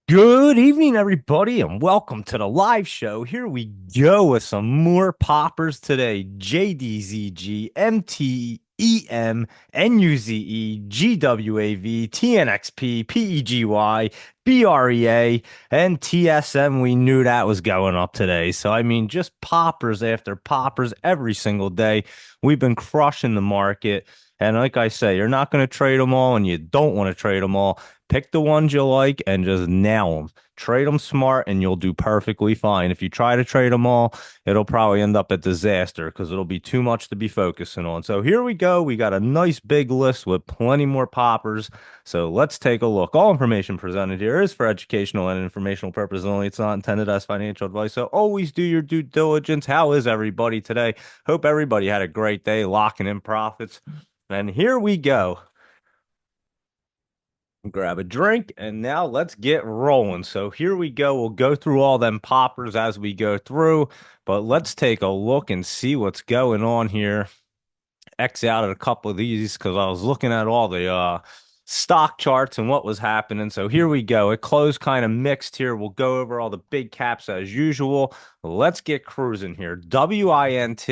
Good evening, everybody, and welcome to the live show. Here we go with some more poppers today. JDZG, MTEM, NUZE, GWAV, TNXP, PEGY, BREA, and TSM. We knew that was going up today. So, I mean, just poppers after poppers every single day. We've been crushing the market. And like I say, you're not going to trade them all, and you don't want to trade them all. Pick the ones you like and just nail them. Trade them smart and you'll do perfectly fine. If you try to trade them all, it'll probably end up a disaster because it'll be too much to be focusing on. So here we go. We got a nice big list with plenty more poppers. So let's take a look. All information presented here is for educational and informational purposes only. It's not intended as financial advice. So always do your due diligence. How is everybody today? Hope everybody had a great day locking in profits. And here we go. Grab a drink, and now let's get rolling. So here we go. We'll go through all them poppers as we go through, but let's take a look and see what's going on here. X out at a couple of these because I was looking at all the stock charts and what was happening. So here we go. It closed kind of mixed here. We'll go over all the big caps as usual. Let's get cruising here. WINT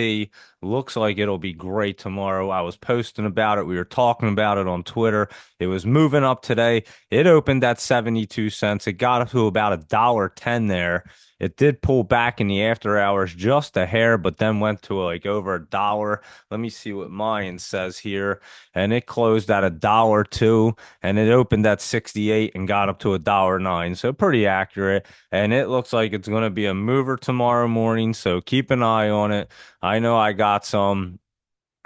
looks like it'll be great tomorrow. I was posting about it. We were talking about it on Twitter. It was moving up today. It opened at 72 cents. It got up to about $1.10 there. It did pull back in the after hours just a hair, but then went to like over $1. Let me see what mine says here. And it closed at $1.02, and it opened at 68 and got up to $1.09. So pretty accurate. And it looks like it's going to be a mover tomorrow morning. So keep an eye on it. I know I got some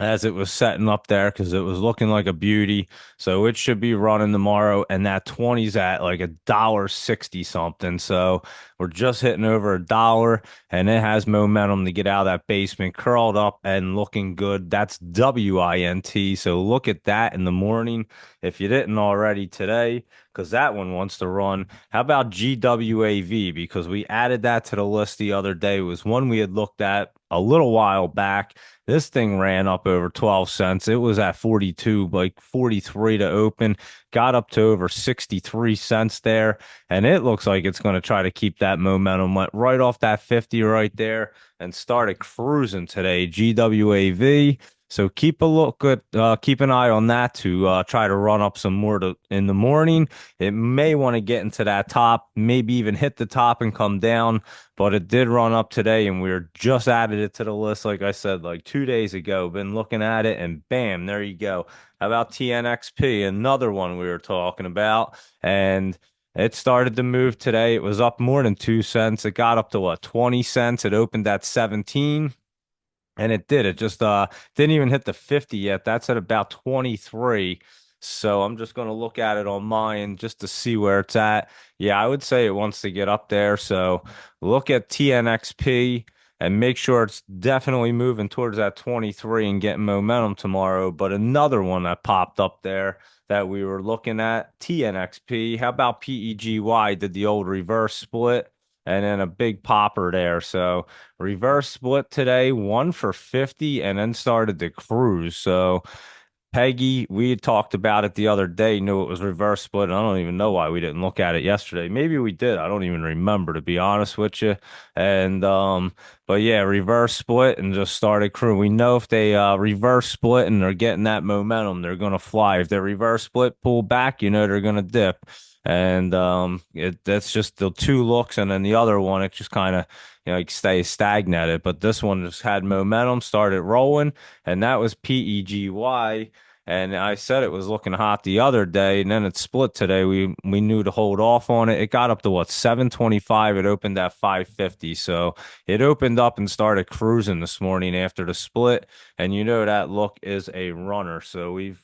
as it was setting up there because it was looking like a beauty. So it should be running tomorrow, and that 20's at like $1.60 something. So we're just hitting over $1, and it has momentum to get out of that basement, curled up and looking good. That's WINT. So look at that in the morning if you didn't already today, because that one wants to run. How about GWAV? Because we added that to the list the other day. It was one we had looked at a little while back. This thing ran up over 12 cents. It was at 42, like 43 to open, got up to over 63 cents there. And it looks like it's going to try to keep that momentum. Went right off that 50 right there and started cruising today. GWAV. So keep a look at, keep an eye on that to try to run up some more in the morning. It may want to get into that top, maybe even hit the top and come down, but it did run up today, and we're just added it to the list. Like I said, like 2 days ago, been looking at it, and bam, there you go. How about TNXP? Another one we were talking about, and it started to move today. It was up more than 2 cents. It got up to what, 20 cents. It opened at 17. And it did. It just didn't even hit the 50 yet. That's at about 23. So I'm just going to look at it on mine just to see where it's at. Yeah, I would say it wants to get up there. So look at TNXP and make sure it's definitely moving towards that 23 and getting momentum tomorrow. But another one that popped up there that we were looking at, TNXP. How about PEGY did the old reverse split? And then a big popper there. So reverse split today, one for 50, and then started to cruise. So Peggy, we had talked about it the other day, knew it was reverse split. And I don't even know why we didn't look at it yesterday. Maybe we did. I don't even remember, to be honest with you. And but yeah, reverse split and just started cruising. We know if they reverse split and they're getting that momentum, they're gonna fly. If they reverse split, pull back, they're gonna dip. And that's just the two looks, and then the other one, it just kind of like stays stagnated. But this one just had momentum, started rolling, and that was PEGY. And I said it was looking hot the other day, and then it split today. We knew to hold off on it. It got up to what, 725. It opened at 550. So it opened up and started cruising this morning after the split. And that look is a runner. So we've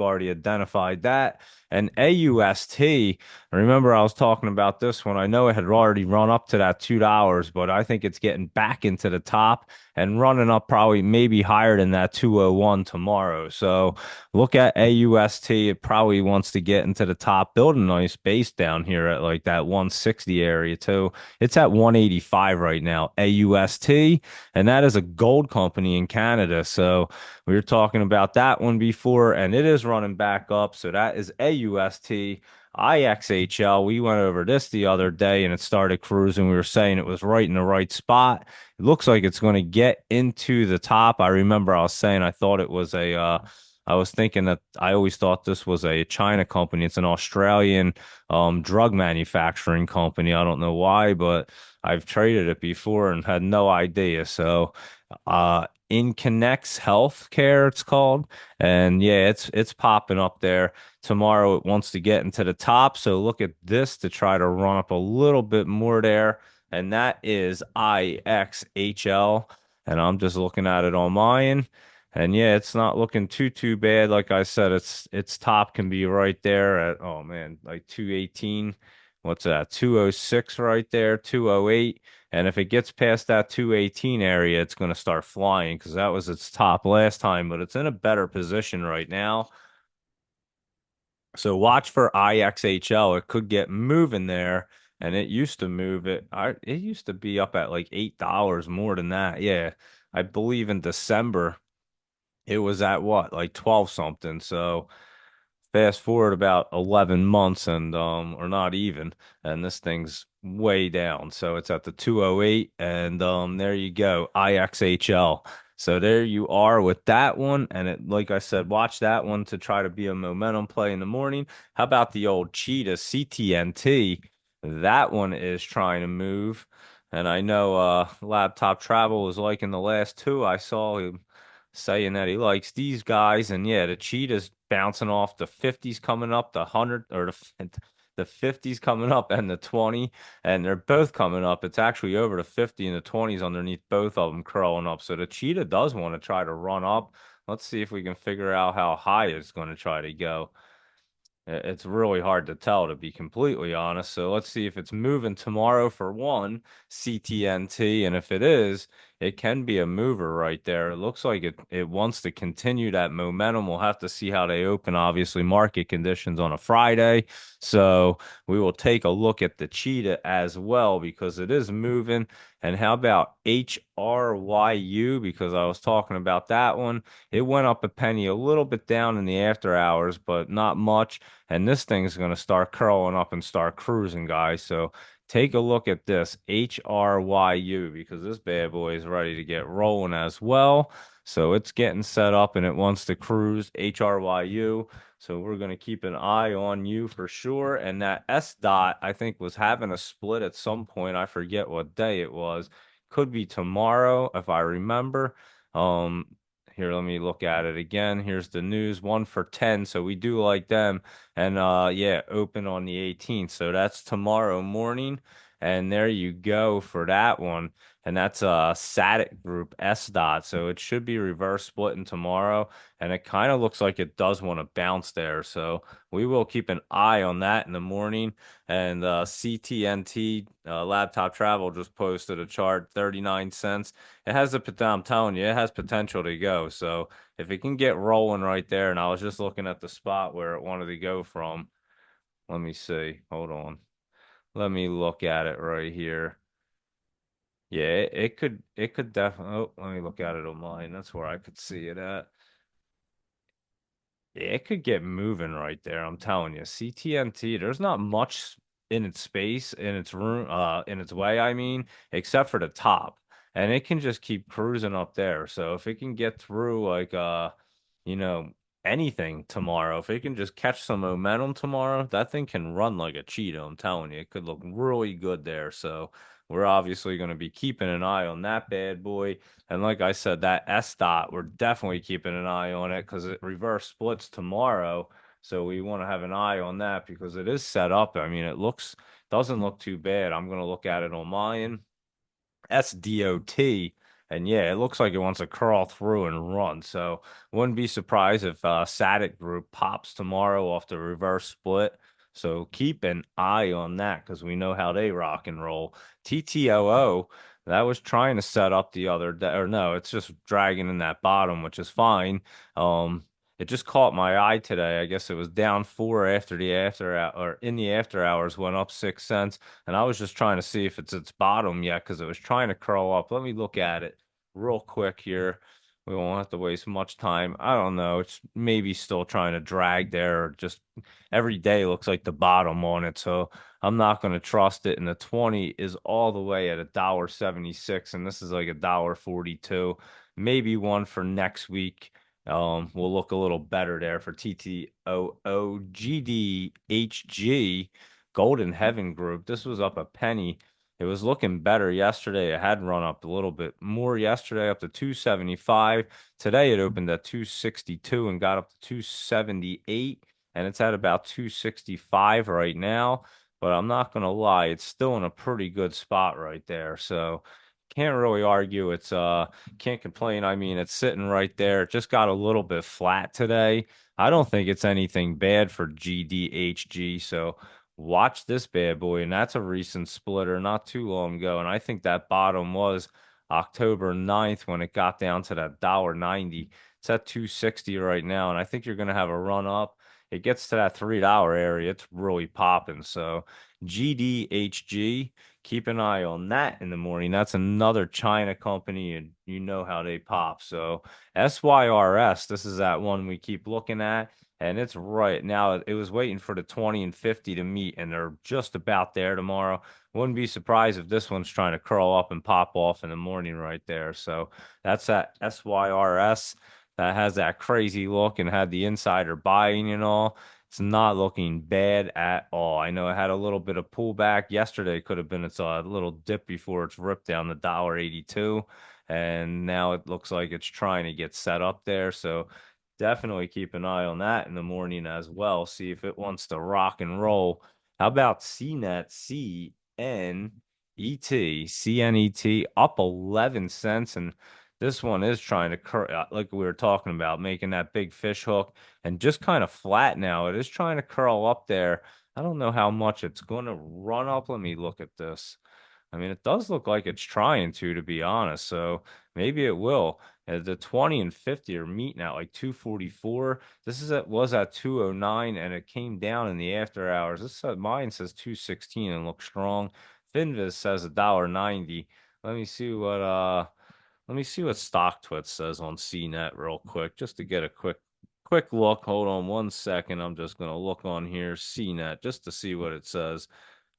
already identified that. And AUST, remember I was talking about this one. I know it had already run up to that $2, but I think it's getting back into the top and running up probably maybe higher than that 201 tomorrow. So look at AUST. It probably wants to get into the top, build a nice base down here at like that 160 area too. It's at 185 right now, AUST, and that is a gold company in Canada. So we were talking about that one before, and it is running back up. So that is AUST. IXHL, we went over this the other day and it started cruising. We were saying it was right in the right spot. It looks like it's going to get into the top. I remember I was saying I thought it was I was thinking that I always thought this was a China company. It's an Australian drug manufacturing company. I don't know why, but I've traded it before and had no idea. So, InConnects Healthcare, it's called. And yeah, it's popping up there. Tomorrow it wants to get into the top. So look at this to try to run up a little bit more there. And that is IXHL. And I'm just looking at it on mine. And yeah, it's not looking too bad. Like I said, its top can be right there at oh man, like 218. What's that? 206 right there, 208. And if it gets past that 218 area, it's going to start flying because that was its top last time, but it's in a better position right now. So watch for IXHL. It could get moving there, and it used to move it. It used to be up at like $8 more than that. Yeah, I believe in December it was at what, like 12 something. So fast forward about 11 months and or not even, and this thing's way down. So it's at the 208 and there you go, IXHL. So there you are with that one, and it, like I said, watch that one to try to be a momentum play in the morning. How about the old Cheetah CTNT? That one is trying to move. And I know Laptop Travel was liking the last two. I saw him saying that he likes these guys, and yeah, the Cheetah's bouncing off the 50s coming up, the 100 or the 50s coming up and the 20, and they're both coming up. It's actually over the 50 and the 20s underneath both of them curling up. So the Cheetah does want to try to run up. Let's see if we can figure out how high it's going to try to go. It's really hard to tell, to be completely honest. So let's see if it's moving tomorrow for one, CTNT. And if it is, it can be a mover right there. It looks like it wants to continue that momentum. We'll have to see how they open, obviously, market conditions on a Friday. So we will take a look at the Cheetah as well because it is moving. And how about HRYU? Because I was talking about that one. It went up a penny, a little bit down in the after hours, but not much. And this thing's going to start curling up and start cruising, guys. So take a look at this HRYU because this bad boy is ready to get rolling as well. So it's getting set up and it wants to cruise HRYU. So we're going to keep an eye on you for sure. And that S dot, I think, was having a split at some point. I forget what day it was. Could be tomorrow if I remember. Um, Here, let me look at it again. Here's the news, 1 for 10. So we do like them. And yeah, open on the 18th. So that's tomorrow morning. And there you go for that one. And that's a SATIC group S dot. So it should be reverse splitting tomorrow. And it kind of looks like it does want to bounce there. So we will keep an eye on that in the morning. And CTNT Laptop Travel just posted a chart, 39 cents. It has the potential, I'm telling you, it has potential to go. So if it can get rolling right there, and I was just looking at the spot where it wanted to go from. Let me see. Hold on. Let me look at it right here. Yeah, it could definitely. Oh, let me look at it on mine. That's where I could see it at. Yeah, it could get moving right there. I'm telling you, CTNT. There's not much in its space, in its room, in its way. I mean, except for the top, and it can just keep cruising up there. So if it can get through, like, you know, anything tomorrow, if it can just catch some momentum tomorrow, that thing can run like a cheetah. I'm telling you, it could look really good there. So we're obviously going to be keeping an eye on that bad boy. And like I said, that S dot, we're definitely keeping an eye on it because it reverse splits tomorrow. So we want to have an eye on that because it is set up. I mean, doesn't look too bad. I'm going to look at it on mine. SDOT. And yeah, it looks like it wants to curl through and run. So wouldn't be surprised if SATIC group pops tomorrow off the reverse split. So keep an eye on that because we know how they rock and roll. TTOO, that was trying to set up the other day, or no, it's just dragging in that bottom, which is fine. It just caught my eye today. I guess it was down four after the or in the after hours, went up 6 cents. And I was just trying to see if it's its bottom yet because it was trying to curl up. Let me look at it real quick here. We won't have to waste much time. I don't know. It's maybe still trying to drag there. Or just every day looks like the bottom on it. So I'm not going to trust it. And the 20 is all the way at $1.76, and this is like $1.42. Maybe one for next week. Will look a little better there for TTOOGDHG Golden Heaven Group. This was up a penny. It was looking better yesterday. It had run up a little bit more yesterday, up to 275. Today it opened at 262 and got up to 278, and it's at about 265 right now. But I'm not gonna lie, it's still in a pretty good spot right there. So can't really argue. It's can't complain. I mean, it's sitting right there. It just got a little bit flat today. I don't think it's anything bad for GDHG. So watch this bad boy, and that's a recent splitter not too long ago. And I think that bottom was October 9th when it got down to that $1.90. It's at 260 right now, and I think you're gonna have a run up. It gets to that $3 area, it's really popping. So GDHG, keep an eye on that in the morning. That's another China company, and you know how they pop. So SYRS, this is that one we keep looking at. And it's right now, it was waiting for the 20 and 50 to meet, and they're just about there tomorrow. Wouldn't be surprised if this one's trying to curl up and pop off in the morning right there. So that's that SYRS that has that crazy look and had the insider buying and all. It's not looking bad at all. I know it had a little bit of pullback yesterday. Could have been its a little dip before it's ripped down to $1.82, and now it looks like it's trying to get set up there. So definitely keep an eye on that in the morning as well. See if it wants to rock and roll. How about CNET, CNET up 11 cents? And this one is trying to, like we were talking about, making that big fish hook and just kind of flat now. It is trying to curl up there. I don't know how much it's going to run up. Let me look at this. I mean, it does look like it's trying to be honest. So maybe it will. The 20 and 50 are meeting at like 244. This is was at 209, and it came down in the after hours. This mine says 216 and looks strong. Finviz says $1.90. Let me see what let me see what StockTwits says on CNET real quick, just to get a quick look. Hold on one second. I'm just gonna look on here, CNET, just to see what it says.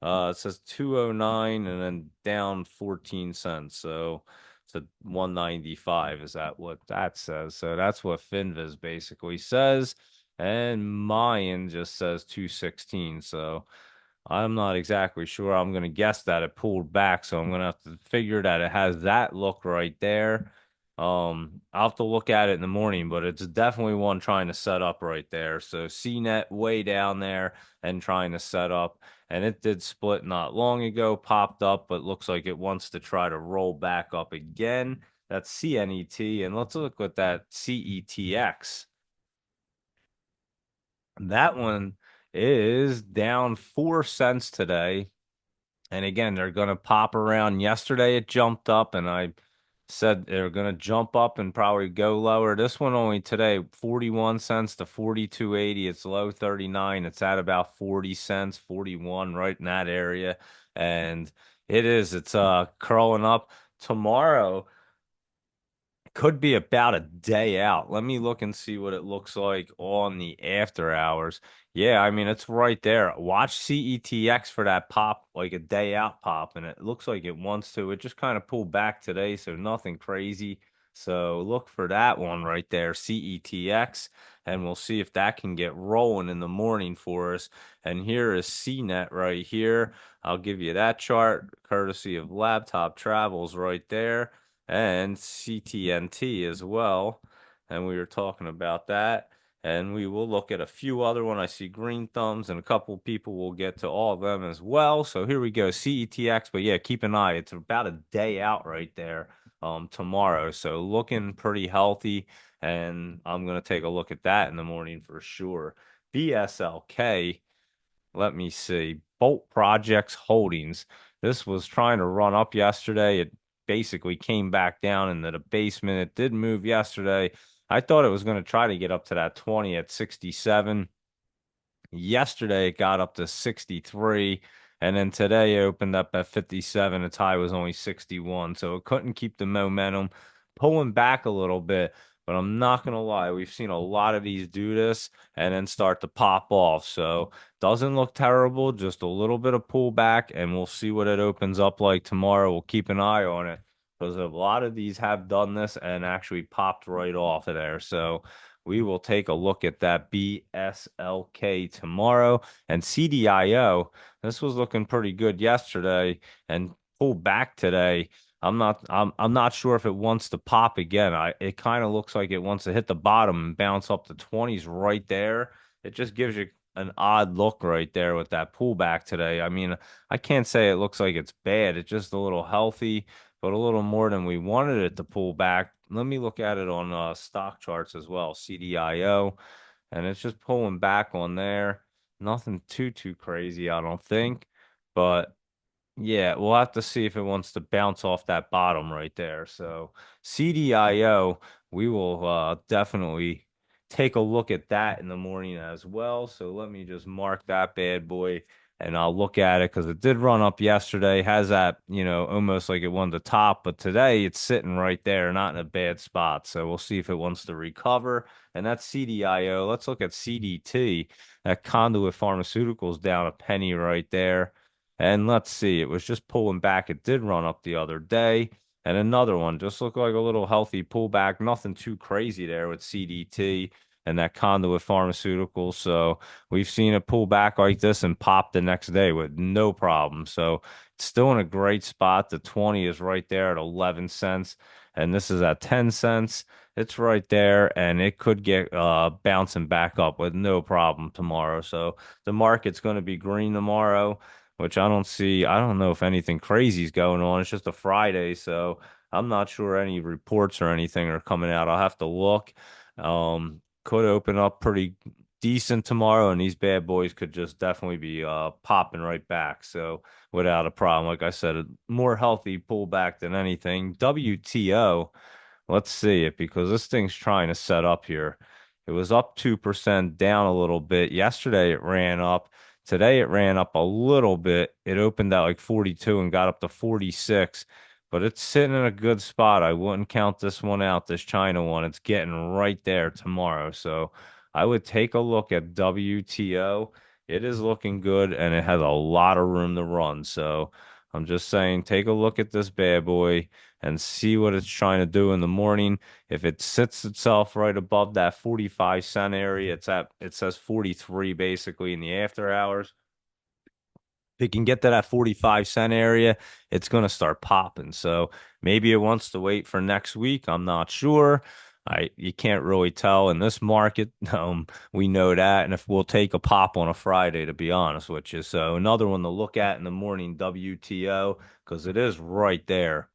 It says 209 and then down 14 cents. So it's a 195. Is that what that says? So that's what Finviz basically says. And Mayan just says 216. So I'm not exactly sure. I'm going to guess that it pulled back. So I'm going to have to figure that it has that look right there. I'll have to look at it in the morning, but it's definitely one trying to set up right there. So CNET way down there and trying to set up. And it did split not long ago, popped up, but looks like it wants to try to roll back up again. That's CNET. And let's look at that CETX. That one is down 4 cents today. And again, they're going to pop around. Yesterday it jumped up, and I said they're going to jump up and probably go lower. This one only today, 41 cents to 42.80. It's low 39. It's at about 40 cents, 41, right in that area. And it's curling up tomorrow. Could be about a day out. Let me look and see what it looks like on the after hours. Yeah, I mean, it's right there. Watch CETX for that pop, like a day out pop, and it looks like it wants to. It just kind of pulled back today, so nothing crazy. So look for that one right there, CETX, and we'll see if that can get rolling in the morning for us. And here is CNET right here. I'll give you that chart, courtesy of Laptop Travels right there, and CTNT as well. And we were talking about that. And we will look at a few other one. I see green thumbs, and a couple people will get to all of them as well. So here we go, CETX. But yeah, keep an eye. It's about a day out right there tomorrow. So looking pretty healthy. And I'm going to take a look at that in the morning for sure. BSLK, let me see. Bolt Projects Holdings. This was trying to run up yesterday. It basically came back down into the basement. It did move yesterday. I thought it was going to try to get up to that 20 at 67. Yesterday it got up to 63. And then today it opened up at 57. Its high was only 61. So it couldn't keep the momentum. pulling back a little bit, but I'm not gonna lie, we've seen a lot of these do this and then start to pop off. So doesn't look terrible, just a little bit of pullback, and we'll see what it opens up like tomorrow. We'll keep an eye on it because a lot of these have done this and actually popped right off of there. So we will take a look at that BSLK tomorrow and CDIO. This was looking pretty good yesterday and pulled back today. I'm not sure if it wants to pop again. It kind of looks like it wants to hit the bottom and bounce up to 20s right there. It just gives you an odd look right there with that pullback today. I mean, I can't say it looks like it's bad. It's just a little healthy, but a little more than we wanted it to pull back. Let me look at it on stock charts as well, CDIO, and it's just pulling back on there. Nothing too crazy, I don't think, but yeah, we'll have to see if it wants to bounce off that bottom right there. So CDIO, we will definitely take a look at that in the morning as well. So let me just mark that bad boy and I'll look at it because it did run up yesterday. Has that, almost like it wanted to top, but today it's sitting right there, not in a bad spot. So we'll see if it wants to recover. And that's CDIO. Let's look at CDT. That Conduit Pharmaceuticals down a penny right there. And let's see, it was just pulling back. It did run up the other day. And another one just looked like a little healthy pullback. Nothing too crazy there with CDT and that Conduit Pharmaceuticals. So we've seen it pull back like this and pop the next day with no problem. So it's still in a great spot. The 20 is right there at 11 cents. And this is at 10 cents. It's right there. And it could get bouncing back up with no problem tomorrow. So the market's going to be green tomorrow, which I don't see. I don't know if anything crazy is going on. It's just a Friday, so I'm not sure any reports or anything are coming out. I'll have to look. Could open up pretty decent tomorrow, and these bad boys could just definitely be popping right back. So without a problem, like I said, a more healthy pullback than anything. WTO. Let's see it because this thing's trying to set up here. It was up 2%, down a little bit. Yesterday it ran up. Today it ran up a little bit. It opened at like 42 and got up to 46, but it's sitting in a good spot. I wouldn't count this one out, this China one. It's getting right there tomorrow. So I would take a look at WTO. It is looking good and it has a lot of room to run. So I'm just saying, take a look at this bad boy and see what it's trying to do in the morning. If it sits itself right above that 45-cent area, it says 43 basically in the after hours. If it can get to that 45-cent area, it's going to start popping. So maybe it wants to wait for next week. I'm not sure. You can't really tell in this market. We know that, and if we'll take a pop on a Friday, to be honest with you. So another one to look at in the morning, WTO, because it is right there.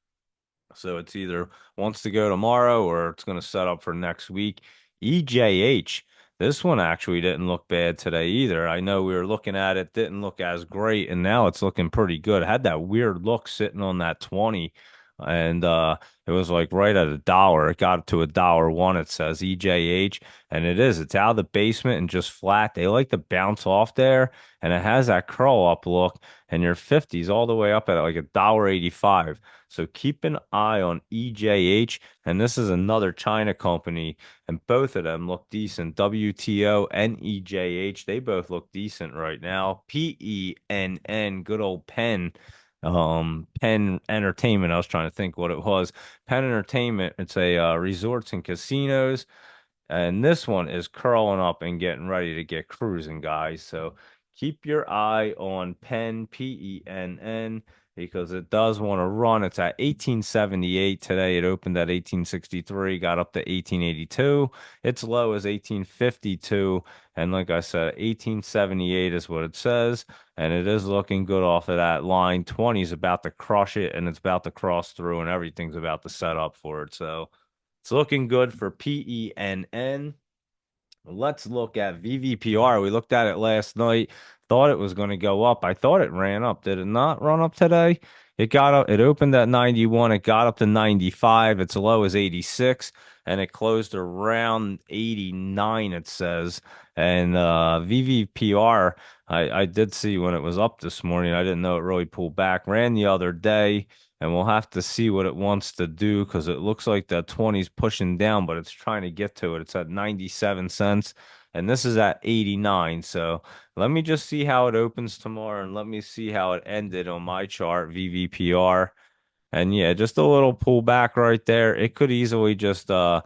So it's either wants to go tomorrow or it's going to set up for next week. EJH, this one actually didn't look bad today either. I know we were looking at it, didn't look as great, and now it's looking pretty good. Had that weird look sitting on that 20, and it was like right at a dollar. It got to $1.01, it says EJH, and it is. It's out of the basement and just flat. They like to bounce off there, and it has that curl up look, and your 50s all the way up at like $1.85. So keep an eye on EJH, and this is another China company, and both of them look decent. WTO and EJH, they both look decent right now. PENN, good old Penn, Penn Entertainment. I was trying to think what it was. Penn Entertainment. It's a resorts and casinos. And this one is curling up and getting ready to get cruising, guys. So keep your eye on Penn, PENN, because it does want to run. It's at 1878 today. It opened at 1863, got up to 1882. Its low is 1852. And like I said, 1878 is what it says. And it is looking good off of that line. 20 is about to crush it, and it's about to cross through, and everything's about to set up for it. So it's looking good for PENN. Let's look at VVPR. We looked at it last night. Thought it was going to go up. I thought it ran up. Did it not run up today? It opened at 91, it got up to 95, its low is 86, and it closed around 89, it says. And VVPR, I did see when it was up this morning. I didn't know it really pulled back. Ran the other day, and we'll have to see what it wants to do because it looks like that 20's pushing down, but it's trying to get to it. It's at 97 cents, and this is at 89. So let me just see how it opens tomorrow, and let me see how it ended on my chart, VVPR. And yeah, just a little pullback right there. It could easily just run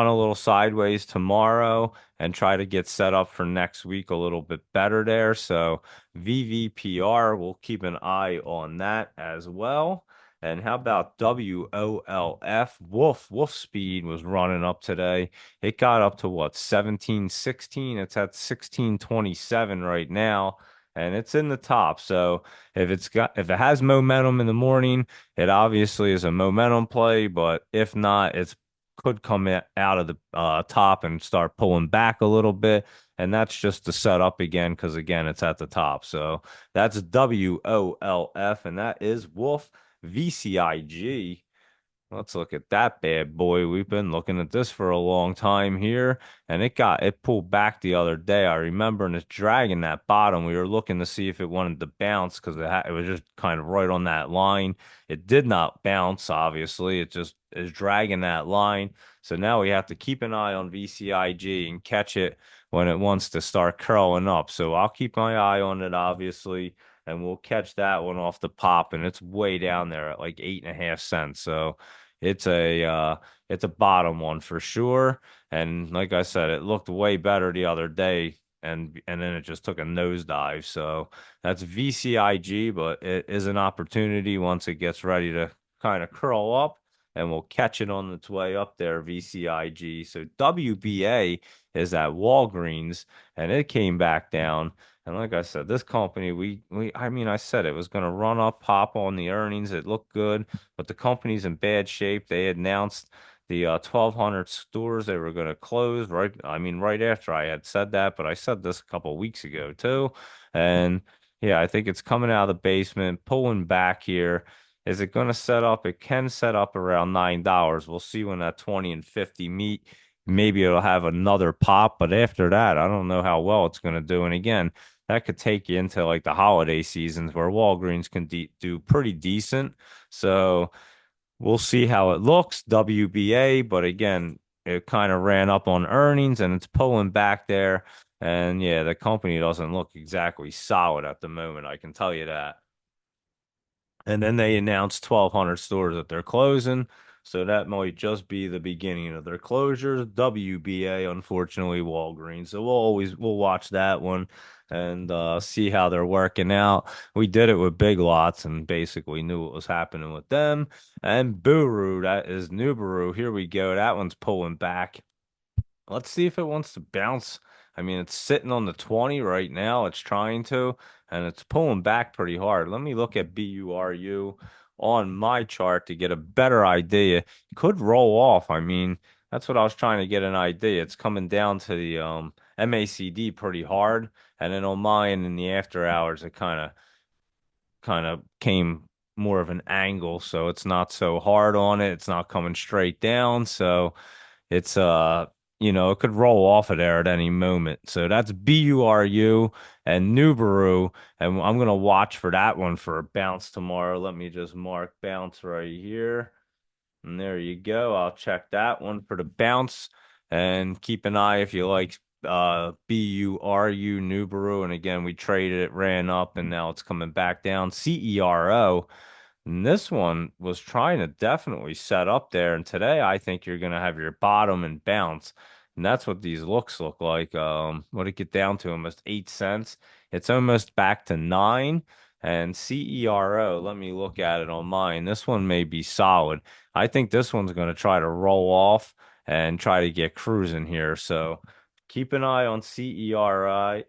a little sideways tomorrow and try to get set up for next week a little bit better there. So VVPR, we'll keep an eye on that as well. And how about WOLF? Wolf speed was running up today. It got up to what, 1716? It's at 1627 right now, and it's in the top. So if it has momentum in the morning, it obviously is a momentum play, but if not, it's could come out of the top and start pulling back a little bit. And that's just to set up again, because again, it's at the top. So that's WOLF, and that is Wolf VCIG. Let's look at that bad boy. We've been looking at this for a long time here, and it pulled back the other day. I remember, and it's dragging that bottom. We were looking to see if it wanted to bounce because it was just kind of right on that line. It did not bounce, obviously. It just is dragging that line. So now we have to keep an eye on VCIG and catch it when it wants to start curling up. So I'll keep my eye on it, obviously, and we'll catch that one off the pop, and it's way down there at like 8.5 cents. So it's it's a bottom one for sure. And like I said, it looked way better the other day, and then it just took a nosedive. So that's VCIG, but it is an opportunity once it gets ready to kind of curl up, and we'll catch it on its way up there, VCIG. So WBA is at Walgreens, and it came back down. And like I said, this company, I mean, I said it was going to run up, pop on the earnings. It looked good, but the company's in bad shape. They announced the 1,200 stores they were going to close, right? I mean, right after I had said that, but I said this a couple of weeks ago too. And yeah, I think it's coming out of the basement, pulling back here. Is it going to set up? It can set up around $9. We'll see when that 20 and 50 meet. Maybe it'll have another pop, but after that, I don't know how well it's going to do. And again, that could take you into like the holiday seasons where Walgreens can do pretty decent. So we'll see how it looks, WBA. But again, it kind of ran up on earnings and it's pulling back there. And yeah, the company doesn't look exactly solid at the moment, I can tell you that. And then they announced 1,200 stores that they're closing. So that might just be the beginning of their closures. WBA, unfortunately, Walgreens. So we'll watch that one and see how they're working out. We did it with Big Lots and basically knew what was happening with them. And Buru, that is Nubaru. Here we go. That one's pulling back. Let's see if it wants to bounce. I mean, it's sitting on the 20 right now. It's trying to, and it's pulling back pretty hard. Let me look at BURU on my chart to get a better idea. Could roll off. I mean, that's what I was trying to get an idea. It's coming down to the MACD pretty hard, and then on mine in the after hours, it kind of came more of an angle, so it's not so hard on it. It's not coming straight down, so it's it could roll off of there at any moment. So that's BURU and Nubaru, and I'm gonna watch for that one for a bounce tomorrow. Let me just mark bounce right here. And there you go. I'll check that one for the bounce and keep an eye if you like BURU Nubaru. And again, we traded it, ran up, and now it's coming back down. CERO. And this one was trying to definitely set up there. And today I think you're gonna have your bottom and bounce. And that's what these looks look like. What it get down to almost 8 cents. It's almost back to 9. And CERO, let me look at it on mine. This one may be solid. I think this one's going to try to roll off and try to get cruising here. So keep an eye on CERO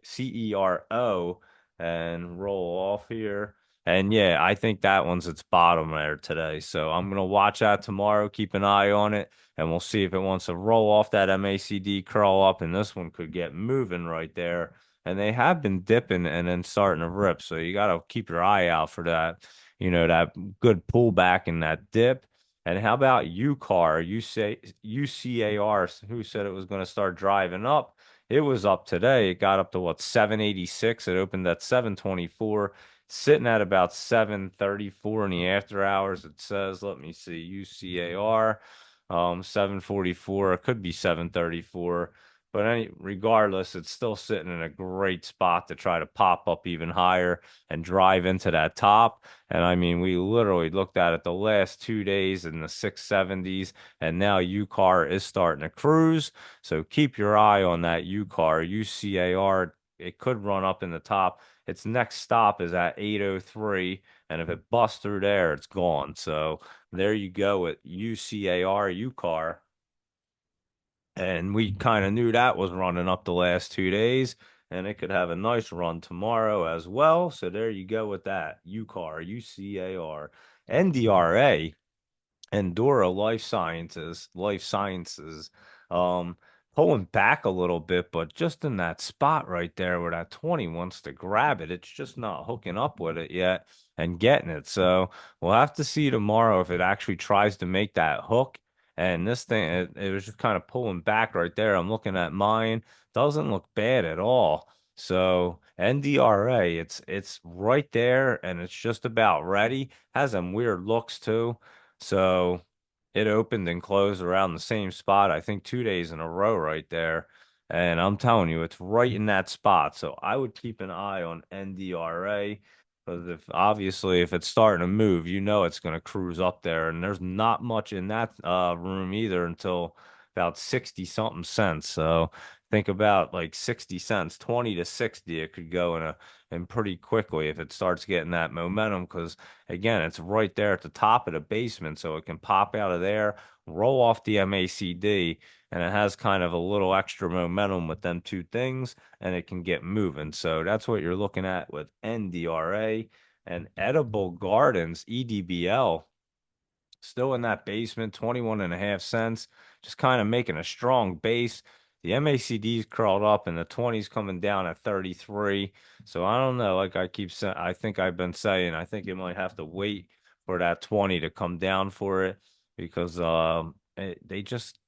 and roll off here. And yeah, I think that one's its bottom there today. So I'm going to watch that tomorrow, keep an eye on it, and we'll see if it wants to roll off that MACD curl up. And this one could get moving right there. and they have been dipping and then starting to rip. So you got to keep your eye out for that, that good pullback in that dip. And how about UCAR? You say UCAR, who said it was going to start driving up? It was up today. It got up to what, 786. It opened at 724, sitting at about 734 in the after hours. It says, let me see, UCAR, 744. It could be 734. But regardless, it's still sitting in a great spot to try to pop up even higher and drive into that top. And I mean, we literally looked at it the last 2 days in the 670s, and now UCAR is starting to cruise. So keep your eye on that UCAR, UCAR. It could run up in the top. Its next stop is at 803, and if it busts through there, it's gone. So there you go with UCAR, UCAR. And we kind of knew that was running up the last 2 days, and it could have a nice run tomorrow as well. So there you go with that. UCAR, UCAR, NDRA. Endura Life Sciences, um, pulling back a little bit, but just in that spot right there where that 20 wants to grab it, it's just not hooking up with it yet and getting it. So we'll have to see tomorrow if it actually tries to make that hook. And this thing, it was just kind of pulling back right there. I'm looking at mine, doesn't look bad at all. So NDRA, it's right there and it's just about ready. Has some weird looks too. So it opened and closed around the same spot, I think 2 days in a row right there. And I'm telling you, it's right in that spot. So I would keep an eye on NDRA because if obviously if it's starting to move, it's going to cruise up there. And there's not much in that room either until about 60 something cents. So think about like 60 cents, 20 to 60, it could go in pretty quickly if it starts getting that momentum because again, it's right there at the top of the basement, so it can pop out of there, roll off the MACD, and it has kind of a little extra momentum with them two things, and it can get moving. So that's what you're looking at with NDRA and Edible Gardens, EDBL. Still in that basement, 21 and a half cents, just kind of making a strong base. The MACD's curled up and the 20's coming down at 33. So I don't know. Like I keep saying, I think I've been saying, I think you might have to wait for that 20 to come down for it because they just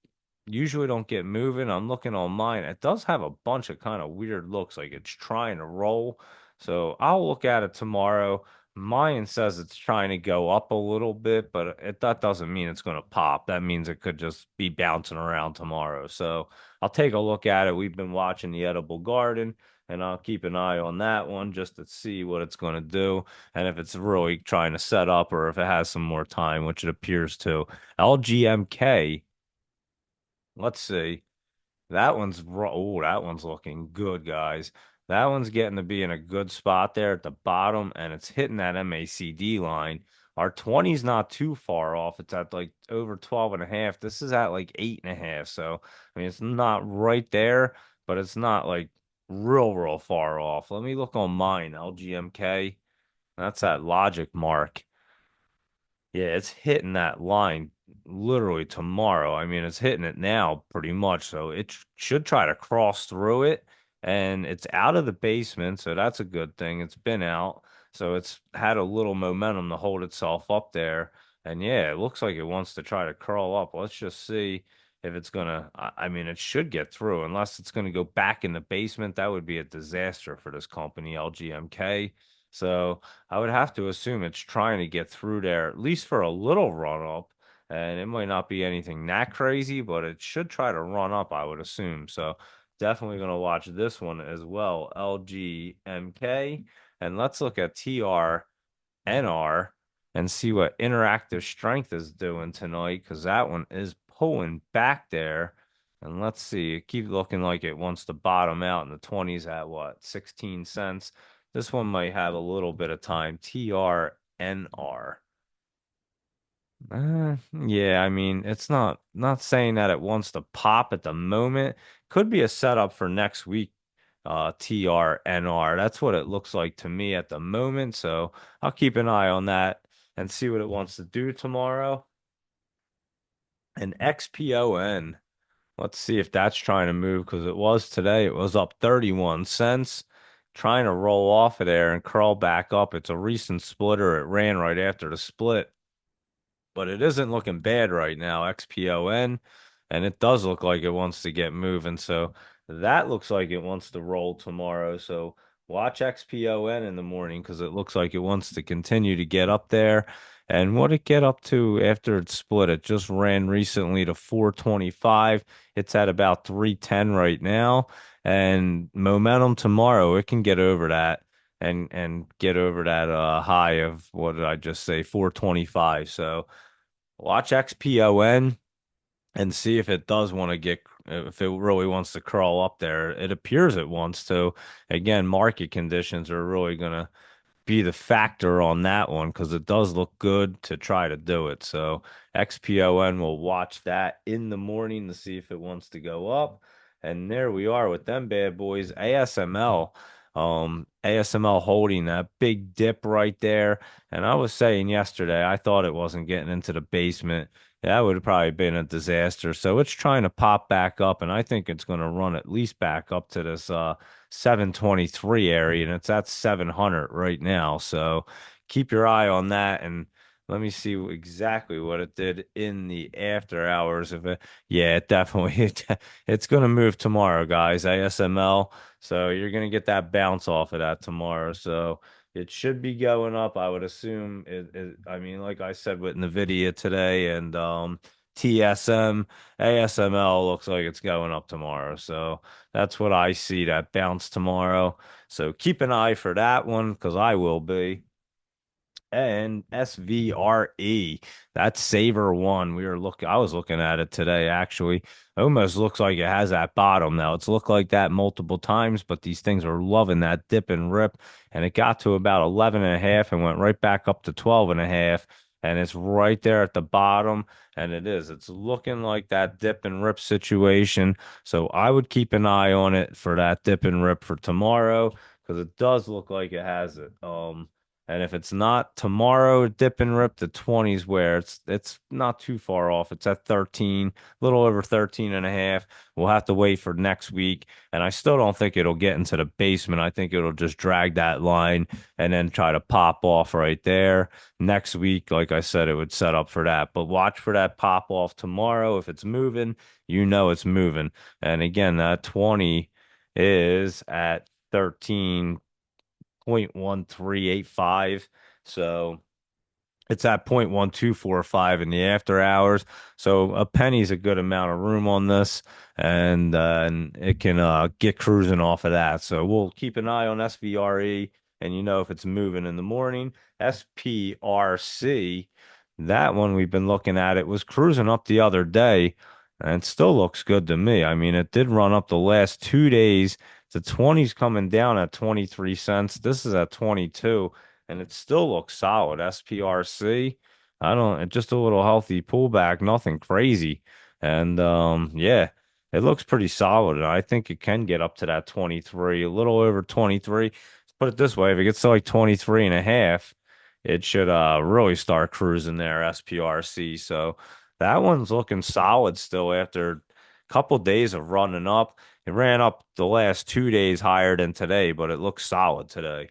usually don't get moving. I'm looking on mine. It does have a bunch of kind of weird looks, like it's trying to roll. So I'll look at it tomorrow. Mine says it's trying to go up a little bit, but that doesn't mean it's going to pop. That means it could just be bouncing around tomorrow. So I'll take a look at it. We've been watching the Edible Garden, and I'll keep an eye on that one just to see what it's going to do and if it's really trying to set up or if it has some more time, which it appears to. LGMK, let's see. That one's looking good, guys. That one's getting to be in a good spot there at the bottom, and it's hitting that MACD line. Our 20's not too far off. It's at like over 12 and a half. This is at like 8.5. So, I mean, it's not right there, but it's not like real far off. Let me look on mine, LGMK. That's that logic mark. Yeah, it's hitting that line literally tomorrow. I mean, it's hitting it now pretty much. So it should try to cross through it. And it's out of the basement. So that's a good thing. It's been out. So it's had a little momentum to hold itself up there. And yeah, it looks like it wants to try to curl up. Let's just see if it's gonna. I mean, it should get through unless it's gonna go back in the basement. That would be a disaster for this company, LGMK. So I would have to assume it's trying to get through there, at least for a little run up. And it might not be anything that crazy, but it should try to run up, I would assume. So definitely going to watch this one as well, LGMK. And let's look at TRNR and see what interactive strength is doing tonight, because that one is pulling back there. And let's see, it keeps looking like it wants to bottom out in the 20's at what, 16 cents. This one might have a little bit of time. TRNR. Yeah, I mean, it's not saying that it wants to pop at the moment. Could be a setup for next week. TRNR. That's what it looks like to me at the moment. So I'll keep an eye on that and see what it wants to do tomorrow. And XPON. Let's see if that's trying to move because it was today. It was up 31 cents, trying to roll off of there and curl back up. It's a recent splitter. It ran right after the split, but it isn't looking bad right now, XPON, and it does look like it wants to get moving. So that looks like it wants to roll tomorrow. So watch XPON in the morning because it looks like it wants to continue to get up there. And what it get up to after it split? It just ran recently to 425. It's at about 310 right now. And momentum tomorrow, it can get over that and get over that high of what did I just say, 425. So watch XPON and see if it does want to get, if it really wants to crawl up there. It appears it wants to. Again, market conditions are really going to be the factor on that one because it does look good to try to do it. So XPON will watch that in the morning to see if it wants to go up. And there we are with them bad boys. ASML. ASML holding that big dip right there. And I was saying yesterday, I thought it wasn't getting into the basement. That would have probably been a disaster. So it's trying to pop back up, and I think it's going to run at least back up to this 723 area, and it's at 700 right now. So keep your eye on that, and let me see exactly what it did in the after hours of it. Yeah, it definitely it's going to move tomorrow, guys. ASML. So you're going to get that bounce off of that tomorrow. So it should be going up. I would assume I mean, like I said with NVIDIA today and TSM, ASML looks like it's going up tomorrow. So that's what I see, that bounce tomorrow. So keep an eye for that one because I will be. And SVRE, that Saver one. I was looking at it today actually. Almost looks like it has that bottom now. It's looked like that multiple times, but these things are loving that dip and rip. And it got to about 11 and a half and went right back up to 12 and a half. And it's right there at the bottom. And it is. It's looking like that dip and rip situation. So I would keep an eye on it for that dip and rip for tomorrow because it does look like it has it. And if it's not tomorrow, dip and rip the 20s where it's not too far off. It's at 13, a little over 13 and a half. We'll have to wait for next week. And I still don't think it'll get into the basement. I think it'll just drag that line and then try to pop off right there. Next week, like I said, it would set up for that. But watch for that pop off tomorrow. If it's moving, you know it's moving. And again, that 20 is at 13.1385. So it's at 0.1245 in the after hours. So a penny's a good amount of room on this, and it can get cruising off of that. So we'll keep an eye on SVRE, and you know if it's moving in the morning. SPRC, that one we've been looking at, it was cruising up the other day, and it still looks good to me. I mean, it did run up the last 2 days. The 20's coming down at 23 cents. This is at 22 and it still looks solid. SPRC, I don't, it's just a little healthy pullback, nothing crazy. And yeah, it looks pretty solid. And I think it can get up to that 23, a little over 23. Let's put it this way, if it gets to like 23 and a half, it should really start cruising there, SPRC. So that one's looking solid still after a couple days of running up. It ran up the last 2 days higher than today, but it looks solid today.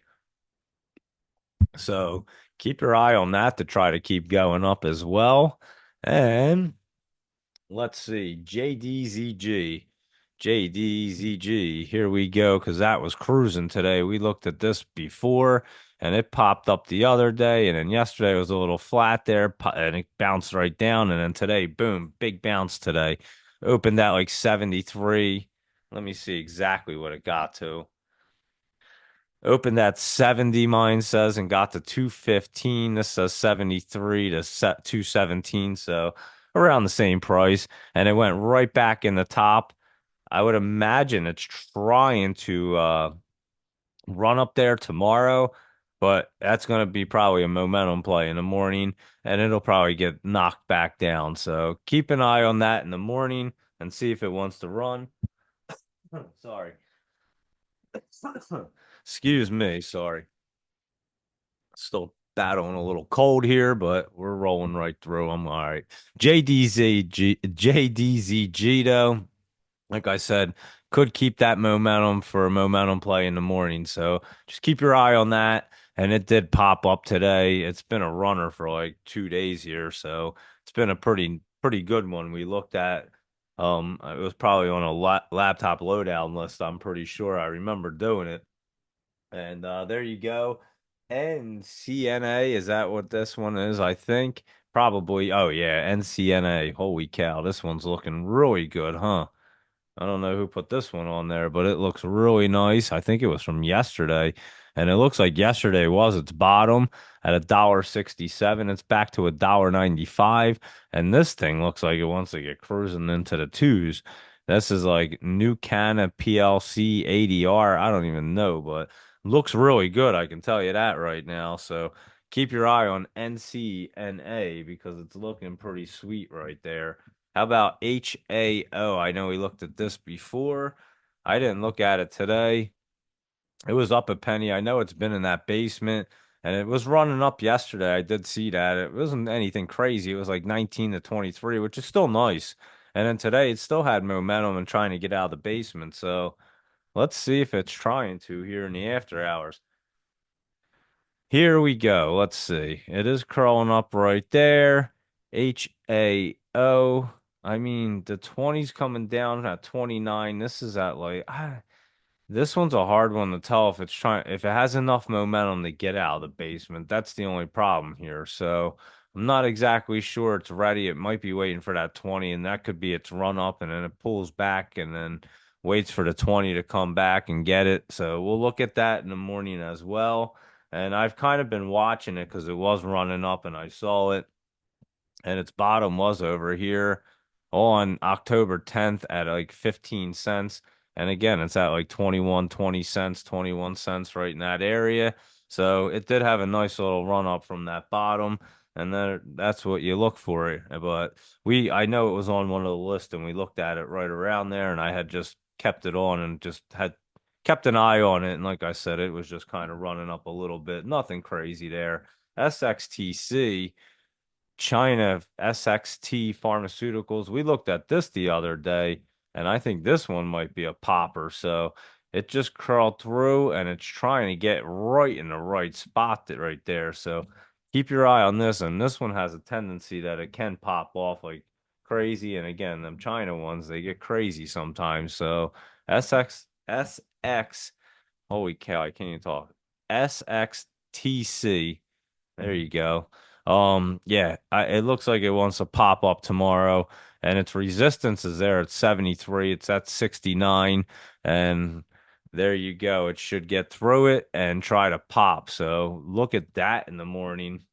So keep your eye on that to try to keep going up as well. And let's see, JDZG. JDZG, here we go, because that was cruising today. We looked at this before and it popped up the other day. And then yesterday it was a little flat there and it bounced right down. And then today, boom, big bounce today. Opened at like 73. Let me see exactly what it got to. Opened at 70, mine says, and got to 215. This says 73 to set 217, so around the same price. And it went right back in the top. I would imagine it's trying to run up there tomorrow, but that's going to be probably a momentum play in the morning, and it'll probably get knocked back down. So keep an eye on that in the morning and see if it wants to run. Sorry. Excuse me. Sorry. Still battling a little cold here, but we're rolling right through. I'm all right. JDZG though. like I said, could keep that momentum for a momentum play in the morning. So just keep your eye on that. And it did pop up today. It's been a runner for like 2 days here, so it's been a pretty good one. We looked at it was probably on a laptop lowdown list. I'm pretty sure I remember doing it. And there you go. NCNA, is that what this one is? I think probably. Oh yeah, NCNA. Holy cow, this one's looking really good, huh? I don't know who put this one on there, but it looks really nice. I think it was from yesterday. And it looks like yesterday was its bottom at $1.67. It's back to $1.95. And this thing looks like it wants to get cruising into the twos. This is like New Canna PLC ADR. I don't even know, but looks really good. I can tell you that right now. So keep your eye on NCNA because it's looking pretty sweet right there. How about HAO? I know we looked at this before. I didn't look at it today. It was up a penny. I know it's been in that basement and it was running up yesterday. I did see that. It wasn't anything crazy. It was like 19 to 23, which is still nice. And then today it still had momentum and trying to get out of the basement. So let's see if it's trying to here in the after hours. Here we go. Let's see. It is curling up right there. HAO. I mean, the 20's coming down at 29. This is at like this one's a hard one to tell if it has enough momentum to get out of the basement. That's the only problem here. So I'm not exactly sure it's ready. It might be waiting for that 20, and that could be its run up, and then it pulls back and then waits for the 20 to come back and get it. So we'll look at that in the morning as well. And I've kind of been watching it because it was running up and I saw it and its bottom was over here on October 10th at like 15 cents. And again, it's at like 21, 20 cents, 21 cents right in that area. So it did have a nice little run up from that bottom. And then that's what you look for. But I know it was on one of the lists and we looked at it right around there and I had just kept it on and just had kept an eye on it. And like I said, it was just kind of running up a little bit. Nothing crazy there. SXTC. China SXT Pharmaceuticals. We looked at this the other day, and I think this one might be a popper. So it just curled through and it's trying to get right in the right spot right there. So keep your eye on this. And this one has a tendency that it can pop off like crazy. And again, them China ones, they get crazy sometimes. So SX, holy cow, I can't even talk. SXTC. There you go. Yeah, it looks like it wants to pop up tomorrow, and its resistance is there at 73. It's at 69, and there you go. It should get through it and try to pop. So look at that in the morning.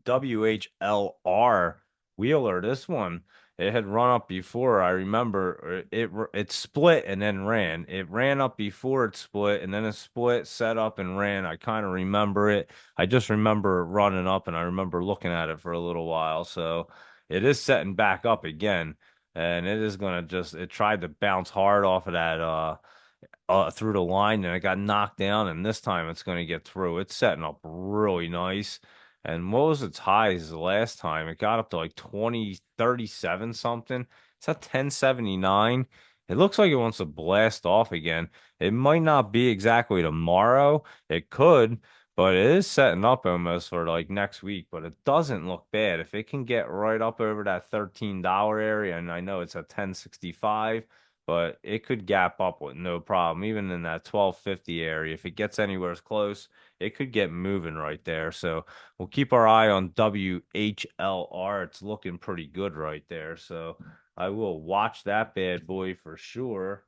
WHLR Wheeler. This one, it had run up before. I remember it split and then ran. It ran up before it split and then it split, set up and ran. I kind of remember it. I just remember it running up and I remember looking at it for a little while. So it is setting back up again. And it is gonna just it tried to bounce hard off of that through the line and it got knocked down and this time it's going to get through. It's setting up really nice. And what was its highs the last time? It got up to like 2037 something. It's at 1079. It looks like it wants to blast off again. It might not be exactly tomorrow. It could, but it is setting up almost for like next week, but it doesn't look bad. If it can get right up over that $13 area, and I know it's at 1065, but it could gap up with no problem, even in that 1250 area. If it gets anywhere close, it could get moving right there. So we'll keep our eye on WHLR. It's looking pretty good right there. So I will watch that bad boy for sure.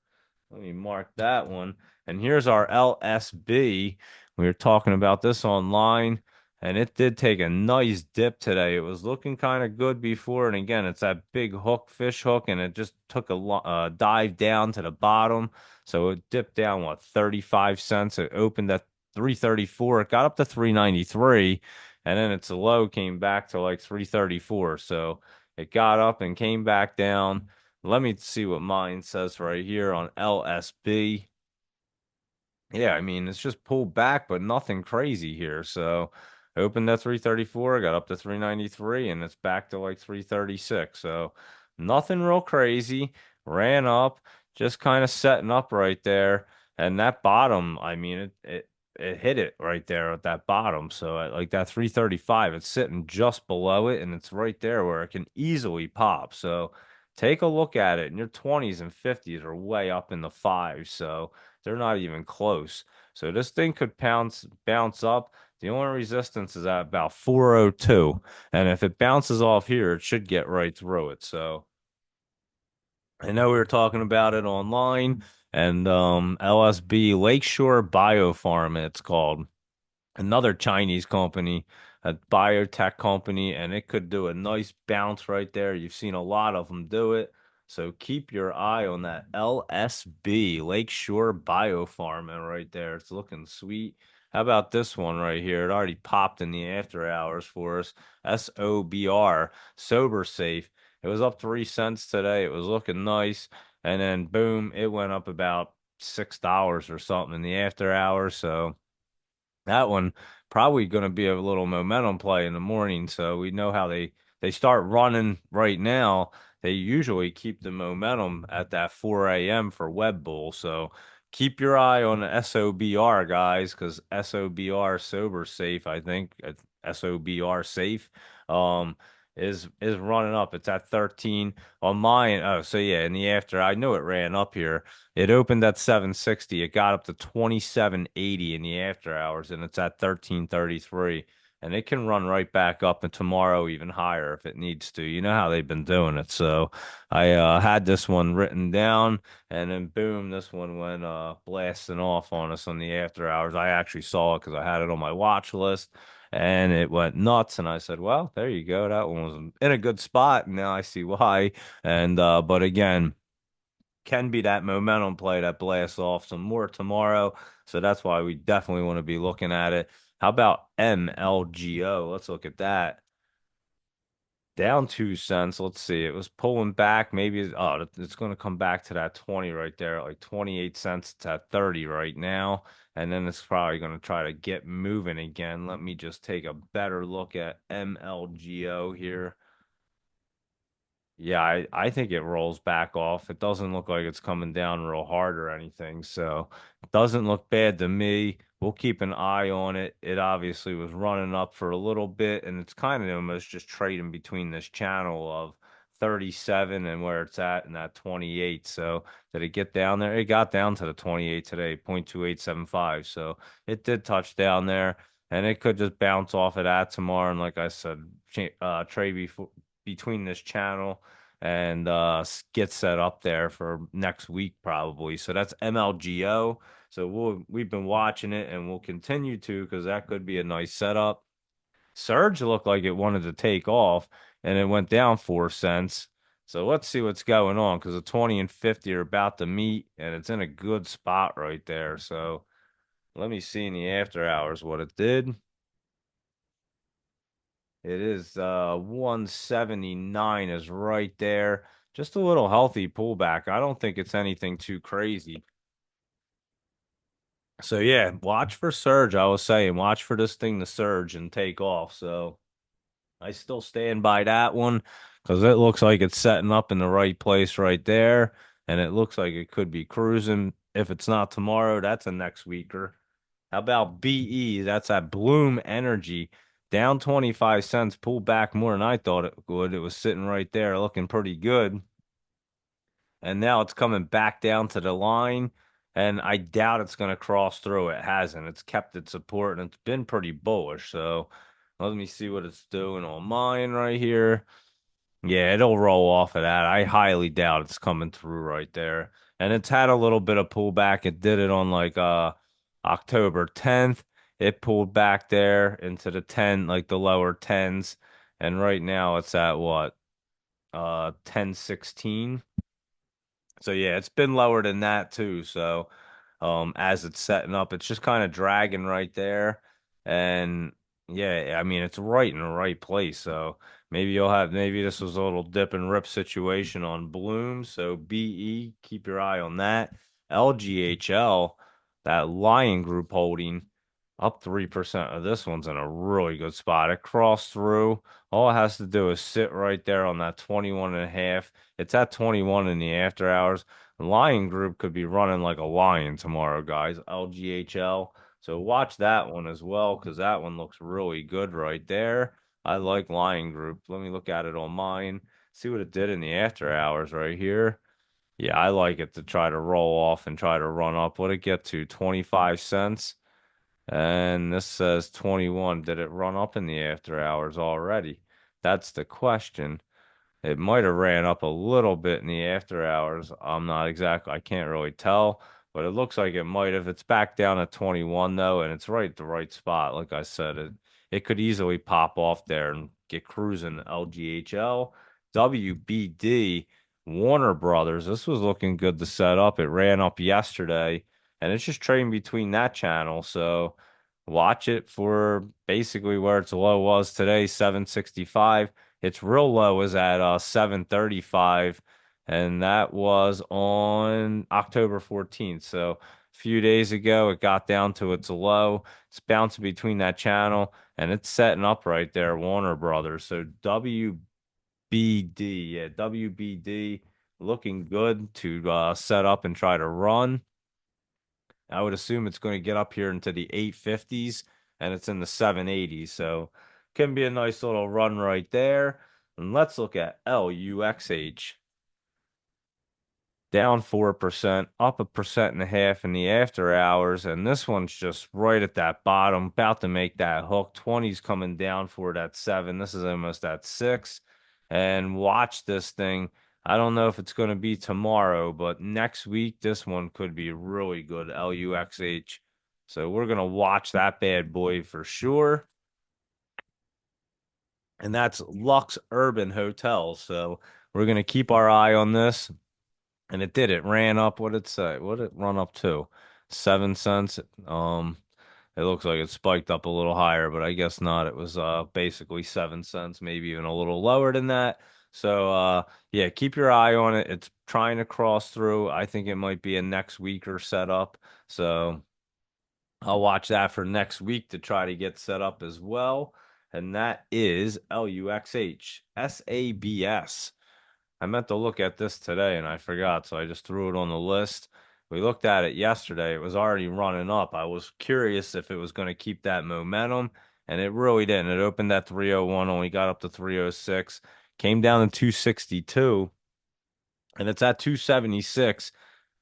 Let me mark that one. And here's our LSB. We were talking about this online, and it did take a nice dip today. It was looking kind of good before, and again, it's that big hook, fish hook, and it just took a dive down to the bottom. So it dipped down, what, 35 cents? It opened at 334. It got up to 393, and then its low came back to like 334. So it got up and came back down. Let me see what mine says right here on LSB. Yeah, I mean, it's just pulled back, but nothing crazy here. So opened at 334, got up to 393, and it's back to like 336. So nothing real crazy. ran up, just kind of setting up right there. And that bottom, I mean, it hit it right there at that bottom. So at like that 335, it's sitting just below it, and it's right there where it can easily pop. So take a look at it. And your 20s and 50s are way up in the fives, so they're not even close. So this thing could bounce up. The only resistance is at about 402. And if it bounces off here, it should get right through it. So I know we were talking about it online, and LSB Lakeshore Biofarm, it's called, another Chinese company, a biotech company, and it could do a nice bounce right there. You've seen a lot of them do it. So keep your eye on that LSB, Lakeshore Biofarm, right there. It's looking sweet. How about this one right here? It already popped in the after hours for us. SOBR, Sober Safe. It was up 3 cents today. It was looking nice. And then boom, it went up about $6 or something in the after hours. So that one probably going to be a little momentum play in the morning. So we know how they start running right now. They usually keep the momentum at that 4 a.m. for Web Bull. So keep your eye on the SOBR guys, because SOBR sober safe, I think SOBR safe um is running up. It's at 13 on mine. Oh, so yeah, in the after I knew it ran up here. It opened at 760. It got up to 2780 in the after hours, and it's at 1333. And it can run right back up and tomorrow even higher if it needs to. You know how they've been doing it. So I had this one written down, and then boom, this one went blasting off on us on the after hours. I actually saw it because I had it on my watch list, and it went nuts. And I said, well, there you go. That one was in a good spot. And now I see why. And but again, can be that momentum play that blasts off some more tomorrow. So that's why we definitely want to be looking at it. How about MLGO? Let's look at that. Down 2 cents. Let's see. It was pulling back. Maybe it's going to come back to that 20 right there, like 28 cents. It's at 30 right now. And then it's probably going to try to get moving again. Let me just take a better look at MLGO here. Yeah, I think it rolls back off. It doesn't look like it's coming down real hard or anything, so it doesn't look bad to me. We'll keep an eye on it. It obviously was running up for a little bit, and it's kind of almost just trading between this channel of 37 and where it's at and that 28. So did it get down there? It got down to the 28 today, 0.2875. So it did touch down there, and it could just bounce off of that tomorrow. And like I said, trade before between this channel and get set up there for next week probably. So that's MLGO. So we've been watching it and we'll continue to, because that could be a nice setup. Surge looked like it wanted to take off and it went down 4 cents. So let's see what's going on, because the 20 and 50 are about to meet and it's in a good spot right there. So let me see in the after hours what it did. It is 179 is right there. Just a little healthy pullback. I don't think it's anything too crazy. So yeah, watch for surge. I was saying, watch for this thing to surge and take off. So I still stand by that one because it looks like it's setting up in the right place right there. And it looks like it could be cruising. If it's not tomorrow, that's a next weeker. How about BE? That's at Bloom Energy. Down 25 cents, pulled back more than I thought it would. It was sitting right there looking pretty good. And now it's coming back down to the line. And I doubt it's going to cross through. It hasn't. It's kept its support and it's been pretty bullish. So let me see what it's doing on mine right here. Yeah, it'll roll off of that. I highly doubt it's coming through right there. And it's had a little bit of pullback. It did it on like October 10th. It pulled back there into the 10, like the lower tens. And right now it's at what? 1016. So yeah, it's been lower than that too. So as it's setting up, it's just kind of dragging right there. And yeah, I mean it's right in the right place. So maybe this was a little dip and rip situation on Bloom. So BE, keep your eye on that. LGHL, that Lion Group holding. Up 3%. This one's in a really good spot. It crossed through. All it has to do is sit right there on that 21 and a half. It's at 21 in the after hours. The Lion Group could be running like a lion tomorrow, guys. LGHL. So watch that one as well because that one looks really good right there. I like Lion Group. Let me look at it on mine. See what it did in the after hours right here. Yeah, I like it to try to roll off and try to run up. What did it get to? 25 cents. And this says 21. Did it run up in the after hours already? That's the question. It might have ran up a little bit in the after hours. I can't really tell, but it looks like it might have. It's back down at 21 though, and it's right at the right spot. Like I said, it could easily pop off there and get cruising LGHL, WBD, Warner Brothers. This was looking good to set up. It ran up yesterday, and it's just trading between that channel. So watch it for basically where its low was today, 765. Its real low was at 735, and that was on October 14th. So a few days ago, it got down to its low. It's bouncing between that channel, and it's setting up right there, Warner Brothers. So WBD, yeah, WBD looking good to set up and try to run. I would assume it's going to get up here into the 850s and it's in the 780s. So can be a nice little run right there. And let's look at LUXH. Down 4%, up 1.5% in the after hours. And this one's just right at that bottom, about to make that hook. 20's coming down for it at 7. This is almost at 6. And watch this thing. I don't know if it's going to be tomorrow, but next week, this one could be really good, LUXH. So we're going to watch that bad boy for sure. And that's Lux Urban Hotels. So we're going to keep our eye on this. And it did. It ran up. What did it say? What did it run up to? 7 cents. It looks like it spiked up a little higher, but I guess not. It was basically 7 cents, maybe even a little lower than that. So yeah, keep your eye on it. It's trying to cross through. I think it might be a next week or setup. So I'll watch that for next week to try to get set up as well. And that is LUXH SABS. I meant to look at this today and I forgot, so I just threw it on the list. We looked at it yesterday. It was already running up. I was curious if it was going to keep that momentum, and it really didn't. It opened at 301, only got up to 306, came down to 262, and it's at 276,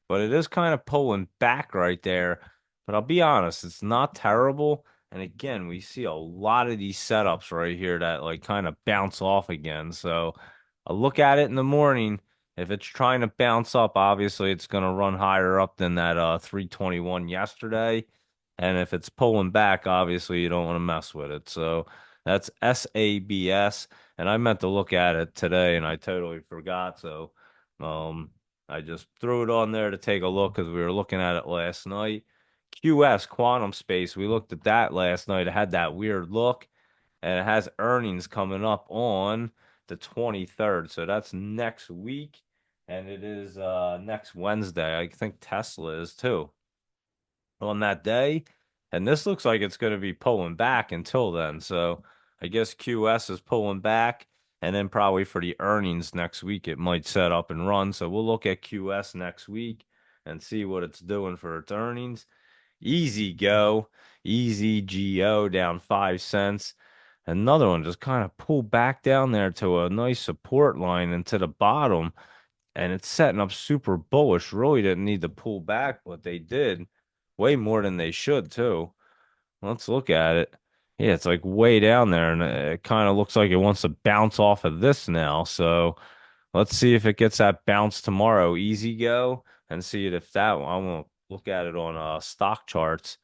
but it is kind of pulling back right there. But I'll be honest, it's not terrible. And again, we see a lot of these setups right here that like kind of bounce off again. So I'll look at it in the morning. If it's trying to bounce up, obviously it's going to run higher up than that 321 yesterday. And if it's pulling back, obviously you don't want to mess with it. So that's SABS. And I meant to look at it today and I totally forgot. So um I just threw it on there to take a look because we were looking at it last night. QS Quantum Space, we looked at that last night. It had that weird look, and it has earnings coming up on the 23rd. So that's next week, and it is next Wednesday. I think Tesla is too on that day. And this looks like it's going to be pulling back until then. So I guess QS is pulling back. And then probably for the earnings next week, it might set up and run. So we'll look at QS next week and see what it's doing for its earnings. Easy Go, Easy GO down 5 cents. Another one just kind of pulled back down there to a nice support line and to the bottom. And it's setting up super bullish. Really didn't need to pull back, but they did way more than they should, too. Let's look at it. Yeah, it's like way down there, and it kind of looks like it wants to bounce off of this now. So let's see if it gets that bounce tomorrow. Easy Go, and see it if that one. I won't look at it on stock charts.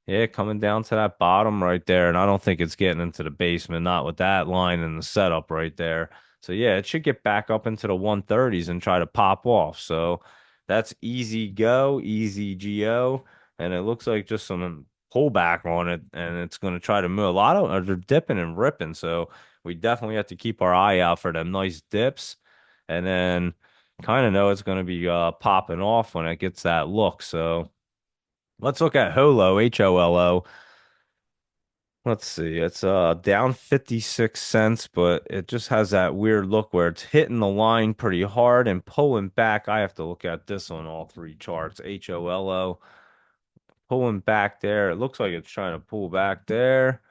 Yeah, coming down to that bottom right there, and I don't think it's getting into the basement, not with that line and the setup right there. So yeah, it should get back up into the 130s and try to pop off. So that's Easy Go, Easy Go, and it looks like just some pullback on it, and it's going to try to move. A lot of they're dipping and ripping, so we definitely have to keep our eye out for them nice dips, and then kind of know it's going to be popping off when it gets that look. So let's look at Holo, HOLO. Let's see. It's down 56 cents, but it just has that weird look where it's hitting the line pretty hard and pulling back. I have to look at this on all three charts. HOLO pulling back there. It looks like it's trying to pull back there.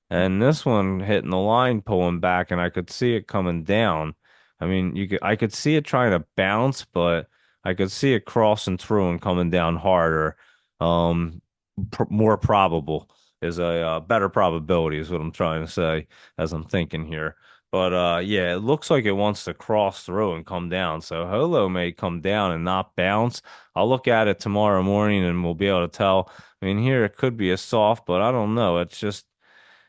And this one hitting the line, pulling back, and I could see it coming down. I mean, I could see it trying to bounce, but I could see it crossing through and coming down harder. Um, pr More probable is a better probability is what I'm trying to say as I'm thinking here. But yeah, it looks like it wants to cross through and come down. So Holo may come down and not bounce. I'll look at it tomorrow morning and we'll be able to tell. I mean, here it could be a soft, but I don't know. It's just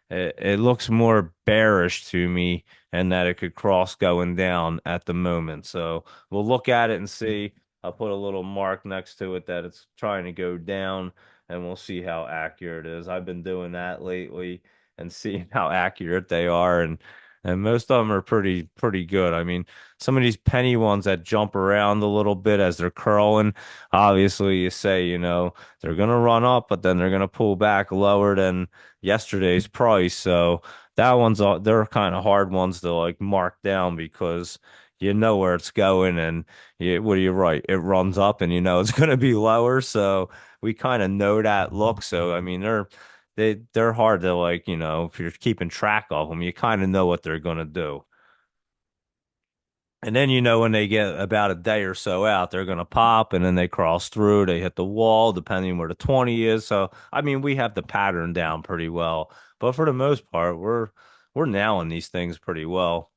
it looks more bearish to me and that it could cross going down at the moment. So we'll look at it and see. I'll put a little mark next to it that it's trying to go down and we'll see how accurate it is. I've been doing that lately and seeing how accurate they are and most of them are pretty good. I mean, some of these penny ones that jump around a little bit as they're curling, obviously you say, they're gonna run up, but then they're gonna pull back lower than yesterday's price. So that they're kind of hard ones to like mark down because you know where it's going and what are you right? It runs up and you know it's going to be lower. So we kind of know that look. So I mean they're hard to like, if you're keeping track of them, you kind of know what they're going to do. And then when they get about a day or so out, they're going to pop and then they cross through, they hit the wall, depending where the 20 is. So, I mean, we have the pattern down pretty well. But for the most part, we're nailing these things pretty well.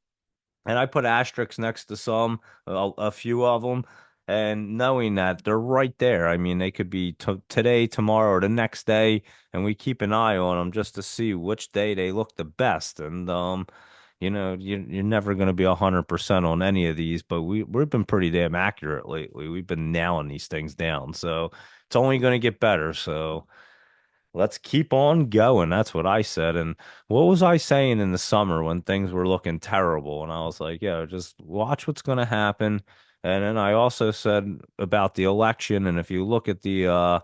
And I put asterisks next to a few of them, and knowing that they're right there. I mean, they could be t today, tomorrow, or the next day, and we keep an eye on them just to see which day they look the best. And you're never going to be 100% on any of these, but we've been pretty damn accurate lately. We've been nailing these things down, so it's only going to get better. So. Let's keep on going. That's what I said. And what was I saying in the summer when things were looking terrible? And I was like, yeah, just watch what's going to happen. And then I also said about the election. And if you look at the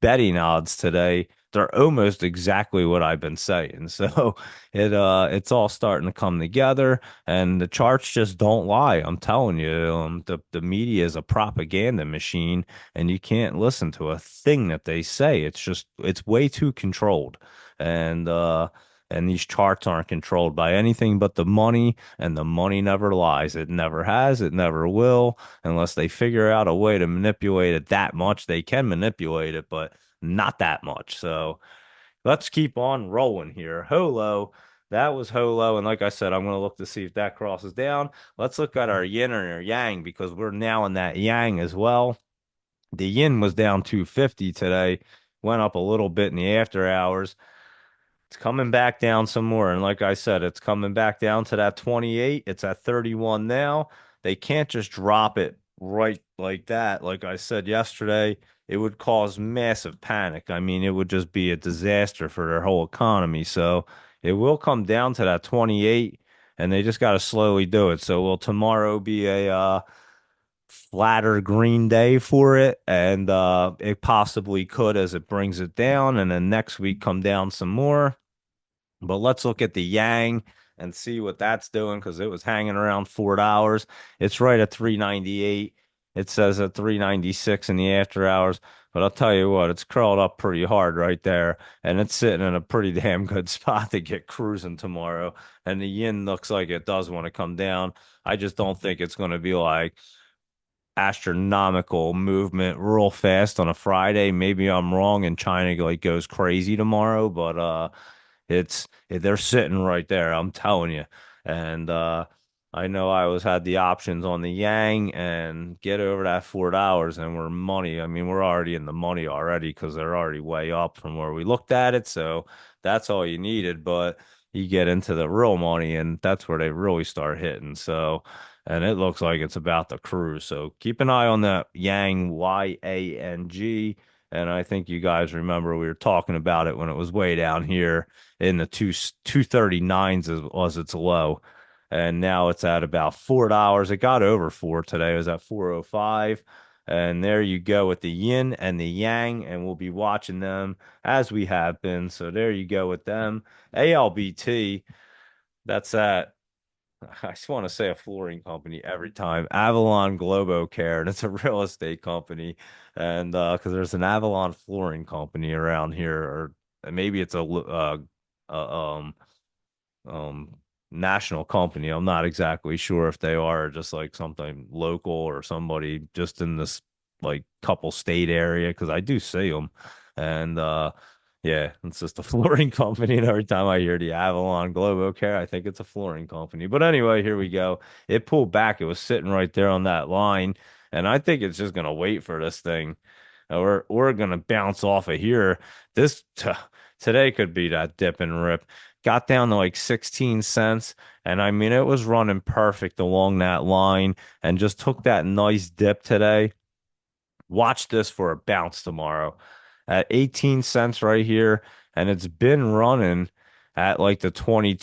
betting odds today, they're almost exactly what I've been saying. So it's all starting to come together, and the charts just don't lie. I'm telling you, the media is a propaganda machine and you can't listen to a thing that they say. It's way too controlled. And these charts aren't controlled by anything but the money, and the money never lies. It never has, it never will, unless they figure out a way to manipulate it that much. They can manipulate it, but not that much. So let's keep on rolling here. Holo. That was Holo. And like I said, I'm going to look to see if that crosses down. Let's look at our yin and our yang because we're now in that yang as well. The yin was down 250 today, went up a little bit in the after hours. It's coming back down some more. And like I said, it's coming back down to that 28. It's at 31 now. They can't just drop it right like that. Like I said yesterday, it would cause massive panic. I mean, it would just be a disaster for their whole economy. So it will come down to that 28, and they just got to slowly do it. So will tomorrow be a flatter green day for it, and it possibly could as it brings it down, and then next week come down some more. But let's look at the Yang and see what that's doing because it was hanging around $4. It's right at 398. It says at 396 in the after hours. But I'll tell you what, it's curled up pretty hard right there. And it's sitting in a pretty damn good spot to get cruising tomorrow. And the yin looks like it does want to come down. I just don't think it's going to be like astronomical movement real fast on a Friday. Maybe I'm wrong and China like goes crazy tomorrow, but they're sitting right there, I'm telling you. And I know I was had the options on the Yang and get over that $4 and we're money. I mean, we're already in the money already because they're already way up from where we looked at it. So that's all you needed. But you get into the real money and that's where they really start hitting. So and it looks like it's about to cruise. So keep an eye on that Yang YANG. And I think you guys remember we were talking about it when it was way down here in the 239s was its low. And now it's at about $4. It got over four today. It was at 405. And there you go with the yin and the yang, and we'll be watching them as we have been. So there you go with them. ALBT, that's that. I just want to say a flooring company every time. Avalon Globo Care, and it's a real estate company. And because there's an Avalon flooring company around here, or maybe it's a um national company. I'm not exactly sure if they are just like something local or somebody just in this like couple state area because I do see them. And yeah, it's just a flooring company. And every time I hear the Avalon Globo Care, I think it's a flooring company. But anyway, here we go. It pulled back. It was sitting right there on that line. And I think it's just gonna wait for this thing. We're gonna bounce off of here. This today could be that dip and rip. Got down to like 16 cents. And I mean, it was running perfect along that line and just took that nice dip today. Watch this for a bounce tomorrow at 18 cents right here. And it's been running at like the 20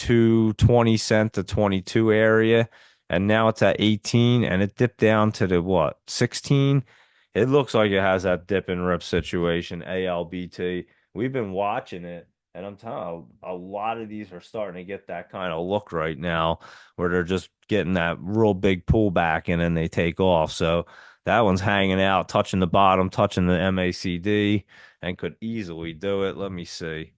cent to 22 area. And now it's at 18 and it dipped down to the what, 16? It looks like it has that dip and rip situation, ALBT. We've been watching it. And I'm telling you, a lot of these are starting to get that kind of look right now where they're just getting that real big pullback and then they take off. So that one's hanging out, touching the bottom, touching the MACD, and could easily do it. Let me see.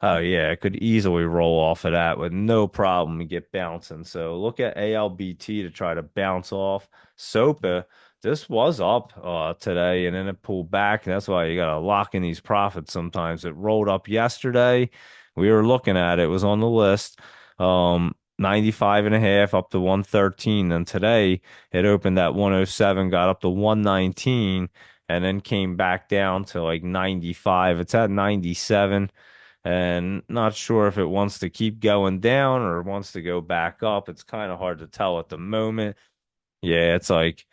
Oh yeah, it could easily roll off of that with no problem and get bouncing. So look at ALBT to try to bounce off. SOPA, this was up today and then it pulled back. That's why you gotta lock in these profits sometimes. It rolled up yesterday. We were looking at it, it was on the list. 95 and a half up to 113. Then today it opened at 107, got up to 119, and then came back down to like 95. It's at 97 and not sure if it wants to keep going down or wants to go back up. It's kind of hard to tell at the moment. Yeah, it's like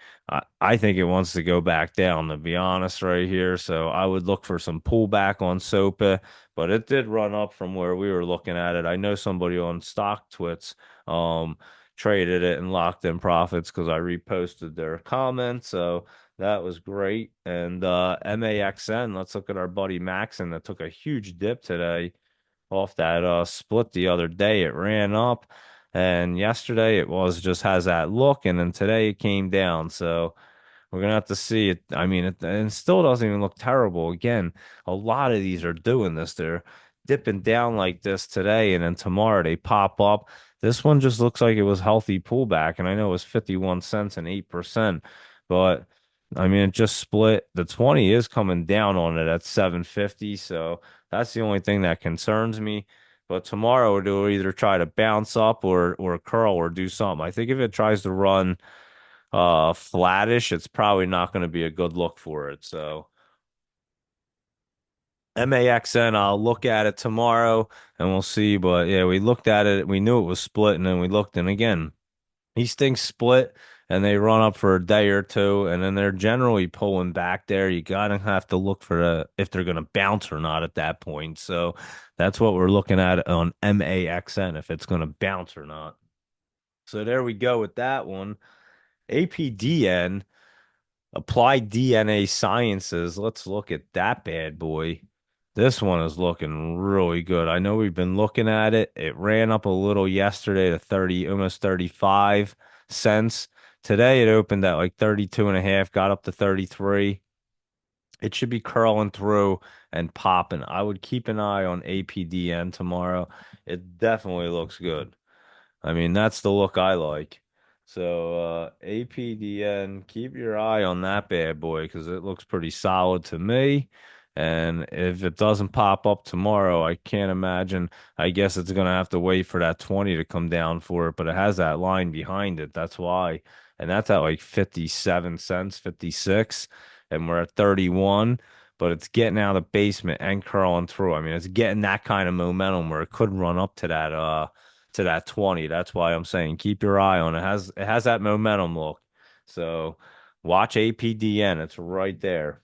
I think it wants to go back down, to be honest, right here. So I would look for some pullback on SOPA, but it did run up from where we were looking at it. I know somebody on Stock Twits um traded it and locked in profits because I reposted their comment. So that was great. And MAXN, let's look at our buddy Maxon that took a huge dip today off that split the other day. It ran up, and yesterday it was just has that look, and then today it came down. So we're gonna have to see it. I mean, it still doesn't even look terrible. Again, a lot of these are doing this. They're dipping down like this today, and then tomorrow they pop up. This one just looks like it was healthy pullback, and I know it was 51 cents and 8%, but I mean, it just split. The 20 is coming down on it at 750, so that's the only thing that concerns me. But tomorrow it'll either try to bounce up or curl or do something. I think if it tries to run flattish, it's probably not going to be a good look for it. So MAXN, I'll look at it tomorrow and we'll see. But yeah, we looked at it, we knew it was split, and then we looked, and again, these things split and they run up for a day or two, and then they're generally pulling back there. You gotta have to look for if they're gonna bounce or not at that point. So that's what we're looking at on MAXN, if it's gonna bounce or not. So there we go with that one. APDN, Applied DNA Sciences. Let's look at that bad boy. This one is looking really good. I know we've been looking at it. It ran up a little yesterday to 30, almost 35 cents. Today it opened at like 32 and a half, got up to 33. It should be curling through and popping. I would keep an eye on APDN tomorrow. It definitely looks good. I mean, that's the look I like. So, APDN, keep your eye on that bad boy because it looks pretty solid to me. And if it doesn't pop up tomorrow, I can't imagine. I guess it's gonna have to wait for that 20 to come down for it, but it has that line behind it. That's why. And that's at like 57 cents, 56, and we're at 31, but it's getting out of the basement and curling through. I mean, it's getting that kind of momentum where it could run up to that 20. That's why I'm saying keep your eye on it. It has that momentum look. So watch APDN. It's right there.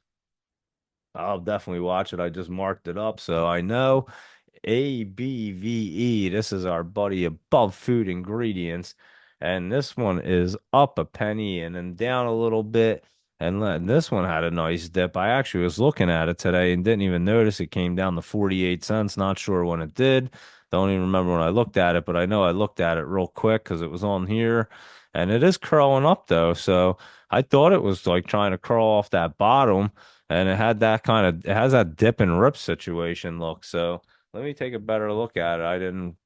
I'll definitely watch it. I just marked it up so I know. ABVE. This is our buddy Above Food Ingredients. And this one is up a penny and then down a little bit. this one had a nice dip. I actually was looking at it today and didn't even notice it came down to 48 cents. Not sure when it did. Don't even remember when I looked at it, but I know I looked at it real quick because it was on here. And it is curling up though. So I thought it was like trying to curl off that bottom. And it had that kind of, it has that dip and rip situation look. So let me take a better look at it. I didn't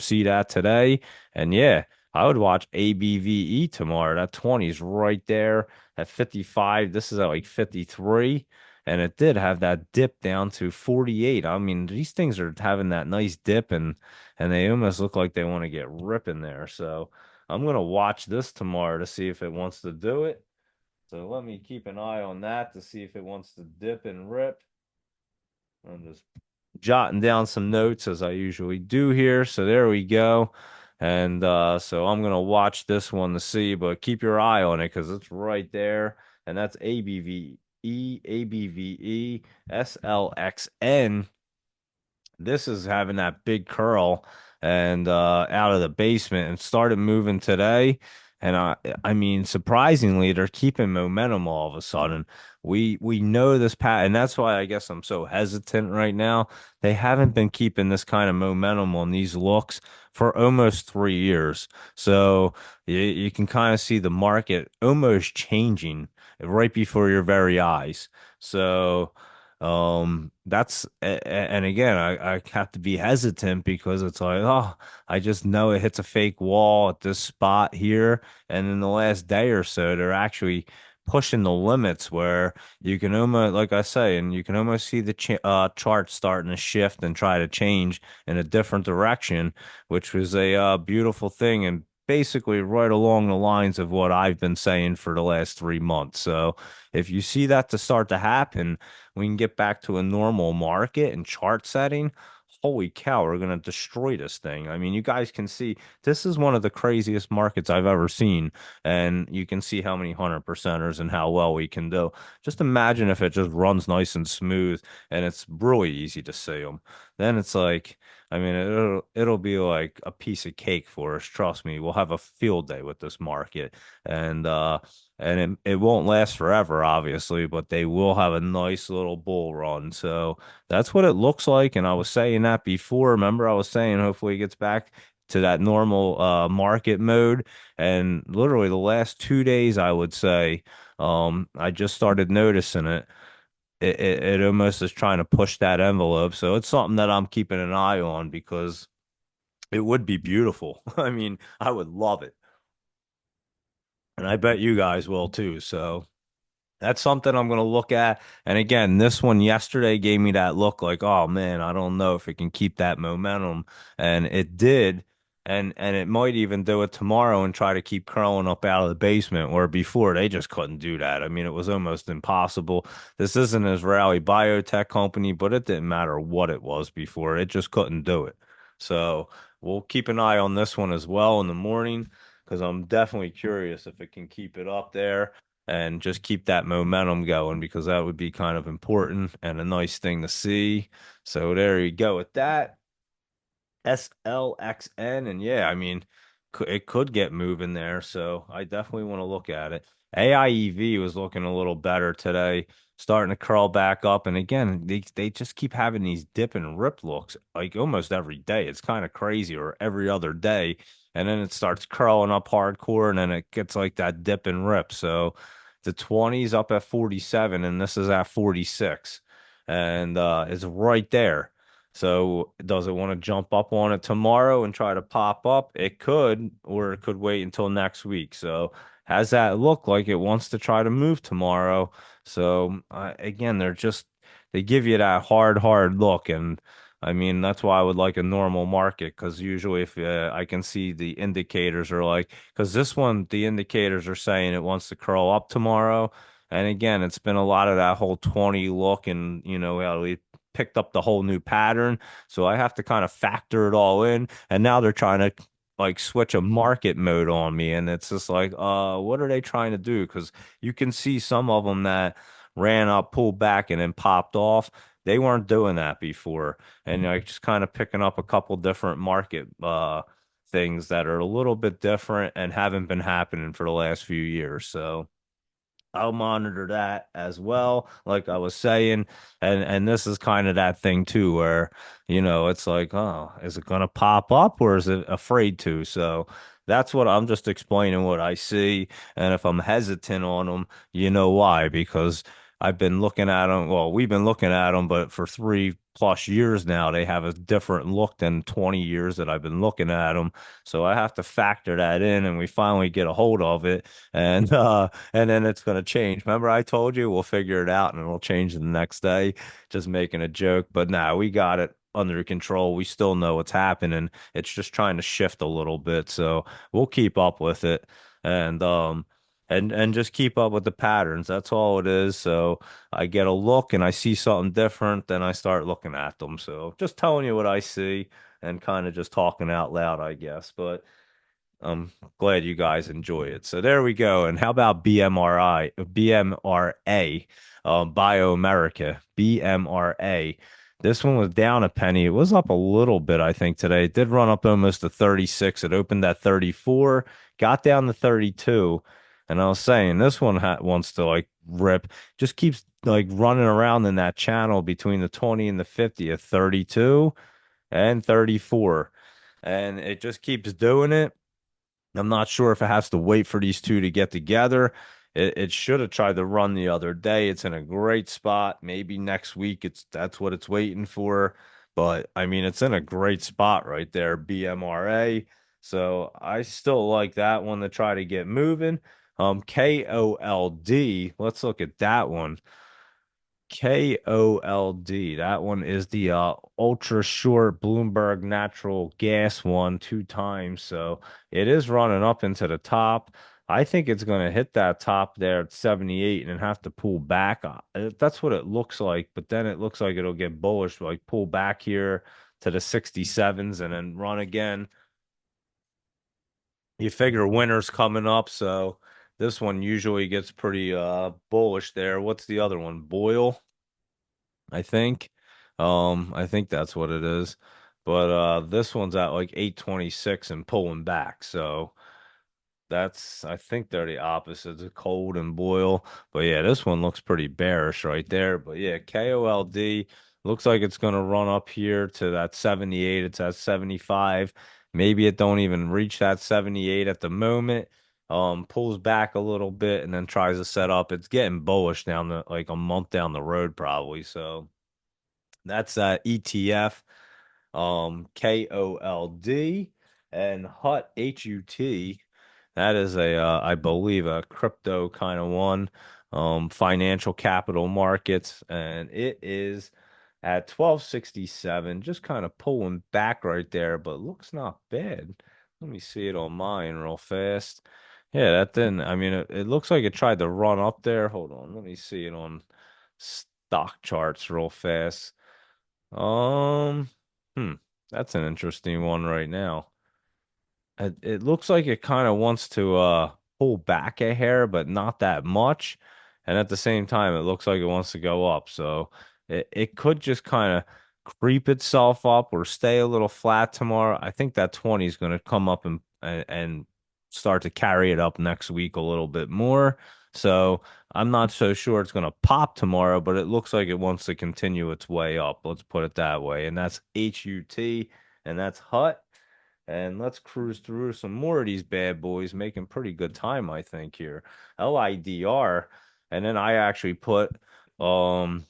see that today. And yeah, I would watch ABVE tomorrow. That 20 is right there at 55. This is at like 53. And it did have that dip down to 48. I mean, these things are having that nice dip and they almost look like they want to get ripping there. So I'm gonna watch this tomorrow to see if it wants to do it. So let me keep an eye on that to see if it wants to dip and rip. I'm just jotting down some notes as I usually do here. So there we go. And so I'm gonna watch this one to see, but keep your eye on it because it's right there. And that's ABVE, SLXN. This is having that big curl and out of the basement and started moving today. And I mean, surprisingly, they're keeping momentum all of a sudden. We know this pat, and that's why I guess I'm so hesitant right now. They haven't been keeping this kind of momentum on these looks for almost 3 years. So you can kind of see the market almost changing right before your very eyes. So. And again, I have to be hesitant because it's like, oh, I just know it hits a fake wall at this spot here. And in the last day or so, they're actually pushing the limits where you can almost, like I say, and you can almost see the ch chart starting to shift and try to change in a different direction, which was a beautiful thing and basically right along the lines of what I've been saying for the last 3 months. So if you see that to start to happen, we can get back to a normal market and chart setting, holy cow, we're going to destroy this thing. I mean, you guys can see this is one of the craziest markets I've ever seen. And you can see how many 100%ers and how well we can do. Just imagine if it just runs nice and smooth and it's really easy to see them. Then it's like, I mean, it'll be like a piece of cake for us. Trust me, we'll have a field day with this market. And it won't last forever, obviously, but they will have a nice little bull run. So that's what it looks like. And I was saying that before. Remember, I was saying hopefully it gets back to that normal market mode. And literally the last 2 days, I would say, I just started noticing it. It almost is trying to push that envelope. So it's something that I'm keeping an eye on because it would be beautiful. I mean, I would love it. And I bet you guys will too. So. That's something I'm going to look at. And again, this one yesterday gave me that look like, oh man, I don't know if it can keep that momentum. And it did. And it might even do it tomorrow and try to keep curling up out of the basement where before they just couldn't do that. I mean, it was almost impossible. This isn't an Israeli biotech company, but it didn't matter what it was before. It just couldn't do it. So we'll keep an eye on this one as well in the morning because I'm definitely curious if it can keep it up there and just keep that momentum going because that would be kind of important and a nice thing to see. So there you go with that. SLXN. And yeah, I mean, it could get moving there. So I definitely want to look at it. AIEV was looking a little better today, starting to curl back up. And again, they just keep having these dip and rip looks like almost every day. It's kind of crazy, or every other day. And then it starts curling up hardcore and then it gets like that dip and rip. So the 20's up at 47 and this is at 46. And it's right there. So does it want to jump up on it tomorrow and try to pop up? It could, or it could wait until next week. So has that look like it wants to try to move tomorrow? So again, they give you that hard look, and I mean that's why I would like a normal market because usually if I can see the indicators are like because this one the indicators are saying it wants to curl up tomorrow. And again, it's been a lot of that whole 20 look and how we picked up the whole new pattern. So I have to kind of factor it all in. And now they're trying to like switch a market mode on me. And it's just like, what are they trying to do? Because you can see some of them that ran up, pulled back, and then popped off. They weren't doing that before. And like just kind of picking up a couple different market things that are a little bit different and haven't been happening for the last few years. So I'll monitor that as well, like I was saying. And this is kind of that thing too, where, it's like, oh, is it gonna pop up or is it afraid to? So that's what I'm just explaining what I see. And if I'm hesitant on them, you know why? Because I've been looking at them. Well, we've been looking at them, but for 3+ years now, they have a different look than 20 years that I've been looking at them. So I have to factor that in, and we finally get a hold of it. And then it's going to change. Remember, I told you we'll figure it out and it'll change the next day. Just making a joke, but now we got it under control. We still know what's happening. It's just trying to shift a little bit, so we'll keep up with it and just keep up with the patterns. That's all it is. So I get a look and I see something different, then I start looking at them. So just telling you what I see and kind of just talking out loud, I guess. But I'm glad you guys enjoy it. So there we go. And how about BMRA, Bio America, BMRA. This one was down a penny. It was up a little bit, I think, today. It did run up almost to 36. It opened at 34, got down to 32. And I was saying this one wants to like rip, just keeps like running around in that channel between the 20 and the 50 at 32 and 34. And it just keeps doing it. I'm not sure if it has to wait for these two to get together. It should have tried to run the other day. It's in a great spot. Maybe next week that's what it's waiting for. But I mean, it's in a great spot right there, BMRA. So I still like that one to try to get moving. KOLD. Let's look at that one. KOLD. That one is the ultra short Bloomberg natural gas one 2 times. So it is running up into the top. I think it's going to hit that top there at 78 and then have to pull back. That's what it looks like. But then it looks like it'll get bullish, like pull back here to the 67s and then run again. You figure winter's coming up. So this one usually gets pretty bullish there. What's the other one? Boyle. I think. I think that's what it is. But this one's at like 826 and pulling back. So I think they're the opposites of cold and boil. But yeah, this one looks pretty bearish right there. But yeah, KOLD looks like it's gonna run up here to that 78. It's at 75. Maybe it don't even reach that 78 at the moment. Pulls back a little bit and then tries to set up. It's getting bullish down the like a month down the road probably. So that's ETF, KOLD, and HUT. That is I believe, a crypto kind of one, financial capital markets, and it is at 1267, just kind of pulling back right there, but looks not bad. Let me see it on mine real fast. Yeah, that didn't, I mean, it looks like it tried to run up there. Hold on, let me see it on stock charts real fast. Um, hmm, that's an interesting one right now. It looks like it kind of wants to pull back a hair, but not that much. And at the same time, it looks like it wants to go up. So it could just kind of creep itself up or stay a little flat tomorrow. I think that 20 is going to come up and start to carry it up next week a little bit more. So I'm not so sure it's going to pop tomorrow, but it looks like it wants to continue its way up. Let's put it that way. And that's HUT, and that's HUT. And let's cruise through some more of these bad boys, making pretty good time, I think, here. LIDR. And then I actually put um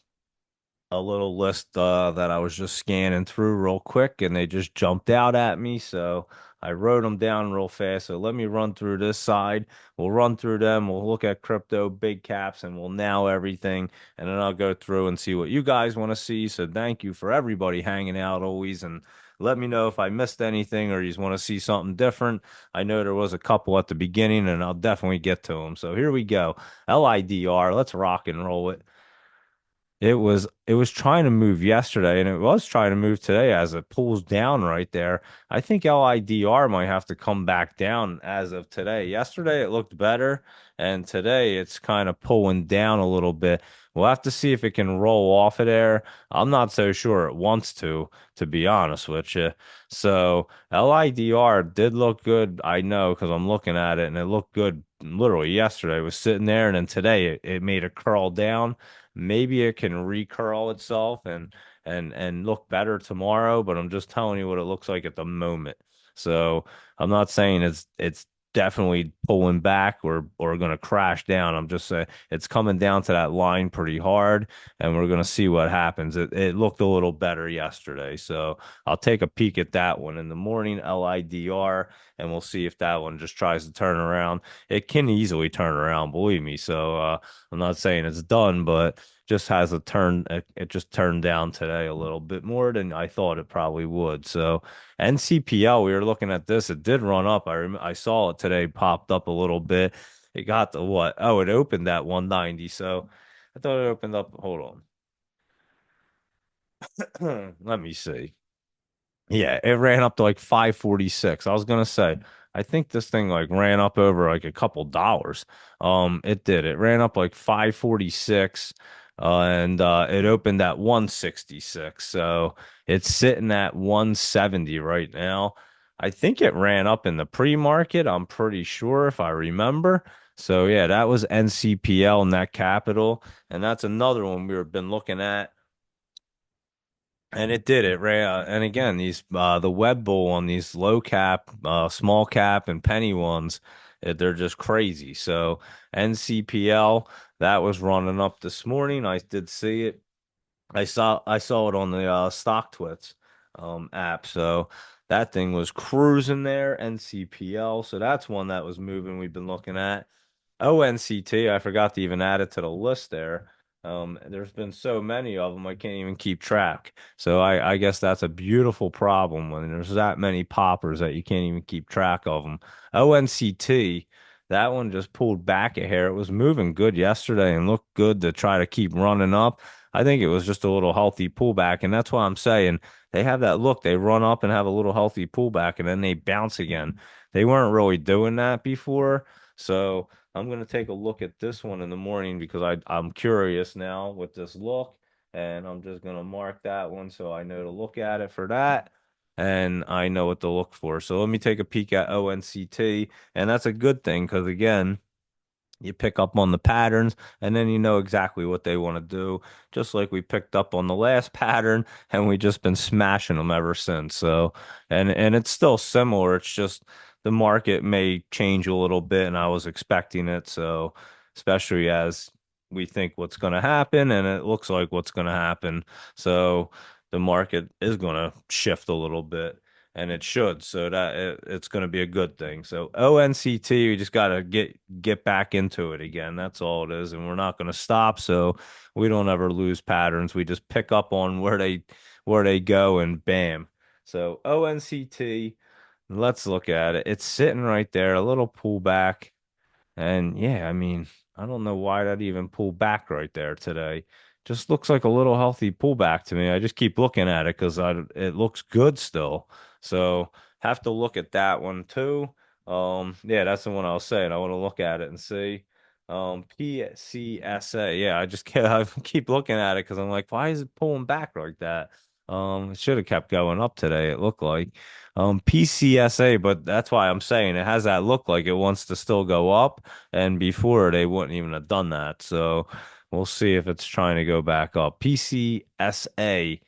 a little list that I was just scanning through real quick and they just jumped out at me. So I wrote them down real fast. So let me run through this side. We'll run through them. We'll look at crypto, big caps, and we'll now everything. And then I'll go through and see what you guys want to see. So thank you for everybody hanging out always. And let me know if I missed anything or you just want to see something different. I know there was a couple at the beginning and I'll definitely get to them. So here we go. LIDR. Let's rock and roll it. it was trying to move yesterday and it was trying to move today as it pulls down right there. I think LIDR might have to come back down as of today. Yesterday it looked better and today it's kind of pulling down a little bit. We'll have to see if it can roll off of there. I'm not so sure it wants to be honest with you. So LIDR did look good, I know, because I'm looking at it and it looked good literally yesterday. It was sitting there and then today it made a curl down. Maybe it can recurl itself and look better tomorrow, but I'm just telling you what it looks like at the moment. So I'm not saying it's definitely pulling back or going to crash down. I'm just saying it's coming down to that line pretty hard, and we're going to see what happens. It looked a little better yesterday, so I'll take a peek at that one in the morning, LIDR, and we'll see if that one just tries to turn around. It can easily turn around, believe me. So I'm not saying it's done, but just has a turn. It just turned down today a little bit more than I thought it probably would. So NCPL, we were looking at this. It did run up. I saw it today, popped up a little bit. It got to what? Oh, it opened at 190. So I thought it opened up. Hold on. Let me see. Yeah, it ran up to like 546. I was gonna say, I think this thing like ran up over like a couple dollars. It did. It ran up like 546, and it opened at 166. So it's sitting at 170 right now. I think it ran up in the pre-market. I'm pretty sure if I remember. So yeah, that was NCPL Net Capital, and that's another one we've been looking at. And it did it, Ray. And again, these the web bull on these low cap, small cap, and penny ones, they're just crazy. So NCPL that was running up this morning. I did see it. I saw it on the Stock Twits app. So that thing was cruising there. NCPL. So that's one that was moving. We've been looking at. ONCT, I forgot to even add it to the list there. There's been so many of them, I can't even keep track. So I guess that's a beautiful problem when there's that many poppers that you can't even keep track of them. ONCT, that one just pulled back a hair. It was moving good yesterday and looked good to try to keep running up. I think it was just a little healthy pullback, and that's why I'm saying they have that look. They run up and have a little healthy pullback, and then they bounce again. They weren't really doing that before. So I'm gonna take a look at this one in the morning because I'm curious now with this look, and I'm just gonna mark that one so I know to look at it for that, and I know what to look for. So let me take a peek at ONCT, and that's a good thing because again, you pick up on the patterns and then you know exactly what they want to do, just like we picked up on the last pattern and we just been smashing them ever since. So, and it's still similar. It's just the market may change a little bit and I was expecting it. So, especially as we think what's going to happen and it looks like what's going to happen. So, the market is going to shift a little bit and it should. So it's going to be a good thing. So ONCT, we just got to get back into it again. That's all it is, and we're not going to stop. So we don't ever lose patterns. We just pick up on where they go, and bam. So ONCT, let's look at it. It's sitting right there, a little pullback. And yeah, I mean, I don't know why that even pulled back right there today. Just looks like a little healthy pullback to me. I just keep looking at it because it looks good still. So have to look at that one too. Yeah, that's the one I was saying. I want to look at it and see. PCSA. Yeah, I keep looking at it because I'm like, why is it pulling back like that? It should have kept going up today, it looked like. PCSA, but that's why I'm saying it has that look like it wants to still go up. And before they wouldn't even have done that. So we'll see if it's trying to go back up. PCSA.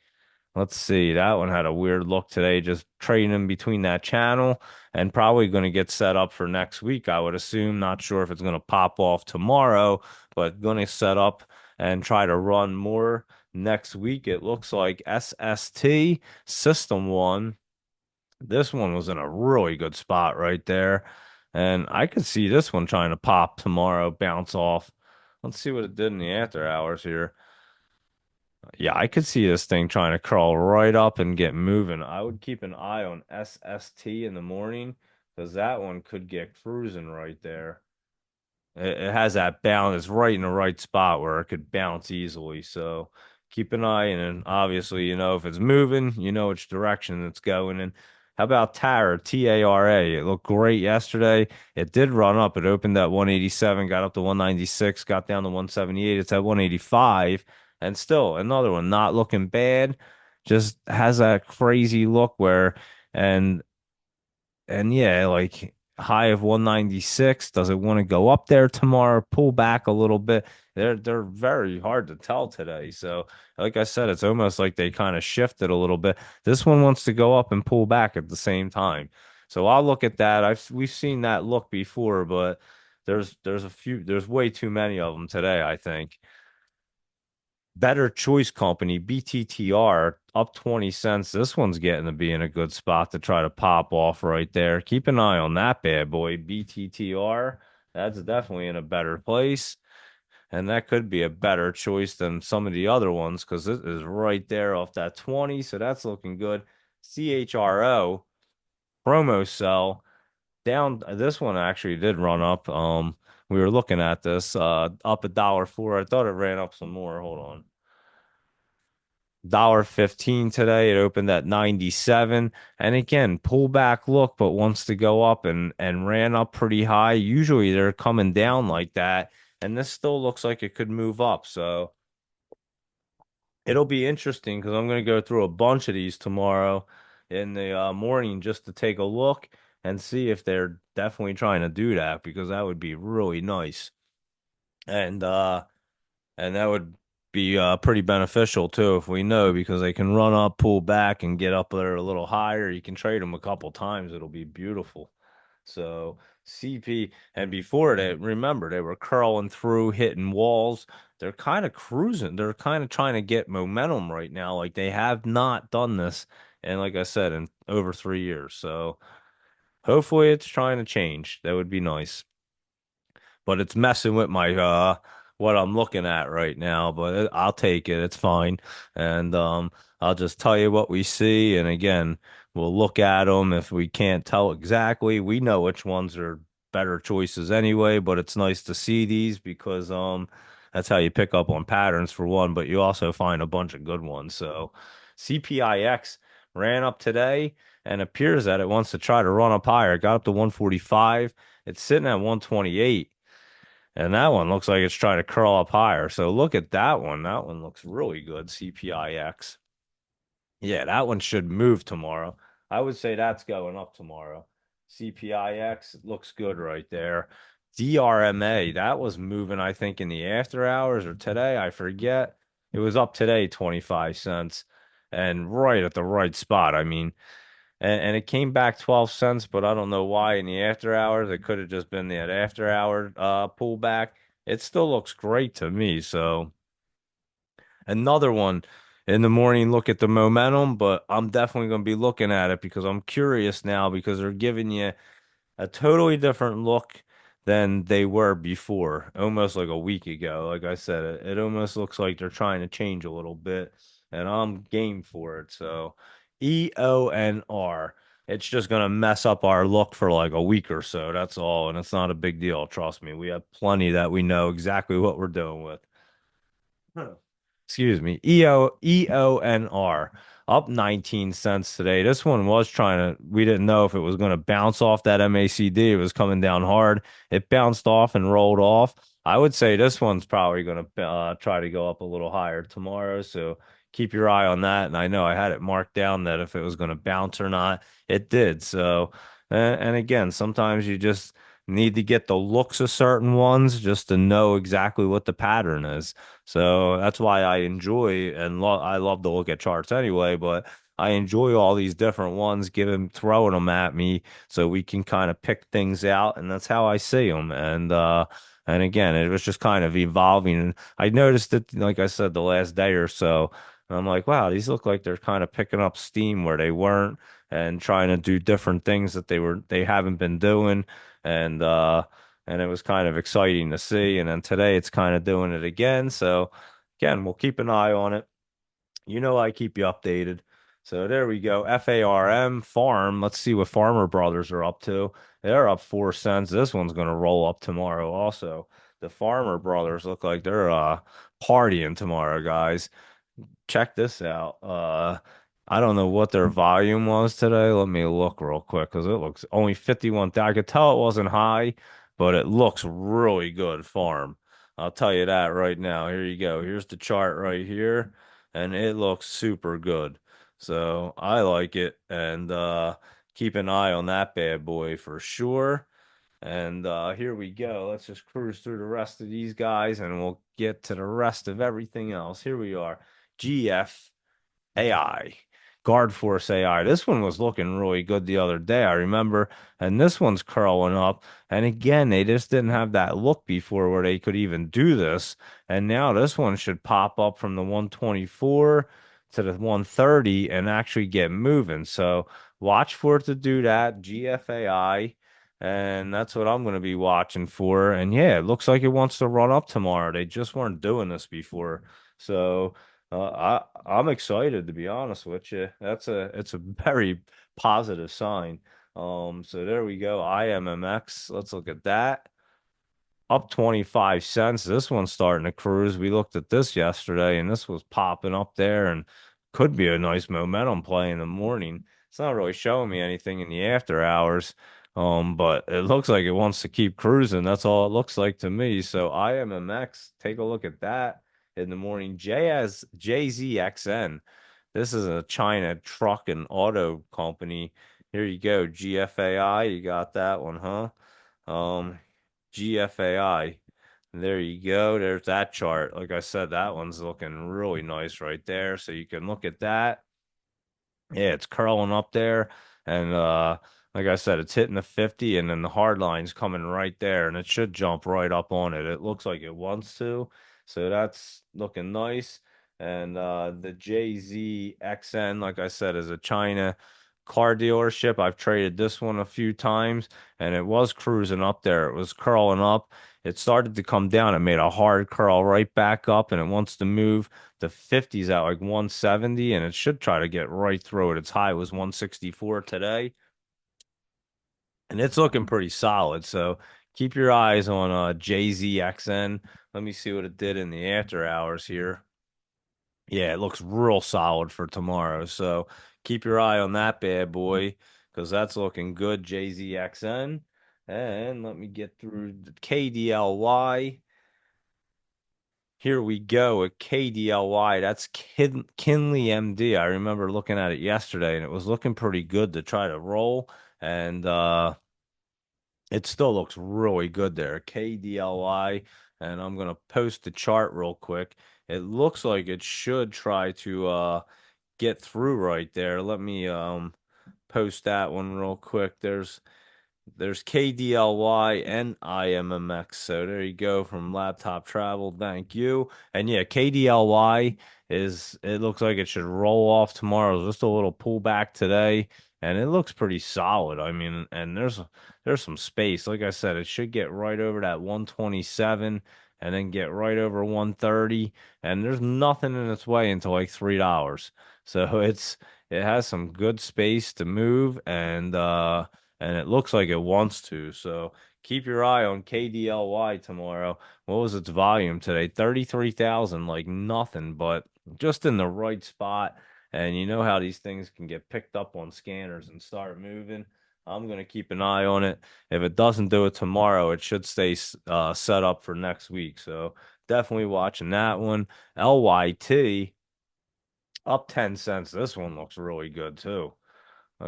Let's see. That one had a weird look today, just trading in between that channel and probably going to get set up for next week, I would assume. Not sure if it's going to pop off tomorrow, but going to set up and try to run more next week. It looks like SST System 1. This one was in a really good spot right there. And I could see this one trying to pop tomorrow, bounce off. Let's see what it did in the after hours here. Yeah, I could see this thing trying to crawl right up and get moving. I would keep an eye on SST in the morning because that one could get cruising right there. it has that bounce. It's right in the right spot where it could bounce easily. So keep an eye, and obviously, if it's moving, you know which direction it's going in. How about Tara, TARA? It looked great yesterday. It did run up. It opened at 187, got up to 196, got down to 178. It's at 185, and still another one not looking bad. Just has that crazy look where, and yeah, like high of 196. Does it want to go up there tomorrow? Pull back a little bit. They're very hard to tell today. So, like I said, it's almost like they kind of shifted a little bit. This one wants to go up and pull back at the same time. So I'll look at that. We've seen that look before, but there's way too many of them today, I think. Better Choice Company, BTTR, up 20 cents. This one's getting to be in a good spot to try to pop off right there. Keep an eye on that bad boy, BTTR. That's definitely in a better place. And that could be a better choice than some of the other ones because it is right there off that 20. So that's looking good. CHRO, promo cell, down. This one actually did run up. We were looking at this, up $1.04. I thought it ran up some more. Hold on. $1.15 today. It opened at 97. And again, pullback look, but wants to go up and ran up pretty high. Usually they're coming down like that. And this still looks like it could move up. So it'll be interesting because I'm going to go through a bunch of these tomorrow in the morning just to take a look and see if they're definitely trying to do that because that would be really nice. And that would be pretty beneficial too if we know because they can run up, pull back, and get up there a little higher. You can trade them a couple times. It'll be beautiful. So CP and before that, remember they were curling through, hitting walls. They're kind of cruising. They're kind of trying to get momentum right now. Like they have not done this, and like I said, in over 3 years. So hopefully it's trying to change. That would be nice, but it's messing with my what I'm looking at right now, but I'll take it. It's fine. And I'll just tell you what we see and again, we'll look at them if we can't tell exactly. We know which ones are better choices anyway, but it's nice to see these because that's how you pick up on patterns for one, but you also find a bunch of good ones. So CPIX ran up today and appears that it wants to try to run up higher. It got up to 145. It's sitting at 128. And that one looks like it's trying to curl up higher. So look at that one. That one looks really good, CPIX. Yeah, that one should move tomorrow. I would say that's going up tomorrow. CPIX looks good right there. DRMA, that was moving, I think, in the after hours or today. I forget. It was up today, 25 cents, and right at the right spot. I mean, and it came back 12 cents, but I don't know why in the after hours. It could have just been that after hour pullback. It still looks great to me. So another one in the morning, look at the momentum, but I'm definitely going to be looking at it because I'm curious now because they're giving you a totally different look than they were before, almost like a week ago. Like I said, it almost looks like they're trying to change a little bit, and I'm game for it. So, EONR. It's just gonna mess up our look for like a week or so. That's all, and it's not a big deal. Trust me, we have plenty that we know exactly what we're doing with. Excuse me, EONR up 19 cents today. This one was trying to, we didn't know if it was going to bounce off that MACD. It was coming down hard. It bounced off and rolled off. I would say this one's probably going to try to go up a little higher tomorrow. So keep your eye on that. And I know I had it marked down that if it was going to bounce or not, it did. So, and again, sometimes you just need to get the looks of certain ones just to know exactly what the pattern is. So that's why I enjoy and I love to look at charts anyway, but I enjoy all these different ones, throwing them at me so we can kind of pick things out, and that's how I see them. And again, it was just kind of evolving. And I noticed it, like I said, the last day or so. And I'm like, wow, these look like they're kind of picking up steam where they weren't and trying to do different things that they haven't been doing. And and it was kind of exciting to see. And then today it's kind of doing it again. So again, we'll keep an eye on it. You know, I keep you updated. So there we go. FARM, farm. Let's see what Farmer Brothers are up to. They're up 4 cents. This one's going to roll up tomorrow also. The Farmer Brothers look like they're partying tomorrow, guys. Check this out. I don't know what their volume was today. Let me look real quick because it looks only 51. I could tell it wasn't high, but it looks really good farm. I'll tell you that right now. Here you go. Here's the chart right here, and it looks super good. So I like it, and keep an eye on that bad boy for sure. And here we go. Let's just cruise through the rest of these guys and we'll get to the rest of everything else. Here we are. GF AI, Guard Force AI. This one was looking really good the other day, I remember. And this one's curling up. And again, they just didn't have that look before where they could even do this. And now this one should pop up from the 124 to the 130 and actually get moving. So watch for it to do that. GFAI. And that's what I'm going to be watching for. And yeah, it looks like it wants to run up tomorrow. They just weren't doing this before. So I'm excited to be honest with you. It's a very positive sign. So there we go. IMMX. Let's look at that. Up 25 cents. This one's starting to cruise. We looked at this yesterday and this was popping up there and could be a nice momentum play in the morning. It's not really showing me anything in the after hours. But it looks like it wants to keep cruising. That's all it looks like to me. So IMMX, take a look at that in the morning. JZXN. This is a China truck and auto company. Here you go. GFAI. You got that one, huh? Um, GFAI. There you go. There's that chart. Like I said, that one's looking really nice right there. So you can look at that. Yeah, it's curling up there. And like I said, it's hitting the 50 and then the hard line's coming right there and it should jump right up on it. It looks like it wants to. So that's looking nice. And the JZXN, like I said, is a China car dealership. I've traded this one a few times and it was cruising up there. It was curling up. It started to come down. It made a hard curl right back up and it wants to move the 50s at like 170 and it should try to get right through it. Its high was 164 today and it's looking pretty solid. So keep your eyes on JZXN. Let me see what it did in the after hours here. Yeah, it looks real solid for tomorrow. So keep your eye on that bad boy because that's looking good, JZXN. And let me get through the KDLY. Here we go at KDLY. That's Kinley MD. I remember looking at it yesterday and it was looking pretty good to try to roll. And it still looks really good there. KDLY. And I'm gonna post the chart real quick. It looks like it should try to get through right there. Let me post that one real quick. There's KDLY and IMMX. So there you go from Laptop Travel. Thank you. And yeah, KDLY it looks like it should roll off tomorrow. Just a little pullback today. And it looks pretty solid. I mean, and there's some space. Like I said, it should get right over that 127 and then get right over 130. And there's nothing in its way until like $3. So it has some good space to move and it looks like it wants to. So keep your eye on KDLY tomorrow. What was its volume today? 33,000, like nothing, but just in the right spot. And you know how these things can get picked up on scanners and start moving. I'm going to keep an eye on it. If it doesn't do it tomorrow, it should stay set up for next week. So definitely watching that one. LYT up 10 cents. This one looks really good too.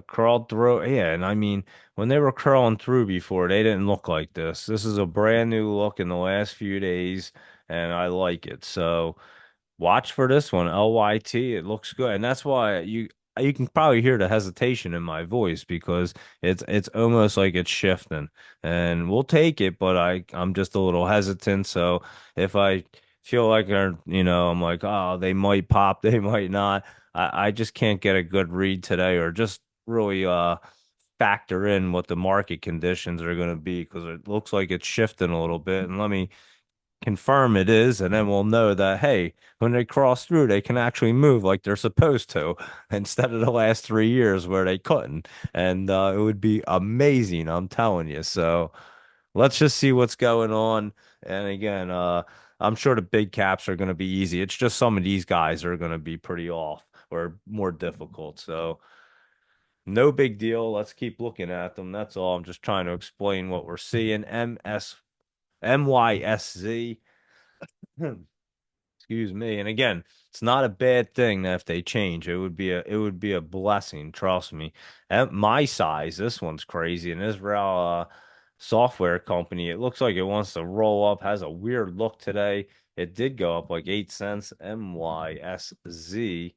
Curled through, yeah, and I mean, when they were curling through before, they didn't look like this. This is a brand new look in the last few days, and I like it. So watch for this one, LYT. It looks good, and that's why you can probably hear the hesitation in my voice because it's almost like it's shifting, and we'll take it, but I'm just a little hesitant. So if I feel like I'm like, oh, they might pop, they might not. I just can't get a good read today, or just really factor in what the market conditions are going to be because it looks like it's shifting a little bit. And confirm it is, and then we'll know that, hey, when they cross through, they can actually move like they're supposed to, instead of the last 3 years where they couldn't. And it would be amazing, I'm telling you. So let's just see what's going on. And again, I'm sure the big caps are going to be easy. It's just some of these guys are going to be pretty off or more difficult. So no big deal. Let's keep looking at them. That's all. I'm just trying to explain what we're seeing. MYSZ. Excuse me. And again, it's not a bad thing that if they change, it would be a blessing, trust me. At my size, this one's crazy. An Israel software company, it looks like it wants to roll up, has a weird look today. It did go up like 8 cents, MYSZ.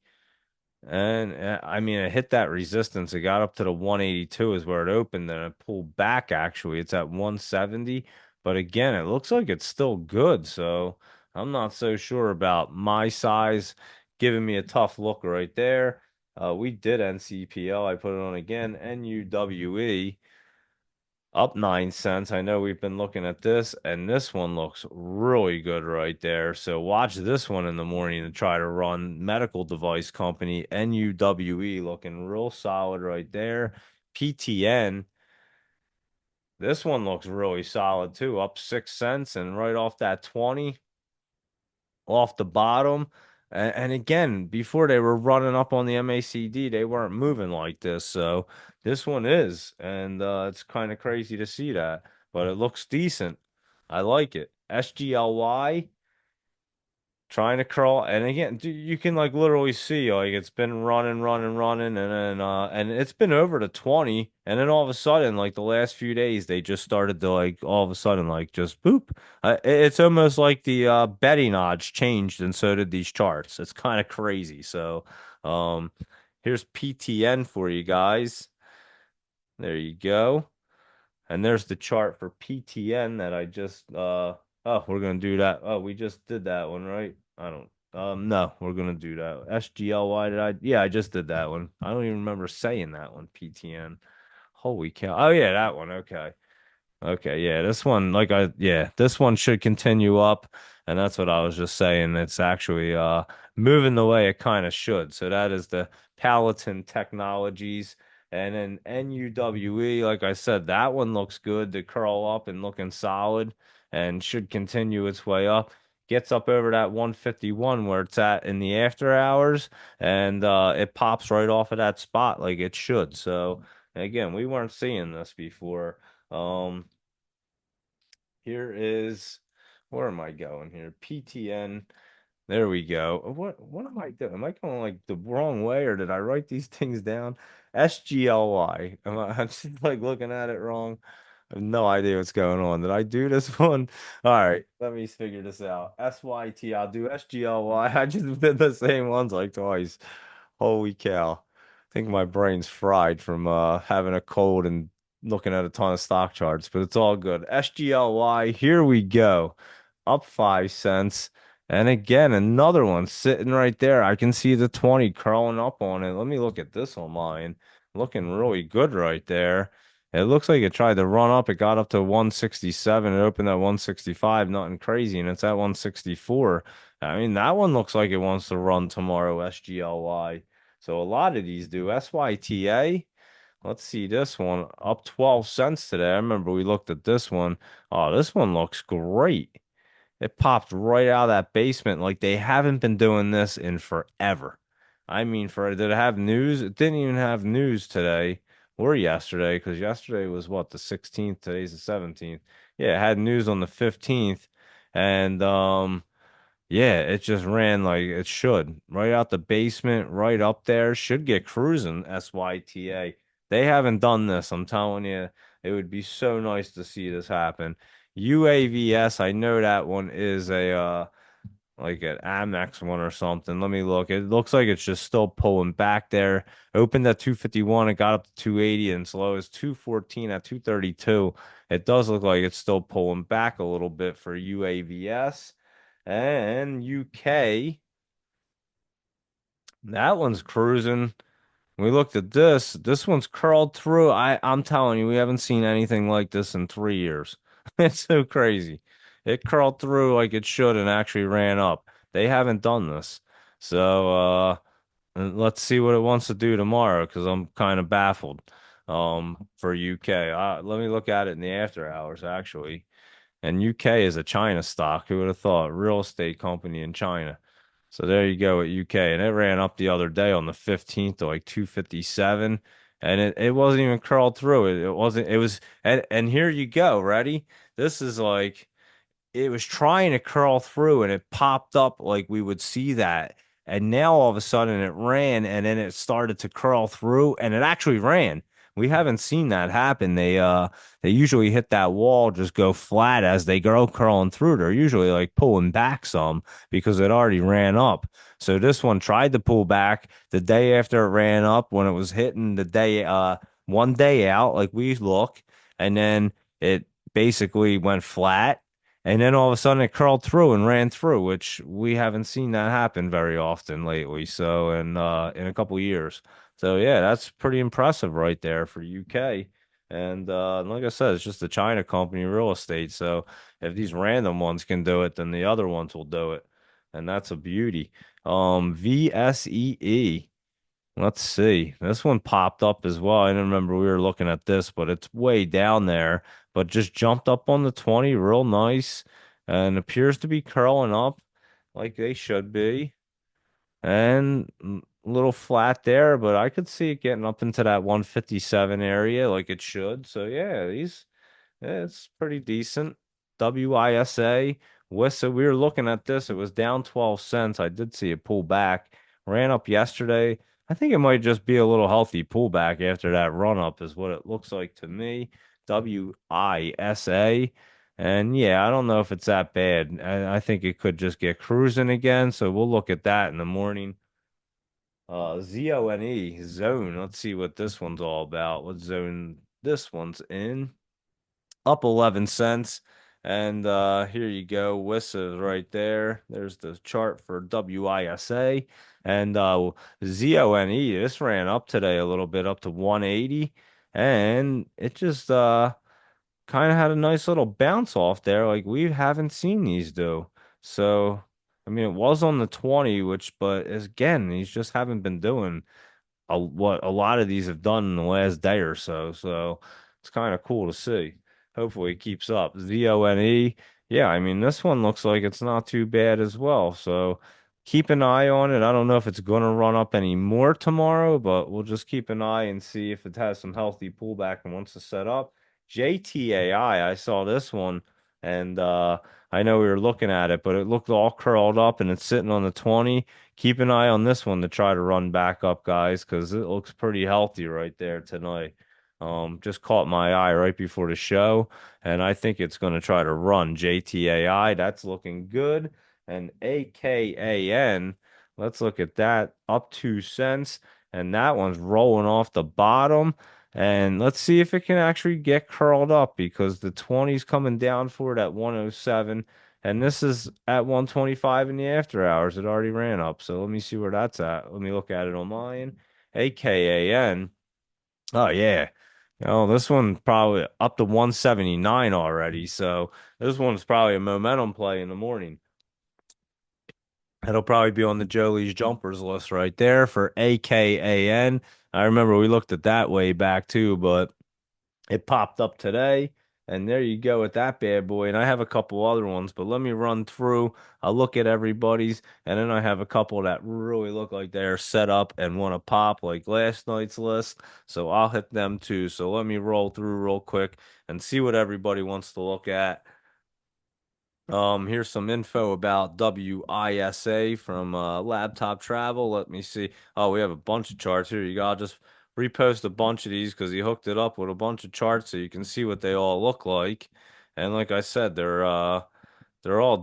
And I mean, it hit that resistance. It got up to the 182 is where it opened, and it pulled back actually. It's at 170. But again, it looks like it's still good. So I'm not so sure about my size giving me a tough look right there. We did NCPL. I put it on again. NUWE up 9 cents. I know we've been looking at this, and this one looks really good right there. So watch this one in the morning to try to run medical device company NUWE looking real solid right there. PTN, this one looks really solid too, up 6 cents and right off that 20 off the bottom. And again, before they were running up on the MACD, they weren't moving like this. So this one is, and it's kind of crazy to see that, but it looks decent. I like it. SGLY trying to crawl, and again, you can like literally see like it's been running, running, running, and then and it's been over to 20, and then all of a sudden, like the last few days, they just started to like all of a sudden like just boop. It's almost like the betting odds changed, and so did these charts. It's kind of crazy. So, here's PTN for you guys. There you go. And there's the chart for PTN that I just oh, we're gonna do that. Oh, we just did that one, right? I don't no, we're gonna do that. SGLY did I yeah, I just did that one. I don't even remember saying that one, PTN. Holy cow. Oh yeah, that one. Okay. Okay, yeah, this one should continue up, and that's what I was just saying. It's actually moving the way it kind of should. So that is the Palatine Technologies. And then NUWE, like I said, that one looks good to curl up and looking solid and should continue its way up. Gets up over that 151 where it's at in the after hours, and it pops right off of that spot like it should. So again, we weren't seeing this before. Um, Here is where am I going here? PTN. There we go. What am I doing? Am I going like the wrong way or did I write these things down? SGLY. I'm just like looking at it wrong. I have no idea what's going on. Did I do this one? All right, let me figure this out. SYT, I'll do SGLY. I just did the same ones like twice. Holy cow. I think my brain's fried from having a cold and looking at a ton of stock charts, but it's all good. SGLY, here we go. Up 5 cents. And again, another one sitting right there. I can see the 20 curling up on it. Let me look at this on mine. Looking really good right there. It looks like it tried to run up. It got up to 167. It opened at 165. Nothing crazy. And it's at 164. I mean, that one looks like it wants to run tomorrow, SGLY. So a lot of these do. SYTA. Let's see this one. Up 12 cents today. I remember we looked at this one. Oh, this one looks great. It popped right out of that basement like they haven't been doing this in forever. I mean, did it have news? It didn't even have news today or yesterday because yesterday was what, the 16th, today's the 17th. Yeah, it had news on the 15th. And yeah, it just ran like it should. Right out the basement, right up there. Should get cruising, SYTA. They haven't done this. I'm telling you, it would be so nice to see this happen. UAVS, I know that one is a like an Amex one or something. Let me look. It looks like it's just still pulling back there. Opened at 251, it got up to 280 and as low as 214 at 232. It does look like it's still pulling back a little bit for UAVS. And UK, that one's cruising. We looked at this. This one's curled through. I'm telling you, we haven't seen anything like this in 3 years. It's so crazy. it curled through like it should and actually ran up. They haven't done this. So and let's see what it wants to do tomorrow because I'm kind of baffled for UK. Let me look at it in the after hours actually. And UK is a China stock. Who would have thought? Real estate company in China. So there you go at UK. And it ran up the other day on the 15th to like 257. And it wasn't even curled through. It wasn't, it was, and here you go. Ready? This is like, it was trying to curl through and it popped up like we would see that. And now all of a sudden it ran and then it started to curl through and it actually ran. We haven't seen that happen. They usually hit that wall, just go flat as they go curling through. They're usually like pulling back some because it already ran up. So this one tried to pull back the day after it ran up when it was hitting the day one day out, like we look, and then it basically went flat and then all of a sudden it curled through and ran through, which we haven't seen that happen very often lately. So, in a couple years. So yeah, that's pretty impressive right there for UK. And like I said, it's just a China company real estate. So if these random ones can do it, then the other ones will do it. And that's a beauty. VSEE. Let's see. This one popped up as well. I didn't remember we were looking at this, but it's way down there, but just jumped up on the 20 real nice and appears to be curling up like they should be. And a little flat there, but I could see it getting up into that 157 area like it should. So yeah, these yeah, it's pretty decent. WISA. WISA, we were looking at this. It was down 12 cents. I did see it pull back. Ran up yesterday. I think it might just be a little healthy pullback after that run up, is what it looks like to me. WISA. And yeah, I don't know if it's that bad. I think it could just get cruising again. So we'll look at that in the morning. ZONE, zone. Let's see what this one's all about. What zone this one's in? Up 11 cents. And here you go. WISA is right there. There's the chart for WISA. And ZONE, this ran up today a little bit, up to 180. And it just kind of had a nice little bounce off there. Like we haven't seen these do. So, I mean, it was on the 20, which, but again, these just haven't been doing what a lot of these have done in the last day or so. So it's kind of cool to see. Hopefully it keeps up. ZONE. Yeah, I mean, this one looks like it's not too bad as well. So keep an eye on it. I don't know if it's going to run up any more tomorrow, but we'll just keep an eye and see if it has some healthy pullback and wants to set up. JTAI, I saw this one and I know we were looking at it, but it looked all curled up and it's sitting on the 20. Keep an eye on this one to try to run back up, guys, because it looks pretty healthy right there tonight. Just caught my eye right before the show, and I think it's going to try to run JTAI. That's looking good. And AKAN, let's look at that. Up 2 cents, and that one's rolling off the bottom. And let's see if it can actually get curled up because the 20's coming down for it at 107. And this is at 125 in the after hours. It already ran up. So let me see where that's at. Let me look at it on mine. AKAN. Oh yeah. This one probably up to 179 already. So this one's probably a momentum play in the morning. It'll probably be on the Jolie's jumpers list right there for AKAN. I remember we looked at that way back too, but it popped up today, and there you go with that bad boy. And I have a couple other ones, but let me run through. I'll look at everybody's, and then I have a couple that really look like they're set up and want to pop like last night's list. So I'll hit them too. So let me roll through real quick and see what everybody wants to look at. Here's some info about WISA from Laptop Travel. Let me see. Oh, we have a bunch of charts here. You go. I'll just repost a bunch of these because he hooked it up with a bunch of charts so you can see what they all look like. And like I said, they're all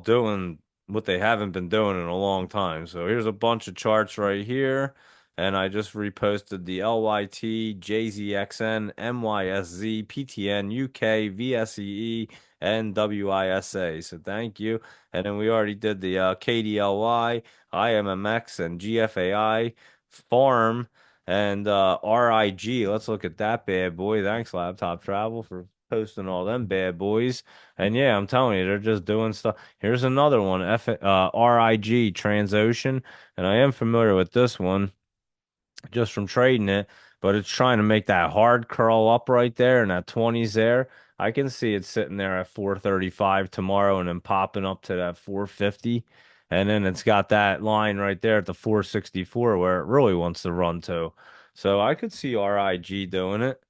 doing what they haven't been doing in a long time. So here's a bunch of charts right here. And I just reposted the LYT, JZXN, MYSZ, PTN, UK, VSEE, and WISA. So thank you. And then we already did the KDLY, IMMX, and GFAI, Farm, and RIG. Let's look at that bad boy. Thanks, Laptop Travel, for posting all them bad boys. And yeah, I'm telling you, they're just doing stuff. Here's another one, RIG Transocean, and I am familiar with this one just from trading it, but it's trying to make that hard curl up right there and that 20's there. I can see it sitting there at 435 tomorrow and then popping up to that 450. And then it's got that line right there at the 464 where it really wants to run to. So I could see RIG doing it.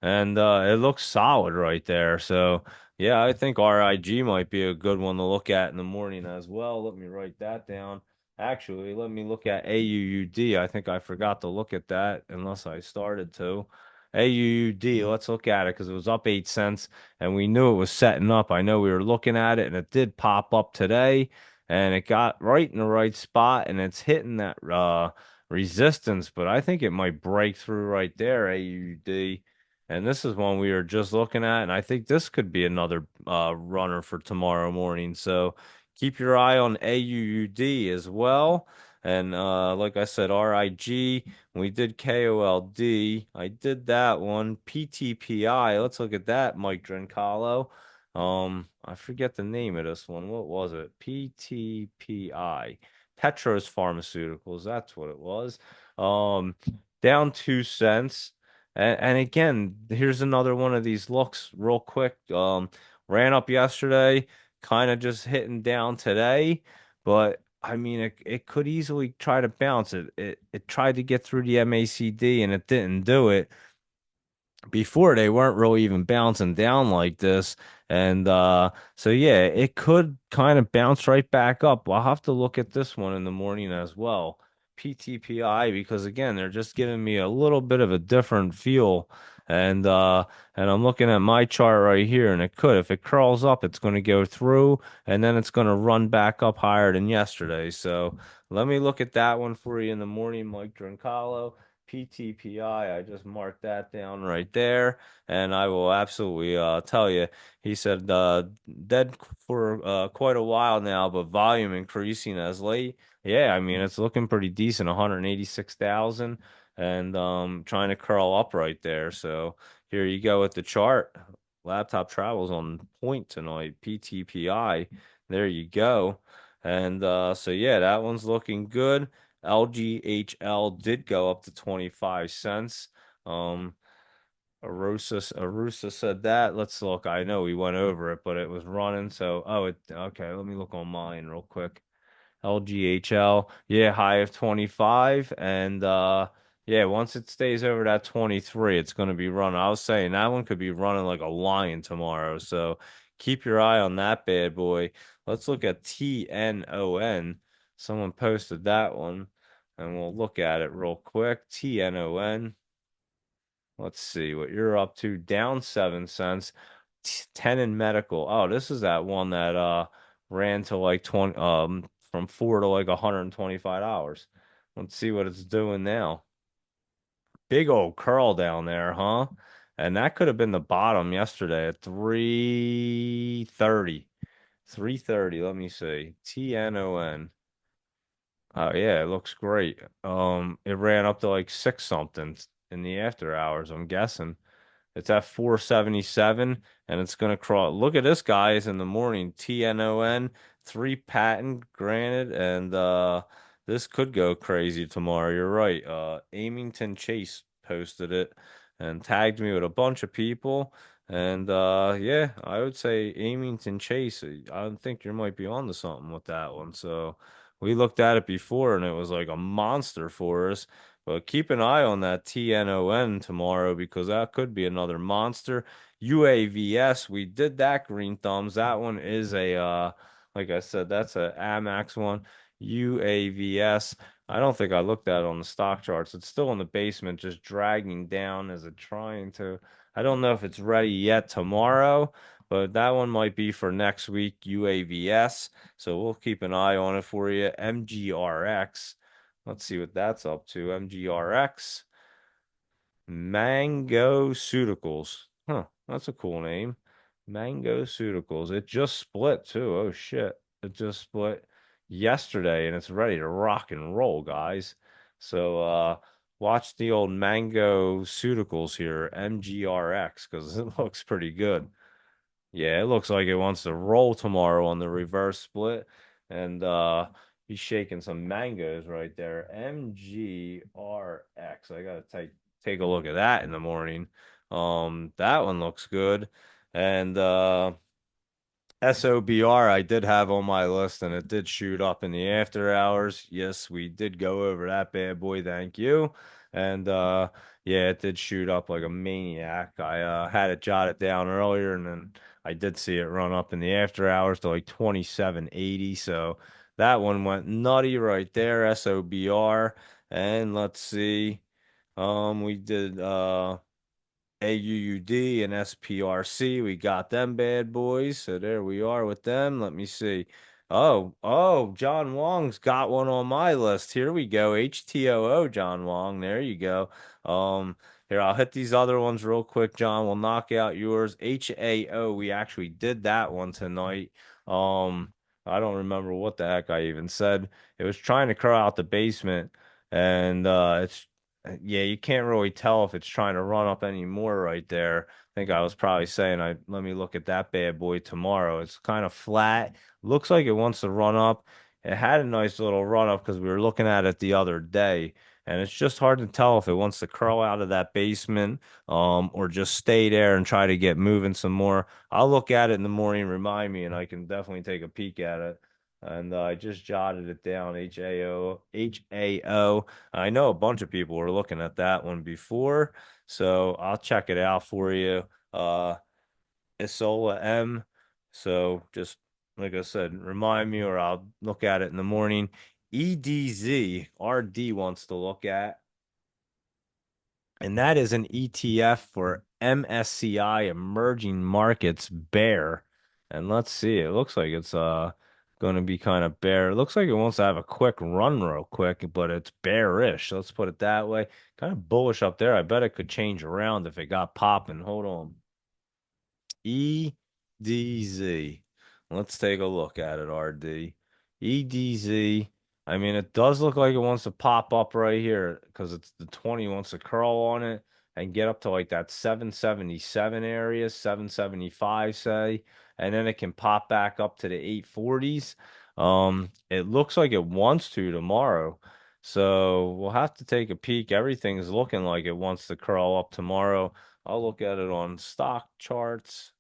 And it looks solid right there. So yeah, I think RIG might be a good one to look at in the morning as well. Let me write that down. Actually, let me look at AUUD. I think I forgot to look at that unless I started to. AUUD, let's look at it because it was up 8 cents and we knew it was setting up. I know we were looking at it and it did pop up today and it got right in the right spot and it's hitting that resistance, but I think it might break through right there, AUD. And this is one we were just looking at, and I think this could be another runner for tomorrow morning. So keep your eye on AUUD as well. And like I said, RIG, we did KOLD. I did that one. PTPI. Let's look at that, Mike Drincalo. I forget the name of this one. What was it? PTPI. Petros Pharmaceuticals. That's what it was. Down 2 cents. And again, here's another one of these looks real quick. Ran up yesterday, kind of just hitting down today, but I mean it could easily try to bounce. It tried to get through the MACD and it didn't do it before they weren't really even bouncing down like this. And so yeah, it could kind of bounce right back up. I'll have to look at this one in the morning as well. PTPI because again, they're just giving me a little bit of a different feel. And I'm looking at my chart right here and it could if it curls up, it's going to go through and then it's going to run back up higher than yesterday. So let me look at that one for you in the morning, Mike Drincalo. PTPI. I just marked that down right there, and I will absolutely tell you. He said dead for quite a while now, but volume increasing as late. Yeah, I mean it's looking pretty decent, 186,000, and trying to curl up right there. So here you go with the chart. Laptop travels on point tonight. PTPI. There you go. And so yeah, that one's looking good. LGHL did go up to 25 cents. Um, Arusa said that. Let's look. I know we went over it, but it was running. So, okay. Let me look on mine real quick. LGHL, yeah, high of 25. And, yeah, once it stays over that 23, it's going to be running. I was saying that one could be running like a lion tomorrow. So keep your eye on that bad boy. Let's look at TNON. Someone posted that one and we'll look at it real quick. TNON. Let's see what you're up to. Down 7 cents. 10 in medical. Oh, this is that one that ran to like 20 from 4 to like $125. Let's see what it's doing now. Big old curl down there, huh? And that could have been the bottom yesterday at 330. 330, let me see. TNON. Oh yeah, it looks great. It ran up to like six something in the after hours, I'm guessing. It's at 477 and it's going to crawl. Look at this, guys, in the morning. TNON, three patent granted, and this could go crazy tomorrow. You're right. Amington Chase posted it and tagged me with a bunch of people. And yeah, I would say Amington Chase. I think you might be onto something with that one. So we looked at it before and it was like a monster for us. But keep an eye on that TNON tomorrow because that could be another monster. UAVS, we did that green thumbs. That one is a like I said, that's a Amex one. UAVS. I don't think I looked at it on the stock charts. It's still in the basement, just dragging down as it trying to. I don't know if it's ready yet tomorrow, but that one might be for next week, UAVS. So we'll keep an eye on it for you. MGRX. Let's see what that's up to. MGRX. Mango Ceuticals. Huh, that's a cool name. Mango Ceuticals. It just split too. Oh shit. It just split yesterday and it's ready to rock and roll, guys. So watch the old Mango Cuticles here, MGRX, because it looks pretty good. Yeah, it looks like it wants to roll tomorrow on the reverse split. And he's shaking some mangoes right there. MGRX. I gotta take a look at that in the morning. That one looks good. And SOBR I did have on my list and it did shoot up in the after hours. Yes, we did go over that bad boy, thank you. And yeah, it did shoot up like a maniac. I had it jotted down earlier and then I did see it run up in the after hours to like 27.80. So that one went nutty right there, SOBR. And let's see. We did AUUD and SPRC. We got them bad boys. So there we are with them. Let me see. Oh, John Wong's got one on my list. Here we go. HTOO, John Wong. There you go. Here, I'll hit these other ones real quick, John. We'll knock out yours. HAO, we actually did that one tonight. Um, I don't remember what the heck I even said. It was trying to crawl out the basement, and it's yeah, you can't really tell if it's trying to run up anymore right there. I think I was probably saying I let me look at that bad boy tomorrow. It's kind of flat. Looks like it wants to run up. It had a nice little run up because we were looking at it the other day, and it's just hard to tell if it wants to curl out of that basement, or just stay there and try to get moving some more. I'll look at it in the morning, remind me, and I can definitely take a peek at it. And I just jotted it down, HAO. I know a bunch of people were looking at that one before, so I'll check it out for you. Uh, Isola M. So just like I said, remind me or I'll look at it in the morning. EDZ, RD wants to look at, and that is an ETF for MSCI Emerging Markets Bear. And let's see, it looks like it's going to be kind of bear. It looks like it wants to have a quick run real quick, but it's bearish. Let's put it that way. Kind of bullish up there. I bet it could change around if it got popping. Hold on. EDZ. Let's take a look at it, RD. EDZ. I mean, it does look like it wants to pop up right here because it's the 20 wants to curl on it and get up to like that 777 area, 775, say, and then it can pop back up to the 840s. It looks like it wants to tomorrow. So we'll have to take a peek. Everything's looking like it wants to curl up tomorrow. I'll look at it on stock charts.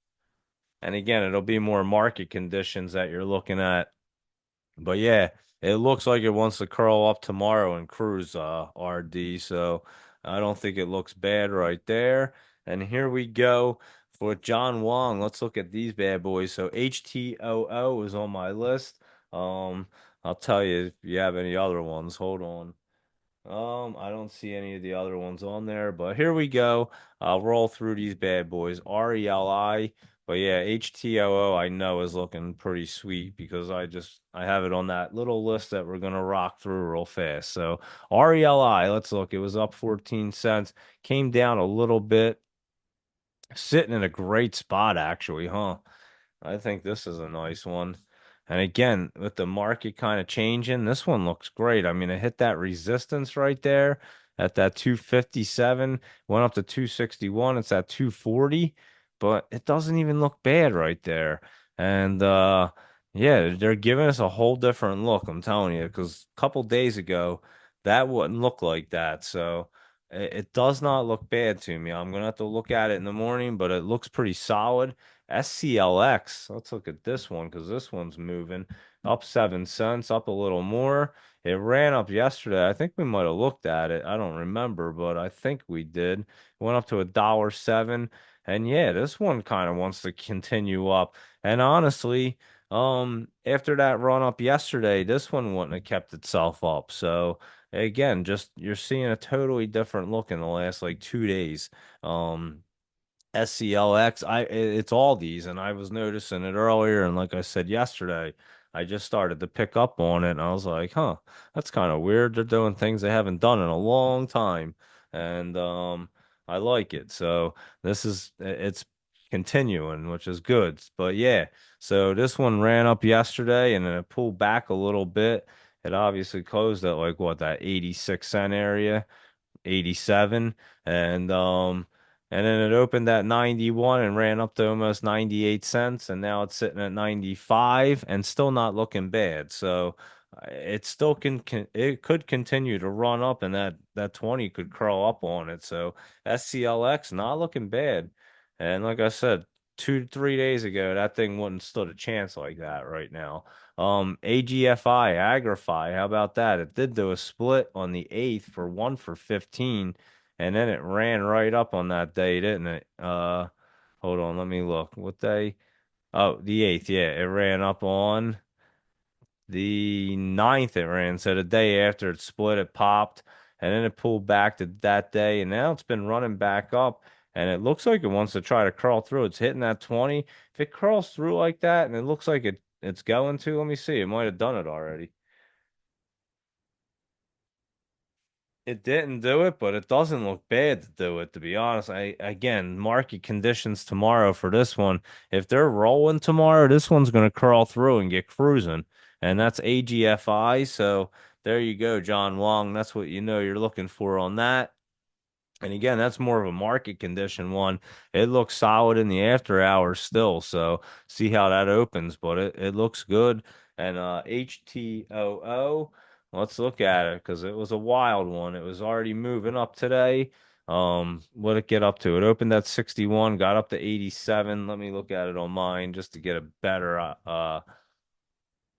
And again, it'll be more market conditions that you're looking at. But yeah, it looks like it wants to curl up tomorrow and cruise RD. So I don't think it looks bad right there. And here we go for John Wong. Let's look at these bad boys. So HTOO is on my list. Um, I'll tell you if you have any other ones. Hold on. I don't see any of the other ones on there, but here we go. I'll roll through these bad boys. RELI, but yeah, HTOO I know is looking pretty sweet because I have it on that little list that we're gonna rock through real fast. So RELI, let's look. It was up 14 cents, came down a little bit, sitting in a great spot actually, huh? I think this is a nice one. And again, with the market kind of changing, this one looks great. I mean, it hit that resistance right there at that 257, went up to 261. It's at 240, but it doesn't even look bad right there. And yeah, they're giving us a whole different look, I'm telling you, because a couple days ago, that wouldn't look like that. So it does not look bad to me. I'm gonna have to look at it in the morning, but it looks pretty solid. SCLX. Let's look at this one because this one's moving up 7 cents, up a little more. It ran up yesterday. I think we might have looked at it. I don't remember, but I think we did. It went up to $1.07. And yeah, this one kind of wants to continue up. And honestly, after that run up yesterday, this one wouldn't have kept itself up. So again, just you're seeing a totally different look in the last like 2 days. SCLX. It's all these, and I was noticing it earlier, and like I said yesterday, I just started to pick up on it, and I was like, huh, that's kind of weird. They're doing things they haven't done in a long time, and I like it. So it's continuing, which is good. But yeah, so this one ran up yesterday, and then it pulled back a little bit. It obviously closed at like what that 86 cent area. 87 and then it opened at 91 and ran up to almost 98 cents and now it's sitting at 95 and still not looking bad. So it still can it could continue to run up and that 20 could curl up on it. So SCLX not looking bad. And like I said, 2 3 days ago, that thing wouldn't stood a chance like that right now. AGFI, Agrify, how about that? It did do a split on the 8th for 1 for 15, and then it ran right up on that day, didn't it? Hold on, let me look. What day? Oh, the 8th, yeah. It ran up on the 9th it ran. So the day after it split, it popped, and then it pulled back to that day, and now it's been running back up, and it looks like it wants to try to curl through. It's hitting that 20. If it curls through like that, and it looks like it's going to, let me see. It might have done it already. It didn't do it, but it doesn't look bad to do it, to be honest. Again, market conditions tomorrow for this one. If they're rolling tomorrow, this one's going to curl through and get cruising. And that's AGFI. So there you go, John Wong. That's what you know you're looking for on that. And again, that's more of a market condition one. It looks solid in the after hours still, so see how that opens, but it looks good. And HTOO, let's look at it because it was a wild one. It was already moving up today. What did it get up to? It opened at 61, got up to 87. Let me look at it on mine just to get a better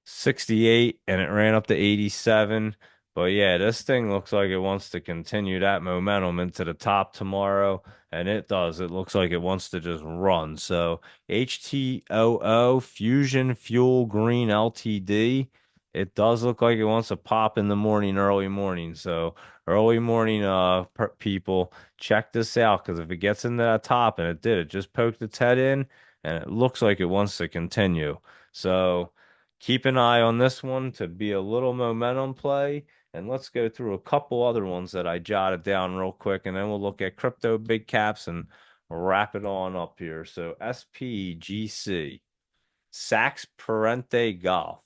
68 and it ran up to 87. But yeah, this thing looks like it wants to continue that momentum into the top tomorrow, and it does. It looks like it wants to just run. So HTOO Fusion Fuel Green Ltd. It does look like it wants to pop in the morning, early morning. So early morning, people, check this out because if it gets into that top, and it did, it just poked its head in, and it looks like it wants to continue. So keep an eye on this one to be a little momentum play. And let's go through a couple other ones that I jotted down real quick, and then we'll look at crypto big caps and wrap it on up here. So SPGC, Sax Parente Golf.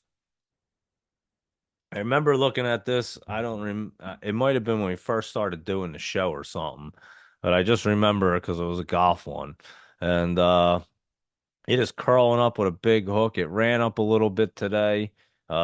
I remember looking at this. I don't it might have been when we first started doing the show or something, but I just remember it because it was a golf one. And it is curling up with a big hook. It ran up a little bit today,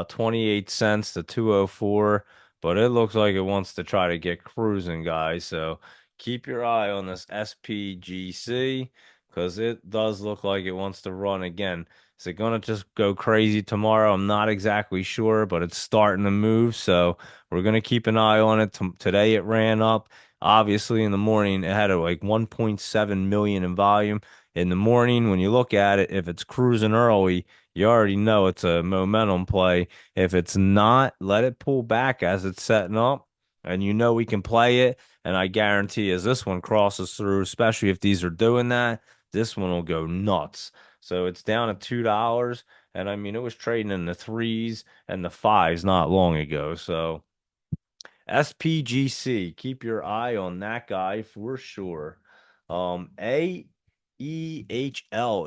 28 cents to 204, but it looks like it wants to try to get cruising, guys. So keep your eye on this SPGC because it does look like it wants to run again. Is it going to just go crazy tomorrow? I'm not exactly sure, but it's starting to move. So we're going to keep an eye on it. Today it ran up. Obviously, in the morning, it had like 1.7 million in volume in the morning when you look at it. If it's cruising early, you already know it's a momentum play. If it's not, let it pull back as it's setting up, and you know we can play it. And I guarantee as this one crosses through, especially if these are doing that, this one will go nuts. So it's down at $2. And I mean, it was trading in the threes and the fives not long ago. So SPGC, keep your eye on that guy for sure. AEHL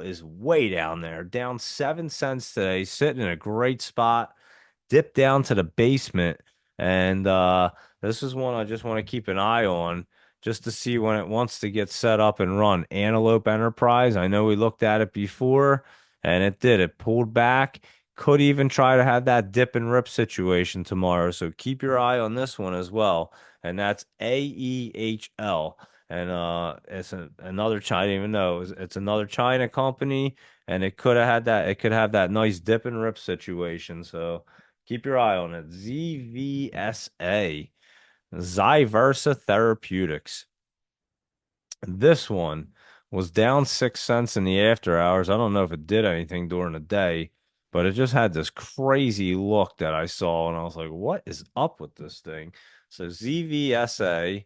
is way down there, down 7 cents today, sitting in a great spot, dipped down to the basement. And this is one I just want to keep an eye on just to see when it wants to get set up and run. Antelope Enterprise, I know we looked at it before, and it did. It pulled back. Could even try to have that dip and rip situation tomorrow. So keep your eye on this one as well. And that's AEHL. And it's another China, I didn't even know. It's another China company, and it could have had that. It could have that nice dip and rip situation. So keep your eye on it. ZVSA, Zyversa Therapeutics. This one was down 6 cents in the after hours. I don't know if it did anything during the day, but it just had this crazy look that I saw, and I was like, what is up with this thing? So ZVSA.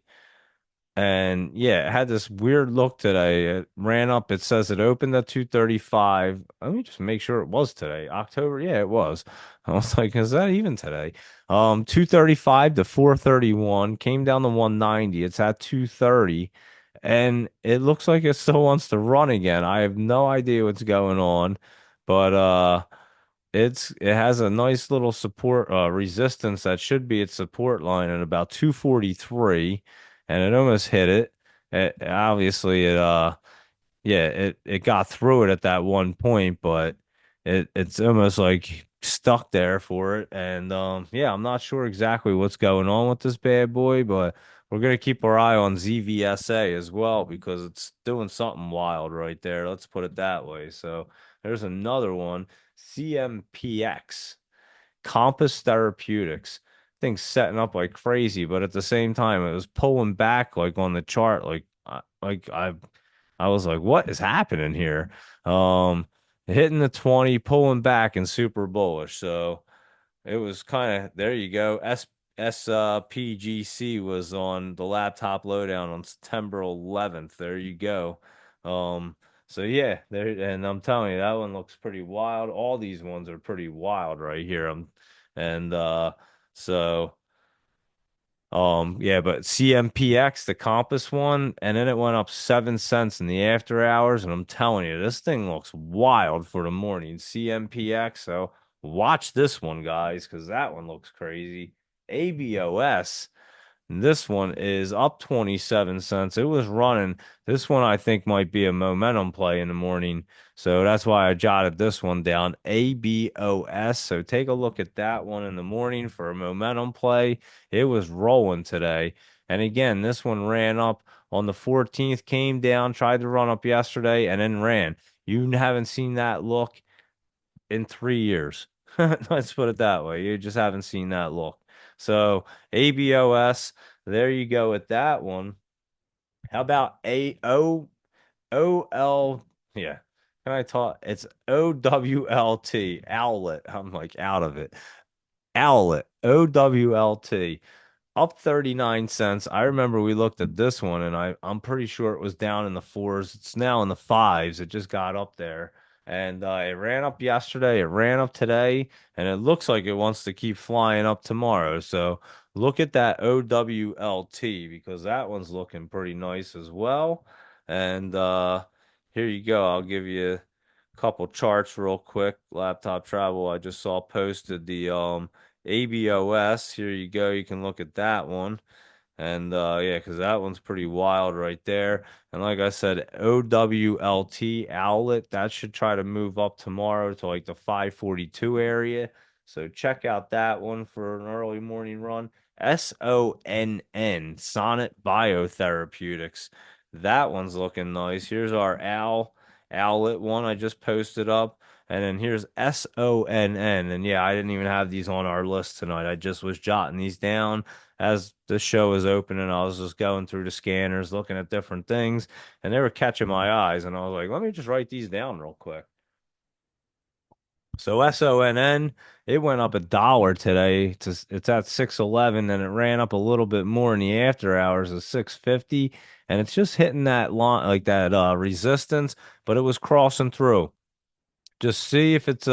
And yeah, it had this weird look today. It ran up. It says it opened at 235. Let me just make sure it was today. October. Yeah, it was. I was like, is that even today? 235 to 431 came down to 190. It's at 230. And it looks like it still wants to run again. I have no idea what's going on, but it has a nice little support resistance that should be its support line at about 243, and it almost hit it. Obviously, yeah, it got through it at that one point, but it's almost like stuck there for it. And yeah, I'm not sure exactly what's going on with this bad boy, but we're gonna keep our eye on ZVSA as well because it's doing something wild right there. Let's put it that way. So there's another one, CMPX. Compass Therapeutics. Thing's setting up like crazy, but at the same time, it was pulling back like on the chart. I was like, what is happening here? Um, Hitting the 20, pulling back and super bullish. So it was kind of there you go. PGC was on the laptop lowdown on September 11th. There you go. So yeah, there and I'm telling you that one looks pretty wild. All these ones are pretty wild right here. And so yeah, but CMPX, the Compass one, and then it went up 7 cents in the after hours. And I'm telling you, this thing looks wild for the morning. CMPX. So watch this one, guys, because that one looks crazy. ABOS. This one is up 27 cents. It was running. This one I think might be a momentum play in the morning. So that's why I jotted this one down. ABOS. So take a look at that one in the morning for a momentum play. It was rolling today. And again, this one ran up on the 14th, came down, tried to run up yesterday, and then ran. You haven't seen that look in 3 years. Let's put it that way. You just haven't seen that look. So ABOS, there you go with that one. How about AOOL? Yeah. Can I talk? It's OWLT, Owlet. I'm like out of it. Owlet, OWLT up 39 cents. I remember we looked at this one and I'm pretty sure it was down in the fours. It's now in the fives. It just got up there. And it ran up yesterday, it ran up today, and it looks like it wants to keep flying up tomorrow. So look at that OWLT because that one's looking pretty nice as well. And here you go. I'll give you a couple charts real quick. Laptop Travel, I just saw posted the ABOS. Here you go. You can look at that one. And yeah, because that one's pretty wild right there. And like I said, OWLT Owlet, that should try to move up tomorrow to like the 542 area. So check out that one for an early morning run. SONN, Sonnet Biotherapeutics. That one's looking nice. Here's our Owlet one I just posted up. And then here's SONN. And yeah, I didn't even have these on our list tonight. I just was jotting these down as the show was opening. I was just going through the scanners, looking at different things, and they were catching my eyes. And I was like, let me just write these down real quick. So SONN, it went up $1 today. It's at 611, and it ran up a little bit more in the after hours of 650, and it's just hitting that line like that resistance, but it was crossing through. Just see if it's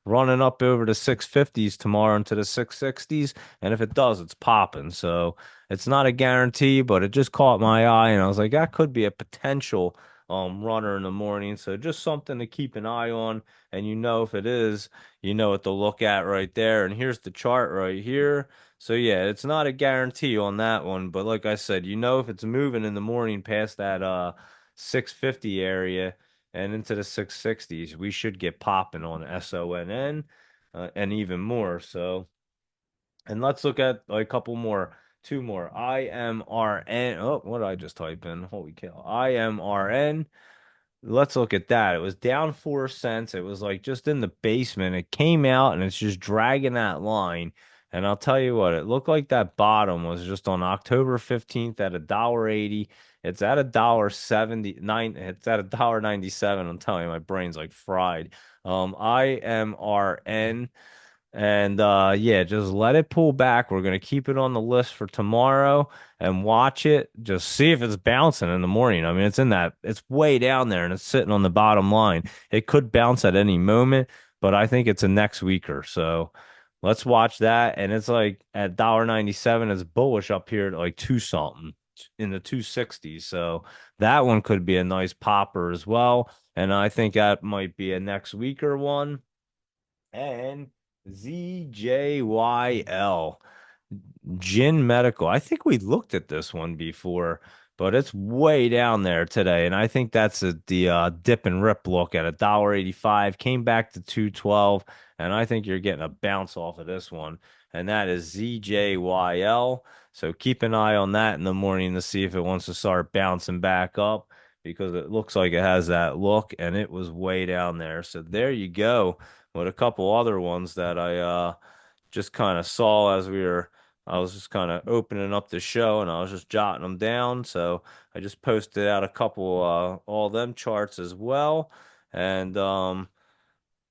running up over the 650s tomorrow into the 660s, and if it does, it's popping. So it's not a guarantee, but it just caught my eye, and I was like, that could be a potential runner in the morning. So just something to keep an eye on, and if it is, you know what to look at right there. And here's the chart right here. So yeah, it's not a guarantee on that one, but like I said, if it's moving in the morning past that 650 area and into the 660s, we should get popping on SONN and even more. So, and let's look at like a couple more, two more. IMRN. Oh, what did I just type in? Holy cow. IMRN. Let's look at that. It was down 4 cents. It was like just in the basement. It came out and it's just dragging that line. And I'll tell you what, it looked like that bottom was just on October 15th at $1.80. It's at $1.79. It's at $1.97. I'm telling you, my brain's like fried. IMRN. And yeah, just let it pull back. We're gonna keep it on the list for tomorrow and watch it. Just see if it's bouncing in the morning. I mean, it's way down there and it's sitting on the bottom line. It could bounce at any moment, but I think it's a next weeker. So let's watch that. And it's like at $1.97, it's bullish up here at like two something in the 260s. So that one could be a nice popper as well. And I think that might be a next weeker one. And ZJYL. Gin Medical. I think we looked at this one before, but it's way down there today. And I think that's the dip and rip look at $1.85. Came back to 212. And I think you're getting a bounce off of this one. And that is ZJYL. So keep an eye on that in the morning to see if it wants to start bouncing back up because it looks like it has that look and it was way down there. So there you go with a couple other ones that I just kind of saw as I was just kind of opening up the show and I was just jotting them down. So I just posted out a couple all them charts as well. And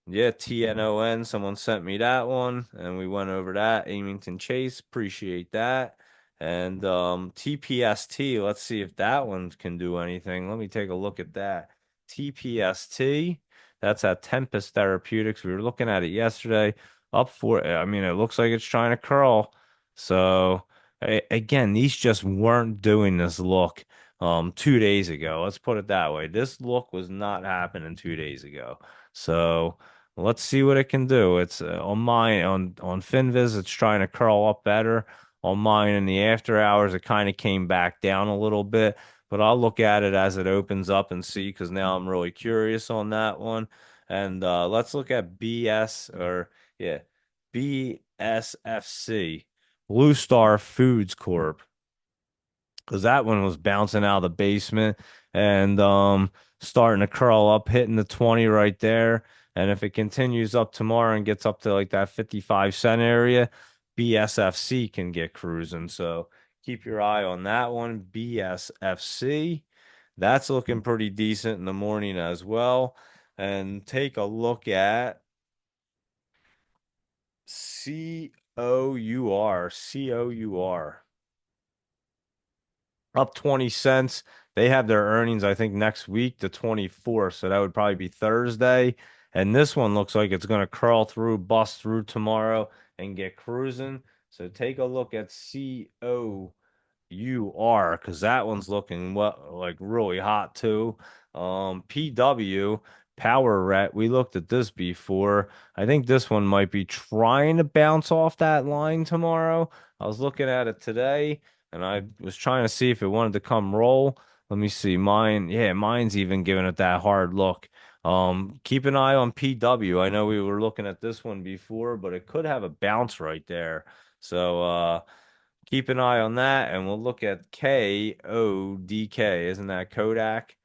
yeah, TNON, someone sent me that one and we went over that. Amington Chase, appreciate that. And TPST, let's see if that one can do anything. Let me take a look at that. TPST, that's at Tempest Therapeutics. We were looking at it yesterday. Up for, I mean, it looks like it's trying to curl. So again, these just weren't doing this look 2 days ago. Let's put it that way. This look was not happening 2 days ago. So let's see what it can do. It's on mine on Finviz, it's trying to curl up better. On mine in the after hours, it kind of came back down a little bit, but I'll look at it as it opens up and see because now I'm really curious on that one. And let's look at BS or yeah, BSFC, Blue Star Foods Corp, because that one was bouncing out of the basement and starting to curl up, hitting the 20 right there. And if it continues up tomorrow and gets up to like that 55 cent area, BSFC can get cruising. So keep your eye on that one. BSFC. That's looking pretty decent in the morning as well. And take a look at COUR. Up 20 cents. They have their earnings, I think, next week, the 24th. So that would probably be Thursday. And this one looks like it's going to curl through, bust through tomorrow, and get cruising. So take a look at COUR because that one's looking like really hot too. PW Power Ret. We looked at this before. I think this one might be trying to bounce off that line tomorrow. I was looking at it today and I was trying to see if it wanted to come roll. Let me see. Mine, yeah, mine's even giving it that hard look. Keep an eye on PW. I know we were looking at this one before, but it could have a bounce right there. So keep an eye on that, and we'll look at KODK. Isn't that Kodak?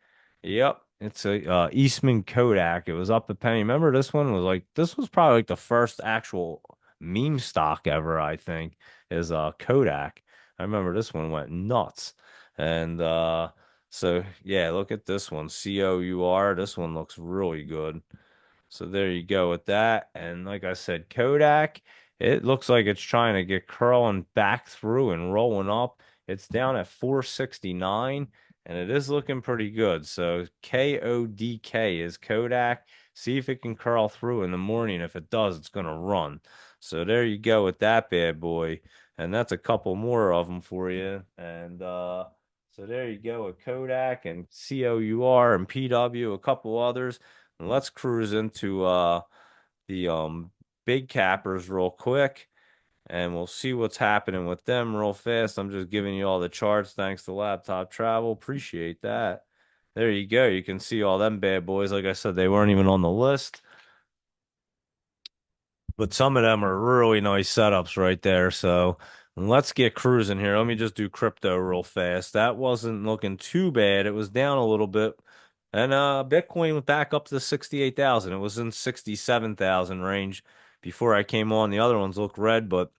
Yep, it's a Eastman Kodak. It was up a penny. Remember this one was like this was probably like the first actual meme stock ever, I think, is Kodak. I remember this one went nuts. And so yeah, look at this one. COUR. This one looks really good. So there you go with that. And like I said, Kodak, it looks like it's trying to get curling back through and rolling up. It's down at 469 and it is looking pretty good. So KODK is Kodak. See if it can curl through in the morning. If it does, it's going to run. So there you go with that bad boy. And that's a couple more of them for you. And so there you go with Kodak and COUR and PW, a couple others. And let's cruise into the big cappers real quick and we'll see what's happening with them real fast. I'm just giving you all the charts thanks to Laptop Travel. Appreciate that. There you go. You can see all them bad boys. Like I said, they weren't even on the list, but some of them are really nice setups right there. So let's get cruising here. Let me just do crypto real fast. That wasn't looking too bad. It was down a little bit. And Bitcoin went back up to 68,000. It was in 67,000 range before I came on. The other ones look red, but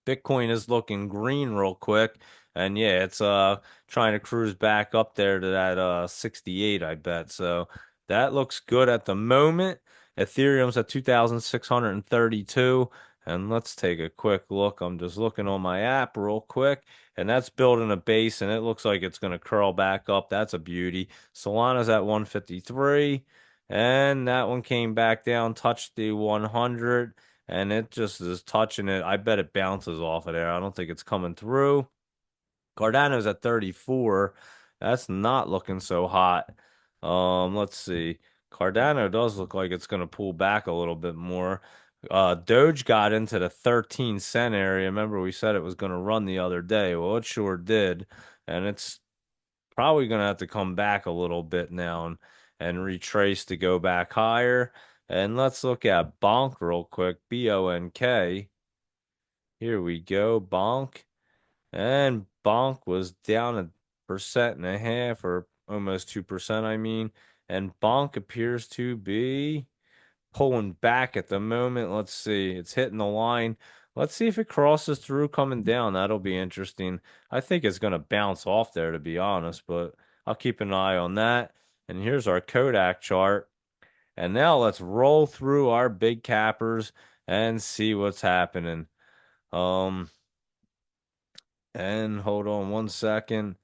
Bitcoin is looking green real quick. And yeah, it's trying to cruise back up there to that 68, I bet. So that looks good at the moment. Ethereum's at 2,632. And let's take a quick look. I'm just looking on my app real quick, and that's building a base, and it looks like it's going to curl back up. That's a beauty. Solana's at 153, and that one came back down, touched the 100 and it just is touching it. I bet it bounces off of there. I don't think it's coming through. Cardano's at 34. That's not looking so hot. Let's see. Cardano does look like it's going to pull back a little bit more. Doge got into the 13 cent area. Remember, we said it was going to run the other day. Well, it sure did. And it's probably going to have to come back a little bit now and retrace to go back higher. And let's look at Bonk real quick. BONK. Here we go. Bonk. And Bonk was down 1.5% or almost 2%, I mean. And Bonk appears to be pulling back at the moment. Let's see. It's hitting the line. Let's see if it crosses through coming down. That'll be interesting. I think it's going to bounce off there, to be honest, but I'll keep an eye on that. And here's our Kodak chart. And now let's roll through our big cappers and see what's happening. Um, and hold on 1 second.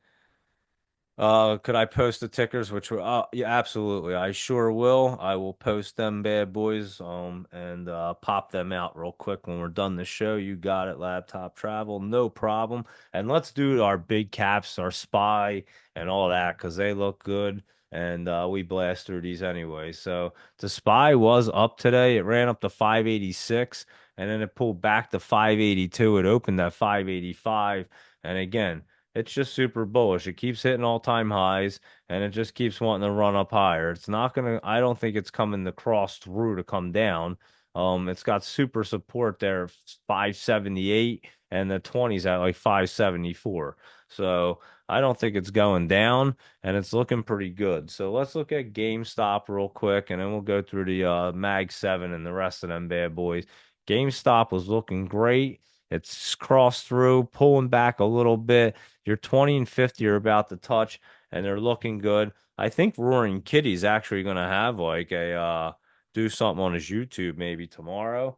Could I post the tickers? Which were, yeah, absolutely. I sure will. I will post them bad boys, and pop them out real quick when we're done the show. You got it, Laptop Travel, no problem. And let's do our big caps, our spy, and all that because they look good, and we blast through these anyway. So the spy was up today. It ran up to 586, and then it pulled back to 582. It opened at 585, and again. It's just super bullish. It keeps hitting all-time highs and it just keeps wanting to run up higher. It's not gonna, I don't think it's coming to cross through to come down. It's got super support there, 578, and the 20's at like 574. So I don't think it's going down and it's looking pretty good. So let's look at GameStop real quick and then we'll go through the Mag 7 and the rest of them bad boys. GameStop was looking great. It's crossed through, pulling back a little bit. Your 20 and 50 are about to touch, and they're looking good. I think Roaring Kitty's actually going to have like a do something on his YouTube maybe tomorrow.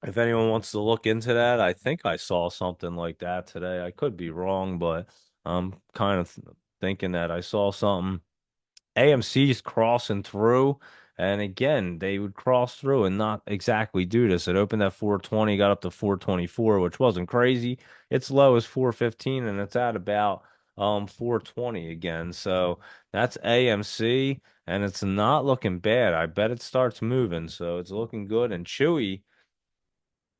If anyone wants to look into that, I think I saw something like that today. I could be wrong, but I'm kind of thinking that I saw something. AMC's crossing through, and again, they would cross through and not exactly do this. It opened at 420, got up to 424, which wasn't crazy. Its low is 415, and it's at about 420 again. So that's AMC, and it's not looking bad. I bet it starts moving, so it's looking good. And Chewy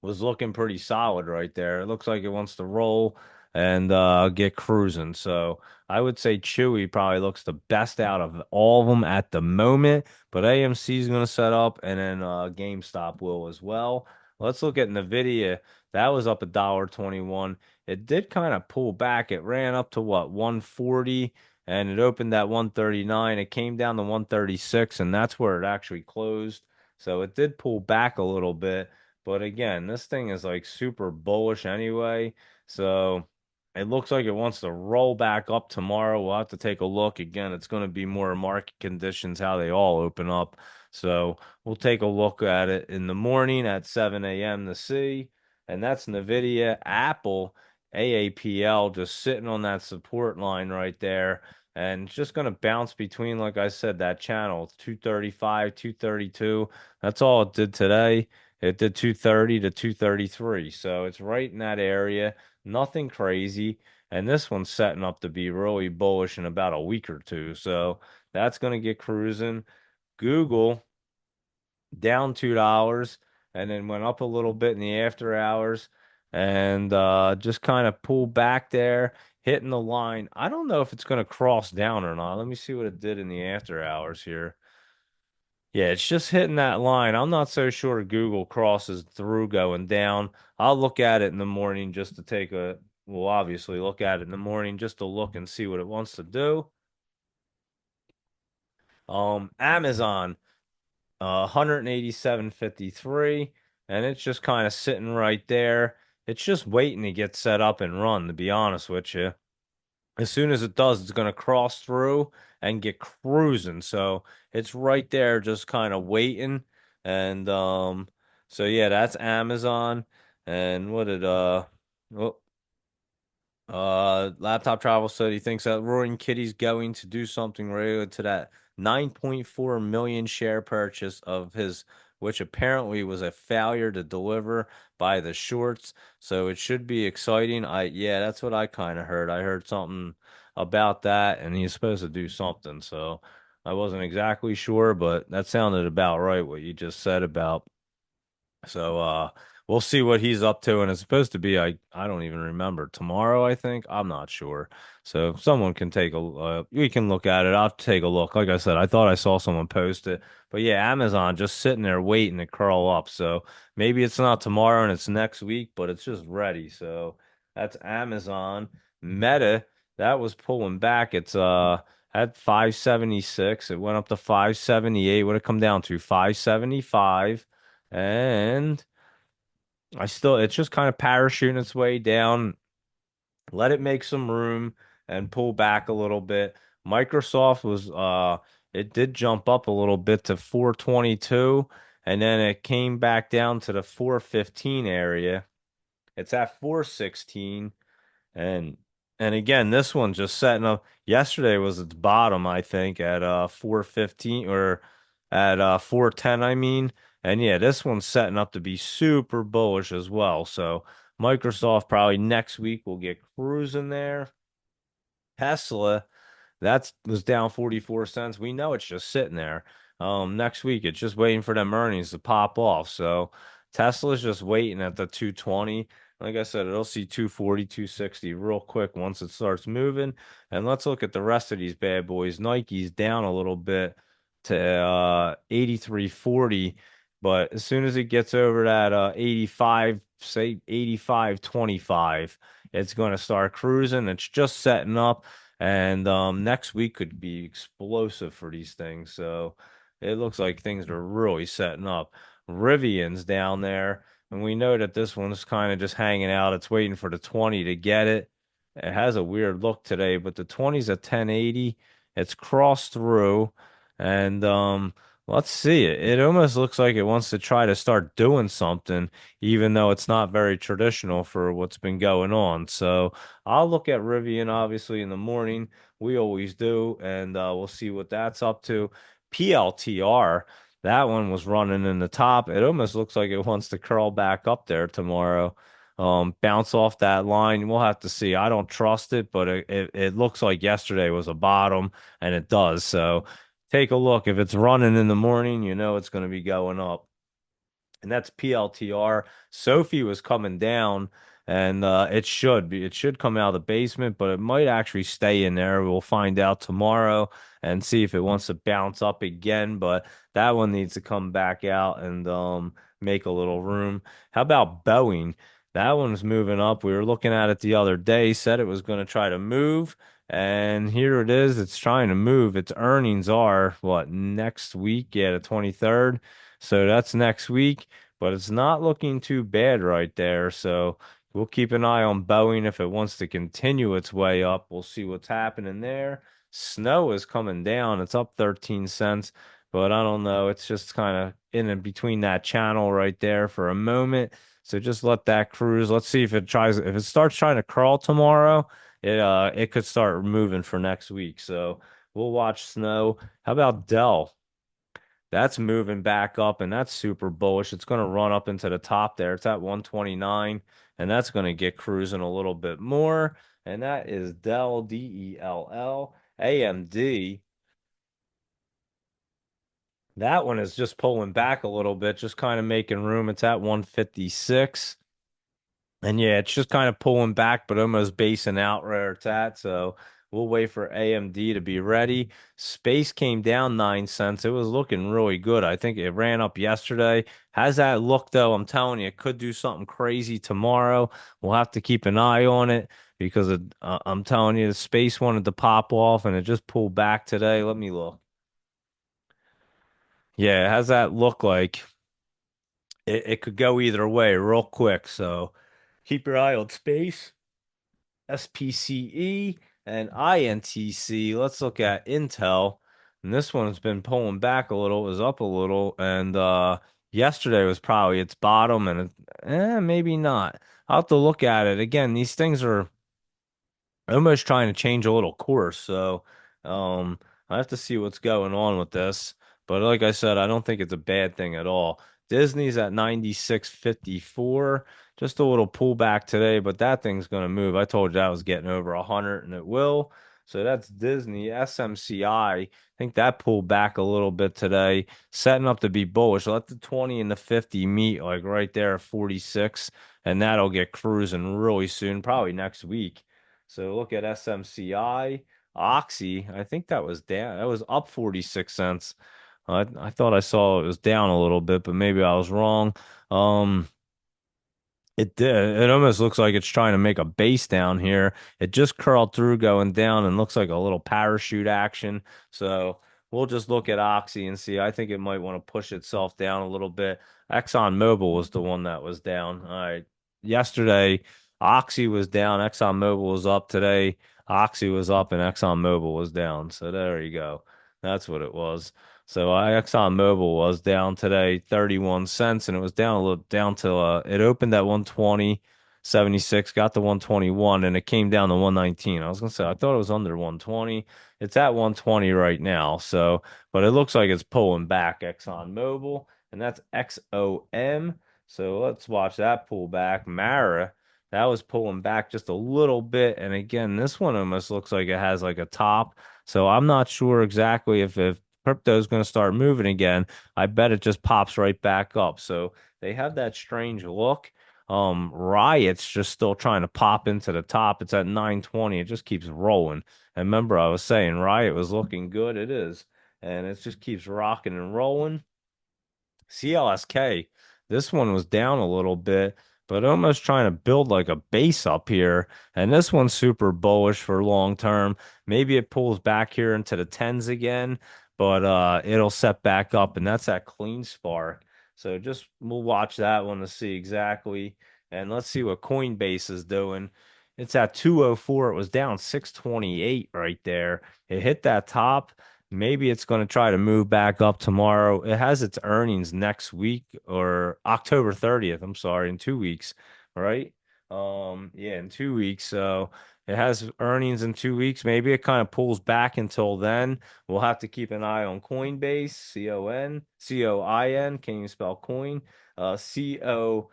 was looking pretty solid right there. It looks like it wants to roll and get cruising. So I would say Chewy probably looks the best out of all of them at the moment. But AMC is going to set up, and then GameStop will as well. Let's look at Nvidia. That was up $1.21. It did kind of pull back. It ran up to what, 140, and it opened at 139. It came down to 136, and that's where it actually closed. So it did pull back a little bit. But again, this thing is like super bullish anyway. So it looks like it wants to roll back up tomorrow. We'll have to take a look. Again, it's going to be more market conditions, how they all open up. So we'll take a look at it in the morning at 7 a.m. to see. And that's NVIDIA, Apple, AAPL just sitting on that support line right there. And it's just going to bounce between, like I said, that channel 235, 232. That's all it did today. It did 230 to 233. So it's right in that area. Nothing crazy. And this one's setting up to be really bullish in about a week or two. So that's going to get cruising. Google down $2 and then went up a little bit in the after hours and just kind of pulled back there, hitting the line. I don't know if it's going to cross down or not. Let me see what it did in the after hours here. Yeah, it's just hitting that line. I'm not so sure Google crosses through going down. I'll look at it in the morning just to take a, well, obviously look at it in the morning just to look and see what it wants to do. Amazon, 187.53, and it's just kind of sitting right there. It's just waiting to get set up and run, to be honest with you. As soon as it does, it's going to cross through and get cruising. So it's right there, just kind of waiting. And so yeah, that's Amazon. And what did oh, Laptop Travel said he thinks that Roaring Kitty's going to do something related to that 9.4 million share purchase of his, which apparently was a failure to deliver by the shorts. So it should be exciting. Yeah, that's what I kind of heard. I heard something about that, and he's supposed to do something. So I wasn't exactly sure, but that sounded about right what you just said about So we'll see what he's up to, and it's supposed to be I don't even remember, tomorrow, I think. I'm not sure. So if someone can take a we can look at it. I'll take a look. Like I said, I thought I saw someone post it. But yeah, Amazon just sitting there waiting to curl up. So maybe it's not tomorrow and it's next week, but it's just ready. So that's Amazon. Meta, that was pulling back. It's at 576. It went up to 578. Would it come down to 575? And it's just kind of parachuting its way down. Let it make some room and pull back a little bit. Microsoft it did jump up a little bit to 422, and then it came back down to the 415 area. It's at 416. And and again, this one just setting up. Yesterday was its bottom, I think, at 415 or at 410, I mean. And yeah, this one's setting up to be super bullish as well. So Microsoft probably next week will get cruising there. Tesla, that was down 44 cents. We know it's just sitting there. Next week it's just waiting for them earnings to pop off. So Tesla's just waiting at the 220. Like I said, it'll see 240, 260 real quick once it starts moving. And let's look at the rest of these bad boys. Nike's down a little bit to 83.40, but as soon as it gets over that 85, say 85.25, it's going to start cruising. It's just setting up. And next week could be explosive for these things. So it looks like things are really setting up. Rivian's down there, and we know that this one's kind of just hanging out. It's waiting for the 20 to get it. It has a weird look today, but the 20's at 1080. It's crossed through, and let's see it. It almost looks like it wants to try to start doing something, even though it's not very traditional for what's been going on. So I'll look at Rivian obviously in the morning. We always do, and we'll see what that's up to. PLTR, that one was running in the top. It almost looks like it wants to curl back up there tomorrow. Bounce off that line. We'll have to see. I don't trust it, but it looks like yesterday was a bottom, and it does. So take a look. If it's running in the morning, you know it's going to be going up, and that's PLTR. Sophie was coming down, and it should come out of the basement, but it might actually stay in there. We'll find out tomorrow and see if it wants to bounce up again. But that one needs to come back out and make a little room. How about Boeing? That one's moving up. We were looking at it the other day, said it was going to try to move. And here it is. It's trying to move. Its earnings are what, next week? Yeah, the 23rd. So that's next week, but it's not looking too bad right there. So we'll keep an eye on Boeing if it wants to continue its way up. We'll see what's happening there. Snow is coming down. It's up 13 cents, but I don't know. It's just kind of in and between that channel right there for a moment. So just let that cruise. Let's see if it starts trying to crawl tomorrow, it could start moving for next week. So we'll watch Snow. How about Dell? That's moving back up, and that's super bullish. It's going to run up into the top there. It's at 129, and that's going to get cruising a little bit more. And that is Dell, Dell. AMD. That one is just pulling back a little bit, just kind of making room. It's at 156. And yeah, it's just kind of pulling back, but almost basing out where it's at. So we'll wait for AMD to be ready. Space came down 9 cents. It was looking really good. I think it ran up yesterday. How's that look, though? I'm telling you, it could do something crazy tomorrow. We'll have to keep an eye on it because I'm telling you, the space wanted to pop off and it just pulled back today. Let me look. Yeah, how's that look like? It could go either way real quick. So keep your eye on space. SPCE and INTC. Let's look at Intel. And this one's been pulling back a little, it was up a little, and yesterday was probably its bottom, and maybe not. I'll have to look at it. Again, these things are almost trying to change a little course. So I have to see what's going on with this. But like I said, I don't think it's a bad thing at all. Disney's at 96.54. Just a little pullback today, but that thing's going to move. I told you that was getting over 100, and it will. So that's Disney. SMCI, I think that pulled back a little bit today, setting up to be bullish. Let the 20 and the 50 meet like right there at 46, and that'll get cruising really soon, probably next week. So look at SMCI. Oxy, I think that was down. That was up 46 cents. I thought I saw it was down a little bit, but maybe I was wrong. Um, it did. It almost looks like it's trying to make a base down here. It just curled through going down and looks like a little parachute action. So we'll just look at Oxy and see. I think it might want to push itself down a little bit. ExxonMobil was the one that was down. All right. Yesterday, Oxy was down. ExxonMobil was up today. Oxy was up and ExxonMobil was down. So there you go. That's what it was. So ExxonMobil was down today 31 cents, and it was down a little down to it opened at 120.76, got to 121, and it came down to 119. I was gonna say I thought it was under 120. It's at 120 right now. So, but it looks like it's pulling back ExxonMobil, and that's XOM. So let's watch that pull back. Mara, that was pulling back just a little bit, and again, this one almost looks like it has like a top. So I'm not sure exactly if crypto is going to start moving again, I bet it just pops right back up. So they have that strange look. Riot's just still trying to pop into the top. It's at 920. It just keeps rolling. And remember, I was saying Riot was looking good. It is. And it just keeps rocking and rolling. CLSK, this one was down a little bit, but almost trying to build like a base up here. And this one's super bullish for long term. Maybe it pulls back here into the tens again, but it'll set back up, and that's that clean spark. So just we'll watch that one to see exactly. And let's see what Coinbase is doing. It's at 204. It was down 628 right there. It hit that top. Maybe it's going to try to move back up tomorrow. It has its earnings next week or October 30th. I'm sorry, in 2 weeks, right? Yeah, in 2 weeks. So it has earnings in 2 weeks. Maybe it kind of pulls back until then. We'll have to keep an eye on Coinbase, COIN. Can you spell coin? CONL.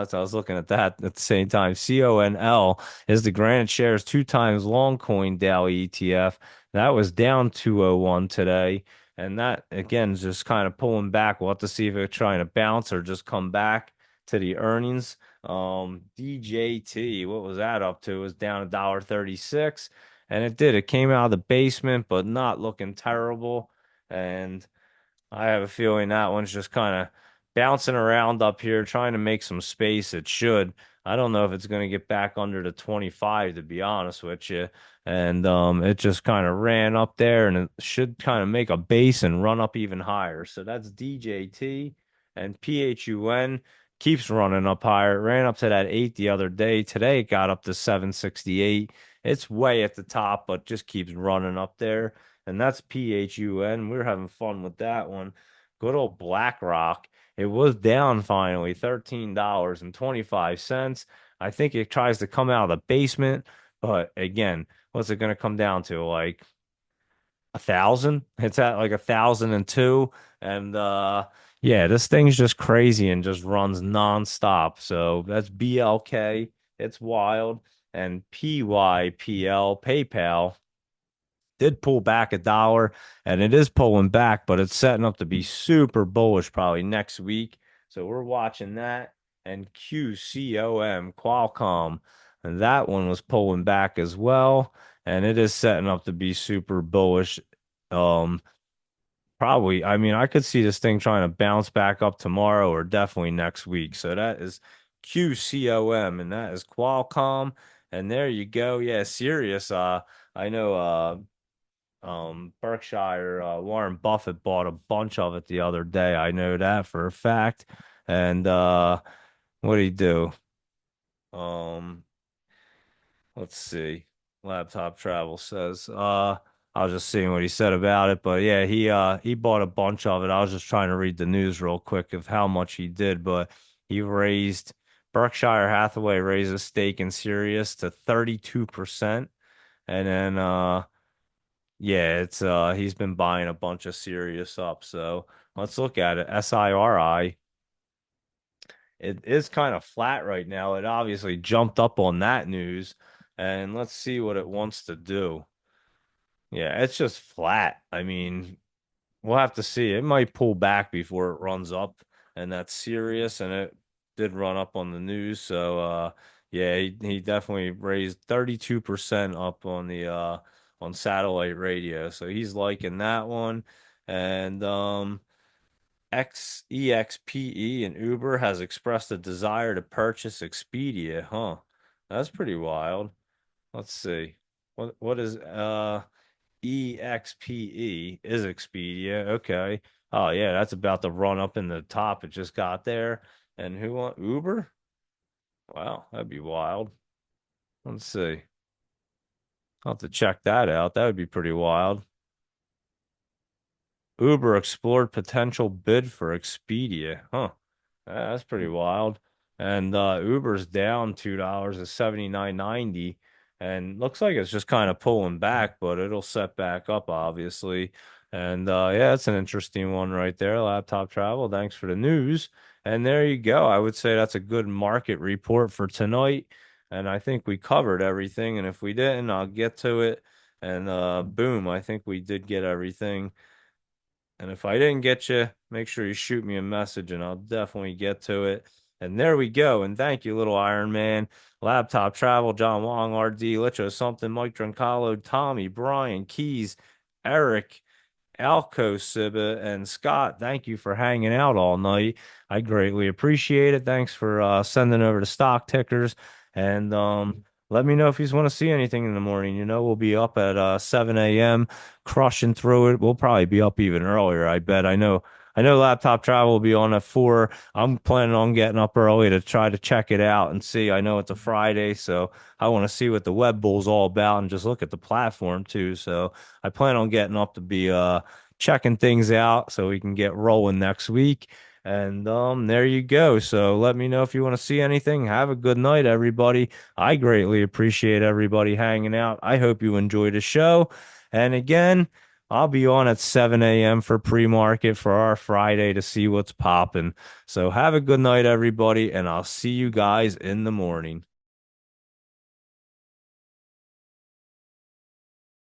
As I was looking at that at the same time. CONL is the granted shares 2 times long coin daily ETF. That was down 201 today. And that, again, is just kind of pulling back. We'll have to see if it's trying to bounce or just come back to the earnings. DJT, what was that up to? It was down $1.36. And it did. It came out of the basement, but not looking terrible. And I have a feeling that one's just kind of bouncing around up here, trying to make some space. It should. I don't know if it's going to get back under the 25, to be honest with you. And it just kind of ran up there, and it should kind of make a base and run up even higher. So that's DJT, and PHUN keeps running up higher. It ran up to that 8 the other day. Today it got up to 768. It's way at the top, but just keeps running up there, and that's PHUN. We're having fun with that one. Good old BlackRock. It was down finally, $13.25. I think it tries to come out of the basement, but again, what's it going to come down to? Like 1,000? It's at like 1,002. And yeah, this thing's just crazy and just runs nonstop. So that's BLK. It's wild. And PYPL, PayPal did pull back $1 and it is pulling back, but it's setting up to be super bullish probably next week. So we're watching that. And QCOM, Qualcomm, and that one was pulling back as well. And it is setting up to be super bullish. Um, Probably, I mean, I could see this thing trying to bounce back up tomorrow or definitely next week. So that is QCOM, and that is Qualcomm. And there you go. Yeah, serious. I know Berkshire, Warren Buffett bought a bunch of it the other day. I know that for a fact. And what did he do? Um, let's see. Laptop Travel says, I was just seeing what he said about it, but yeah, he bought a bunch of it. I was just trying to read the news real quick of how much he did, but he raised Berkshire Hathaway raised a stake in Sirius to 32%. And then yeah, it's he's been buying a bunch of Sirius up. So let's look at it. SIRI. It is kind of flat right now. It obviously jumped up on that news, and let's see what it wants to do. Yeah, it's just flat. I mean, we'll have to see. It might pull back before it runs up, and that's serious. And it did run up on the news. So yeah, he definitely raised 32% up on satellite radio. So he's liking that one. And XEXPE and Uber has expressed a desire to purchase Expedia, huh? That's pretty wild. Let's see. What is EXPE is Expedia. Okay. Oh yeah, that's about to run up in the top. It just got there. And who want Uber? Wow, that'd be wild. Let's see. I'll have to check that out. That would be pretty wild. Uber explored potential bid for Expedia. Huh. That's pretty wild. And Uber's down $2 to 79.90, and looks like it's just kind of pulling back, but it'll set back up obviously. And yeah, it's an interesting one right there. Laptop travel. Thanks for the news. And there you go. I would say that's a good market report for tonight. And I think we covered everything. And if we didn't, I'll get to it. And boom, I think we did get everything. And if I didn't get you, make sure you shoot me a message and I'll definitely get to it. And there we go. And thank you, little Iron Man. Laptop Travel, John Wong, RD, Licho, Something, Mike Drincalo, Tommy, Brian, Keys, Eric, Alco, Sibba, and Scott. Thank you for hanging out all night. I greatly appreciate it. Thanks for sending over the stock tickers. And let me know if you want to see anything in the morning. You know, we'll be up at 7 a.m. crushing through it. We'll probably be up even earlier, I bet. I know Laptop Travel will be on at 4. I'm planning on getting up early to try to check it out and see. I know it's a Friday, so I want to see what the Web Bull's all about and just look at the platform too. So I plan on getting up to be checking things out so we can get rolling next week. And there you go. So let me know if you want to see anything. Have a good night, everybody. I greatly appreciate everybody hanging out. I hope you enjoyed the show. And again, I'll be on at 7 a.m. for pre-market for our Friday to see what's popping. So have a good night, everybody, and I'll see you guys in the morning.